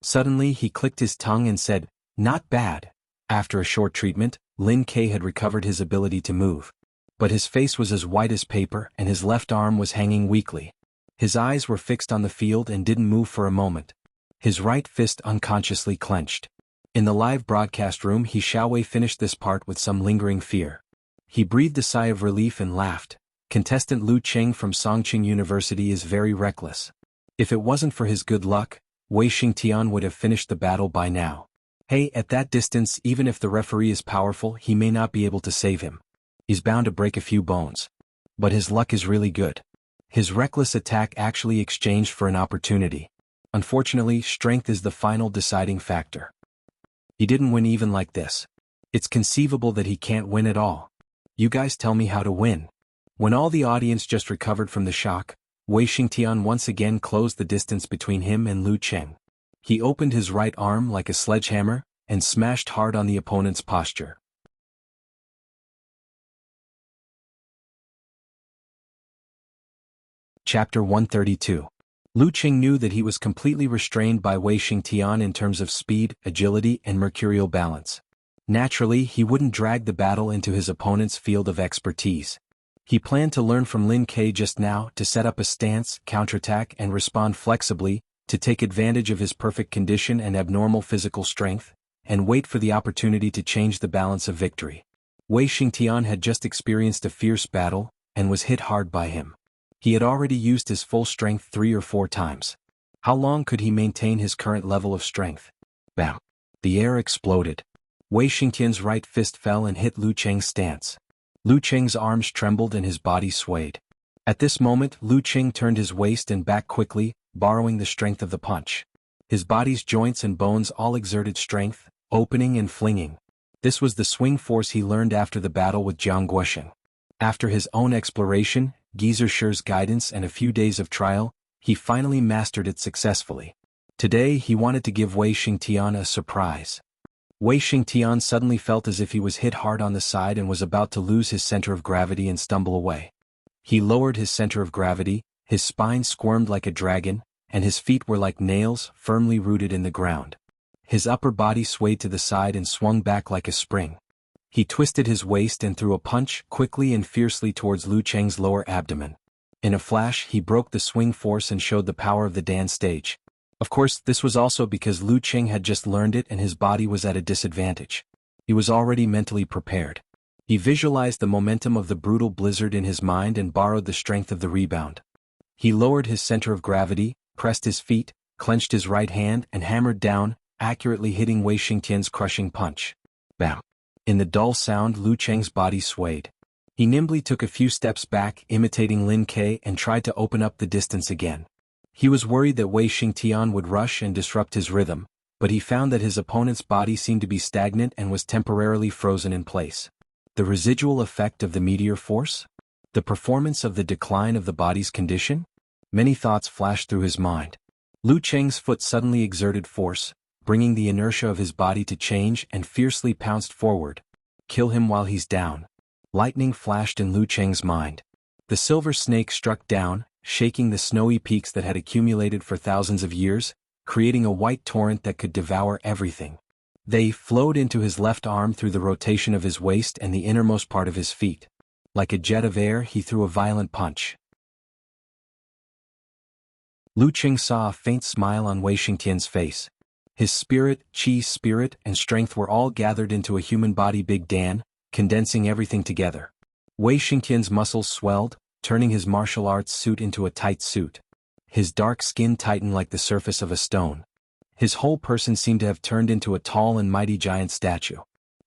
S1: Suddenly he clicked his tongue and said, "Not bad." After a short treatment, Lin Kei had recovered his ability to move. But his face was as white as paper and his left arm was hanging weakly. His eyes were fixed on the field and didn't move for a moment. His right fist unconsciously clenched. In the live broadcast room, Xueqi finished this part with some lingering fear. He breathed a sigh of relief and laughed. Contestant Lu Qing from Songqing University is very reckless. If it wasn't for his good luck, Wei Xingtian would have finished the battle by now. Hey, at that distance, even if the referee is powerful, he may not be able to save him. He's bound to break a few bones. But his luck is really good. His reckless attack actually exchanged for an opportunity. Unfortunately, strength is the final deciding factor. He didn't win even like this. It's conceivable that he can't win at all. You guys tell me how to win. When all the audience just recovered from the shock, Wei Xingtian once again closed the distance between him and Lu Qing. He opened his right arm like a sledgehammer and smashed hard on the opponent's posture. Chapter 132. Lu Qing knew that he was completely restrained by Wei Xingtian in terms of speed, agility, and mercurial balance. Naturally, he wouldn't drag the battle into his opponent's field of expertise. He planned to learn from Lin Kei just now, to set up a stance, counterattack, and respond flexibly, to take advantage of his perfect condition and abnormal physical strength, and wait for the opportunity to change the balance of victory. Wei Xingtian had just experienced a fierce battle, and was hit hard by him. He had already used his full strength 3 or 4 times. How long could he maintain his current level of strength? Bam! The air exploded. Wei Xingtian's right fist fell and hit Lu Qing's stance. Lu Qing's arms trembled and his body swayed. At this moment, Lu Qing turned his waist and back quickly, borrowing the strength of the punch. His body's joints and bones all exerted strength, opening and flinging. This was the swing force he learned after the battle with Jiang Guosheng. After his own exploration, Xueqi's guidance and a few days of trial, he finally mastered it successfully. Today he wanted to give Wei Xingtian a surprise. Wei Xingtian suddenly felt as if he was hit hard on the side and was about to lose his center of gravity and stumble away. He lowered his center of gravity, his spine squirmed like a dragon, and his feet were like nails firmly rooted in the ground. His upper body swayed to the side and swung back like a spring. He twisted his waist and threw a punch quickly and fiercely towards Lu Qing's lower abdomen. In a flash, he broke the swing force and showed the power of the dance stage. Of course, this was also because Lu Qing had just learned it and his body was at a disadvantage. He was already mentally prepared. He visualized the momentum of the brutal blizzard in his mind and borrowed the strength of the rebound. He lowered his center of gravity, pressed his feet, clenched his right hand and hammered down, accurately hitting Wei Xingtian's crushing punch. Bam! In the dull sound, Lu Cheng's body swayed. He nimbly took a few steps back, imitating Lin Ke, and tried to open up the distance again. He was worried that Wei Xingtian would rush and disrupt his rhythm, but he found that his opponent's body seemed to be stagnant and was temporarily frozen in place. The residual effect of the meteor force? The performance of the decline of the body's condition? Many thoughts flashed through his mind. Lu Cheng's foot suddenly exerted force, bringing the inertia of his body to change, and fiercely pounced forward. Kill him while he's down. Lightning flashed in Lu Cheng's mind. The silver snake struck down, shaking the snowy peaks that had accumulated for thousands of years, creating a white torrent that could devour everything. They flowed into his left arm through the rotation of his waist and the innermost part of his feet. Like a jet of air, he threw a violent punch. Lu Cheng saw a faint smile on Wei Xingtian's face. His spirit, qi spirit, and strength were all gathered into a human body Big Dan, condensing everything together. Wei Xingtian's muscles swelled, turning his martial arts suit into a tight suit. His dark skin tightened like the surface of a stone. His whole person seemed to have turned into a tall and mighty giant statue.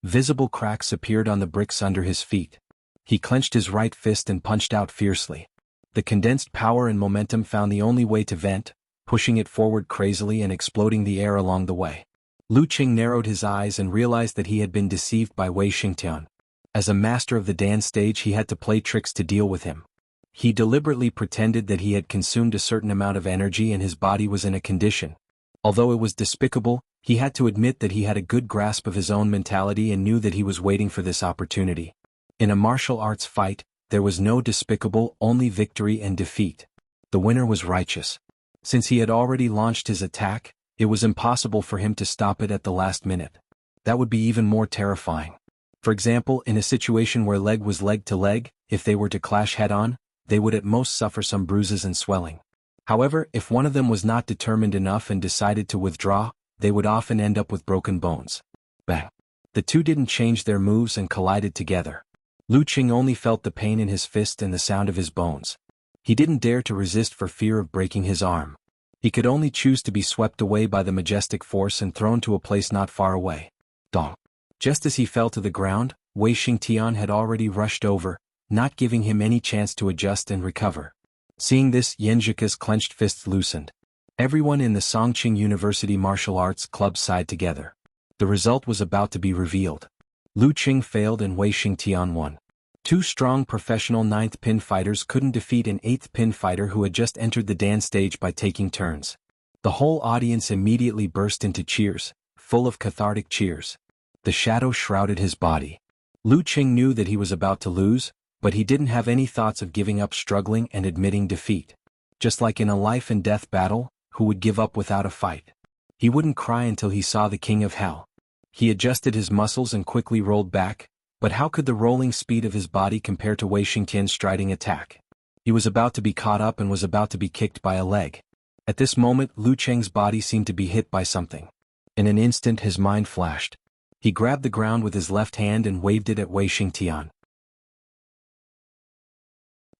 S1: Visible cracks appeared on the bricks under his feet. He clenched his right fist and punched out fiercely. The condensed power and momentum found the only way to vent, pushing it forward crazily and exploding the air along the way. Lu Cheng narrowed his eyes and realized that he had been deceived by Wei Xingtian. As a master of the Dan stage, he had to play tricks to deal with him. He deliberately pretended that he had consumed a certain amount of energy and his body was in a condition. Although it was despicable, he had to admit that he had a good grasp of his own mentality and knew that he was waiting for this opportunity. In a martial arts fight, there was no despicable, only victory and defeat. The winner was righteous. Since he had already launched his attack, it was impossible for him to stop it at the last minute. That would be even more terrifying. For example, in a situation where leg was leg to leg, if they were to clash head-on, they would at most suffer some bruises and swelling. However, if one of them was not determined enough and decided to withdraw, they would often end up with broken bones. Bang! The two didn't change their moves and collided together. Lu Cheng only felt the pain in his fist and the sound of his bones. He didn't dare to resist for fear of breaking his arm. He could only choose to be swept away by the majestic force and thrown to a place not far away. Dong! Just as he fell to the ground, Wei Xingtian had already rushed over, not giving him any chance to adjust and recover. Seeing this, Xueqi's clenched fists loosened. Everyone in the Songqing University Martial Arts Club sighed together. The result was about to be revealed. Lu Cheng failed and Wei Xingtian won. Two strong professional 9th pin fighters couldn't defeat an 8th pin fighter who had just entered the Dan stage by taking turns. The whole audience immediately burst into cheers, full of cathartic cheers. The shadow shrouded his body. Lu Cheng knew that he was about to lose, but he didn't have any thoughts of giving up, struggling and admitting defeat. Just like in a life-and-death battle, who would give up without a fight? He wouldn't cry until he saw the King of Hell. He adjusted his muscles and quickly rolled back, but how could the rolling speed of his body compare to Wei Xingtian's striding attack? He was about to be caught up and was about to be kicked by a leg. At this moment, Lu Cheng's body seemed to be hit by something. In an instant his mind flashed. He grabbed the ground with his left hand and waved it at Wei Xingtian.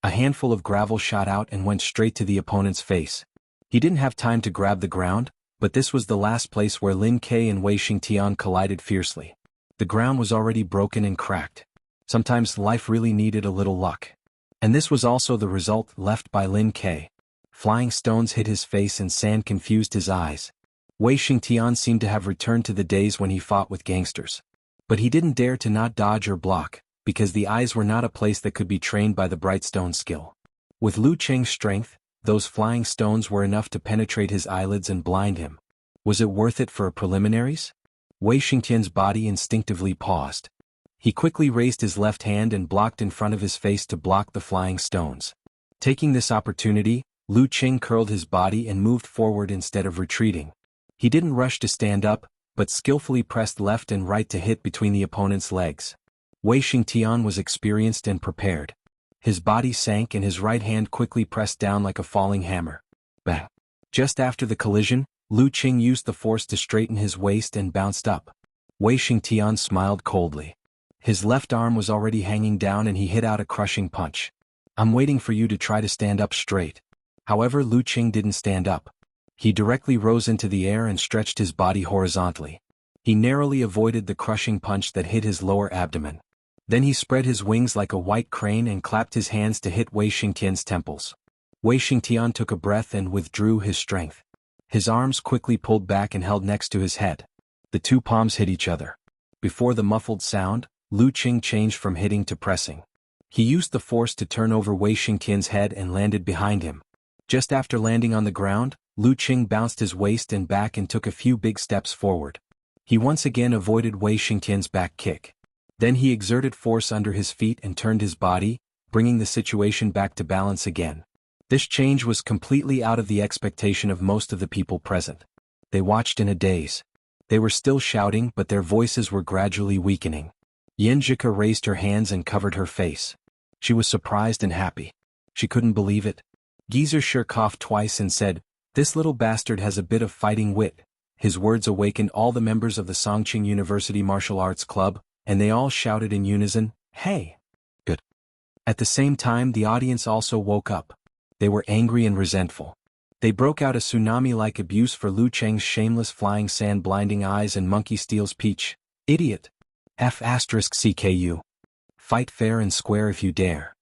S1: A handful of gravel shot out and went straight to the opponent's face. He didn't have time to grab the ground, but this was the last place where Lin Ke and Wei Xingtian collided fiercely. The ground was already broken and cracked. Sometimes life really needed a little luck. And this was also the result left by Lin Ke. Flying stones hit his face and sand confused his eyes. Wei Xingtian seemed to have returned to the days when he fought with gangsters. But he didn't dare to not dodge or block, because the eyes were not a place that could be trained by the bright stone skill. With Lu Cheng's strength, those flying stones were enough to penetrate his eyelids and blind him. Was it worth it for a preliminaries? Wei Xingtian's body instinctively paused. He quickly raised his left hand and blocked in front of his face to block the flying stones. Taking this opportunity, Lu Cheng curled his body and moved forward instead of retreating. He didn't rush to stand up, but skillfully pressed left and right to hit between the opponent's legs. Wei Xingtian was experienced and prepared. His body sank and his right hand quickly pressed down like a falling hammer. Bang! Just after the collision, Lu Cheng used the force to straighten his waist and bounced up. Wei Xingtian smiled coldly. His left arm was already hanging down and he hit out a crushing punch. "I'm waiting for you to try to stand up straight." However, Lu Qing didn't stand up. He directly rose into the air and stretched his body horizontally. He narrowly avoided the crushing punch that hit his lower abdomen. Then he spread his wings like a white crane and clapped his hands to hit Wei Xingtian's temples. Wei Xingtian took a breath and withdrew his strength. His arms quickly pulled back and held next to his head. The two palms hit each other. Before the muffled sound, Lu Qing changed from hitting to pressing. He used the force to turn over Wei Xingtian's head and landed behind him. Just after landing on the ground, Lu Qing bounced his waist and back and took a few big steps forward. He once again avoided Wei Xingtian's back kick. Then he exerted force under his feet and turned his body, bringing the situation back to balance again. This change was completely out of the expectation of most of the people present. They watched in a daze. They were still shouting, but their voices were gradually weakening. Yanjika raised her hands and covered her face. She was surprised and happy. She couldn't believe it. Xueqi coughed twice and said, "This little bastard has a bit of fighting wit." His words awakened all the members of the Songqing University Martial Arts Club, and they all shouted in unison, "Hey!" Good. At the same time, the audience also woke up. They were angry and resentful. They broke out a tsunami-like abuse for Lu Cheng's shameless flying sand blinding eyes and monkey steals peach. Idiot. F***CKU. Fight fair and square if you dare.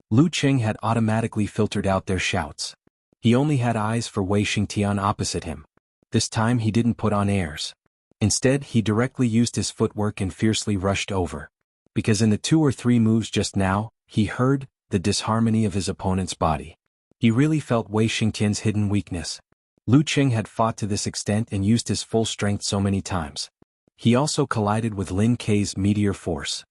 S1: Lu Cheng had automatically filtered out their shouts. He only had eyes for Wei Xingtian opposite him. This time he didn't put on airs. Instead, he directly used his footwork and fiercely rushed over. Because in the 2 or 3 moves just now, he heard the disharmony of his opponent's body. He really felt Wei Xingtian's hidden weakness. Lu Qing had fought to this extent and used his full strength so many times. He also collided with Lin Kei's meteor force.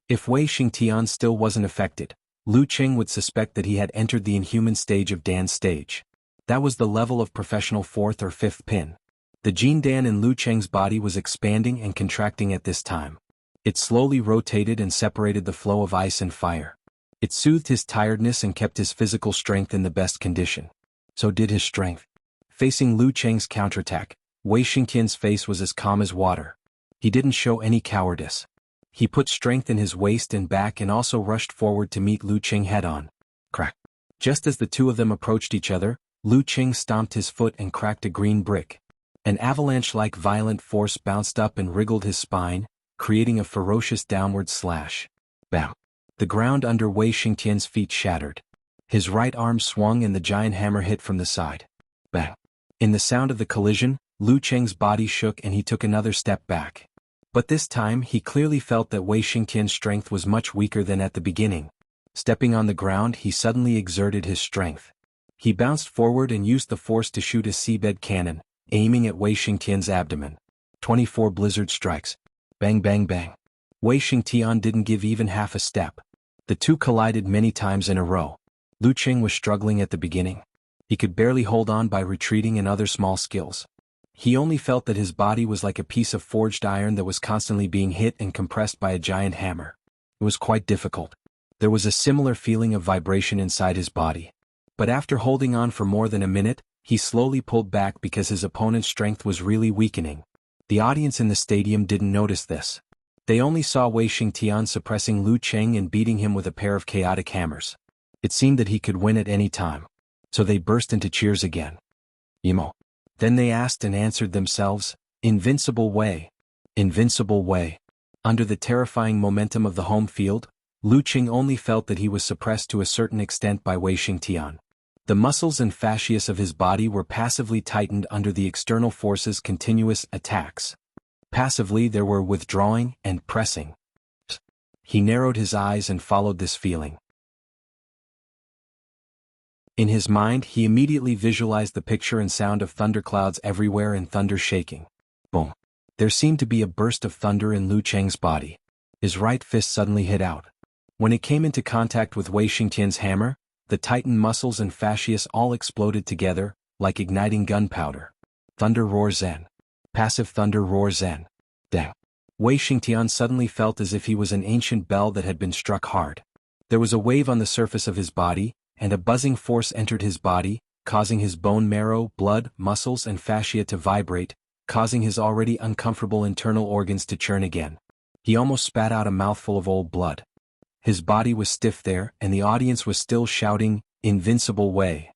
S1: If Wei Xingtian still wasn't affected, Lu Qing would suspect that he had entered the inhuman stage of Dan's stage. That was the level of professional 4th or 5th pin. The Jin Dan in Lu Cheng's body was expanding and contracting at this time. It slowly rotated and separated the flow of ice and fire. It soothed his tiredness and kept his physical strength in the best condition. So did his strength. Facing Lu Cheng's counterattack, Wei Xingtian's face was as calm as water. He didn't show any cowardice. He put strength in his waist and back and also rushed forward to meet Lu Qing head-on. Crack. Just as the two of them approached each other, Lu Qing stomped his foot and cracked a green brick. An avalanche-like violent force bounced up and wriggled his spine, creating a ferocious downward slash. Bam. The ground under Wei Xingtian's feet shattered. His right arm swung and the giant hammer hit from the side. Bang. In the sound of the collision, Lu Cheng's body shook and he took another step back. But this time he clearly felt that Wei Xingtian's strength was much weaker than at the beginning. Stepping on the ground, he suddenly exerted his strength. He bounced forward and used the force to shoot a seabed cannon, aiming at Wei Xingtian's abdomen. 24 blizzard strikes. Bang bang bang. Wei Xingtian didn't give even half a step. The two collided many times in a row. Lu Qing was struggling at the beginning. He could barely hold on by retreating and other small skills. He only felt that his body was like a piece of forged iron that was constantly being hit and compressed by a giant hammer. It was quite difficult. There was a similar feeling of vibration inside his body. But after holding on for more than a minute, he slowly pulled back because his opponent's strength was really weakening. The audience in the stadium didn't notice this. They only saw Wei Xingtian suppressing Lu Cheng and beating him with a pair of chaotic hammers. It seemed that he could win at any time. So they burst into cheers again. Emo. Then they asked and answered themselves, "Invincible Wei. Invincible Wei." Under the terrifying momentum of the home field, Lu Qing only felt that he was suppressed to a certain extent by Wei Xingtian. The muscles and fascias of his body were passively tightened under the external force's continuous attacks. Passively there were withdrawing and pressing. He narrowed his eyes and followed this feeling. In his mind he immediately visualized the picture and sound of thunderclouds everywhere and thunder shaking. Boom. There seemed to be a burst of thunder in Lu Cheng's body. His right fist suddenly hit out. When it came into contact with Wei Xingtian's hammer, the tightened muscles and fascias all exploded together, like igniting gunpowder. Thunder roar zen. Passive thunder roar zen. Dang. Wei Xingtian suddenly felt as if he was an ancient bell that had been struck hard. There was a wave on the surface of his body, and a buzzing force entered his body, causing his bone marrow, blood, muscles and fascia to vibrate, causing his already uncomfortable internal organs to churn again. He almost spat out a mouthful of old blood. His body was stiff there, and the audience was still shouting, "Invincible Wei."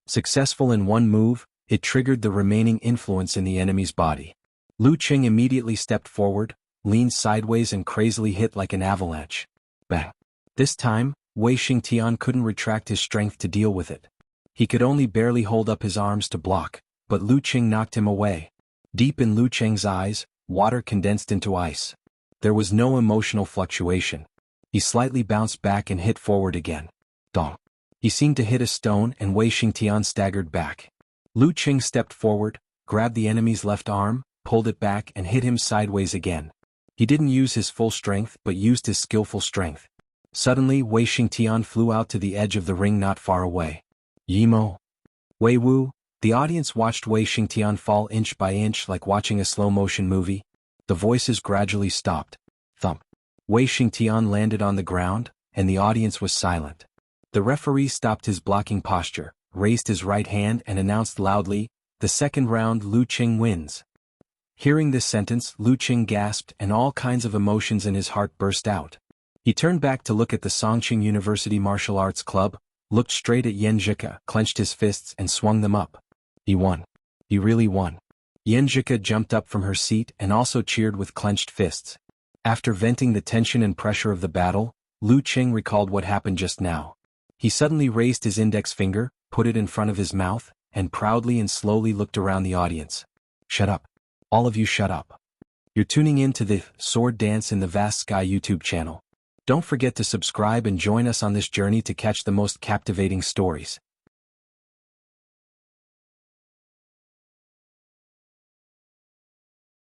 S1: Successful in one move, it triggered the remaining influence in the enemy's body. Lu Qing immediately stepped forward, leaned sideways and crazily hit like an avalanche. Bang! This time, Wei Xingtian couldn't retract his strength to deal with it. He could only barely hold up his arms to block, but Lu Qing knocked him away. Deep in Lu Qing's eyes, water condensed into ice. There was no emotional fluctuation. He slightly bounced back and hit forward again. Dong! He seemed to hit a stone and Wei Xingtian staggered back. Lu Qing stepped forward, grabbed the enemy's left arm, pulled it back and hit him sideways again. He didn't use his full strength but used his skillful strength. Suddenly Wei Xingtian flew out to the edge of the ring not far away. Yimo! Wei Wu! The audience watched Wei Xingtian fall inch by inch like watching a slow-motion movie. The voices gradually stopped. Thump! Wei Xingtian landed on the ground, and the audience was silent. The referee stopped his blocking posture, raised his right hand and announced loudly, "The second round Lu Qing wins." Hearing this sentence, Lu Qing gasped and all kinds of emotions in his heart burst out. He turned back to look at the Songqing University Martial Arts Club, looked straight at Xueqi, clenched his fists and swung them up. He won. He really won. Xueqi jumped up from her seat and also cheered with clenched fists. After venting the tension and pressure of the battle, Lu Qing recalled what happened just now. He suddenly raised his index finger, put it in front of his mouth, and proudly and slowly looked around the audience. "Shut up. All of you shut up. You're tuning in to the Sword Dance in the Vast Sky YouTube channel. Don't forget to subscribe and join us on this journey to catch the most captivating stories.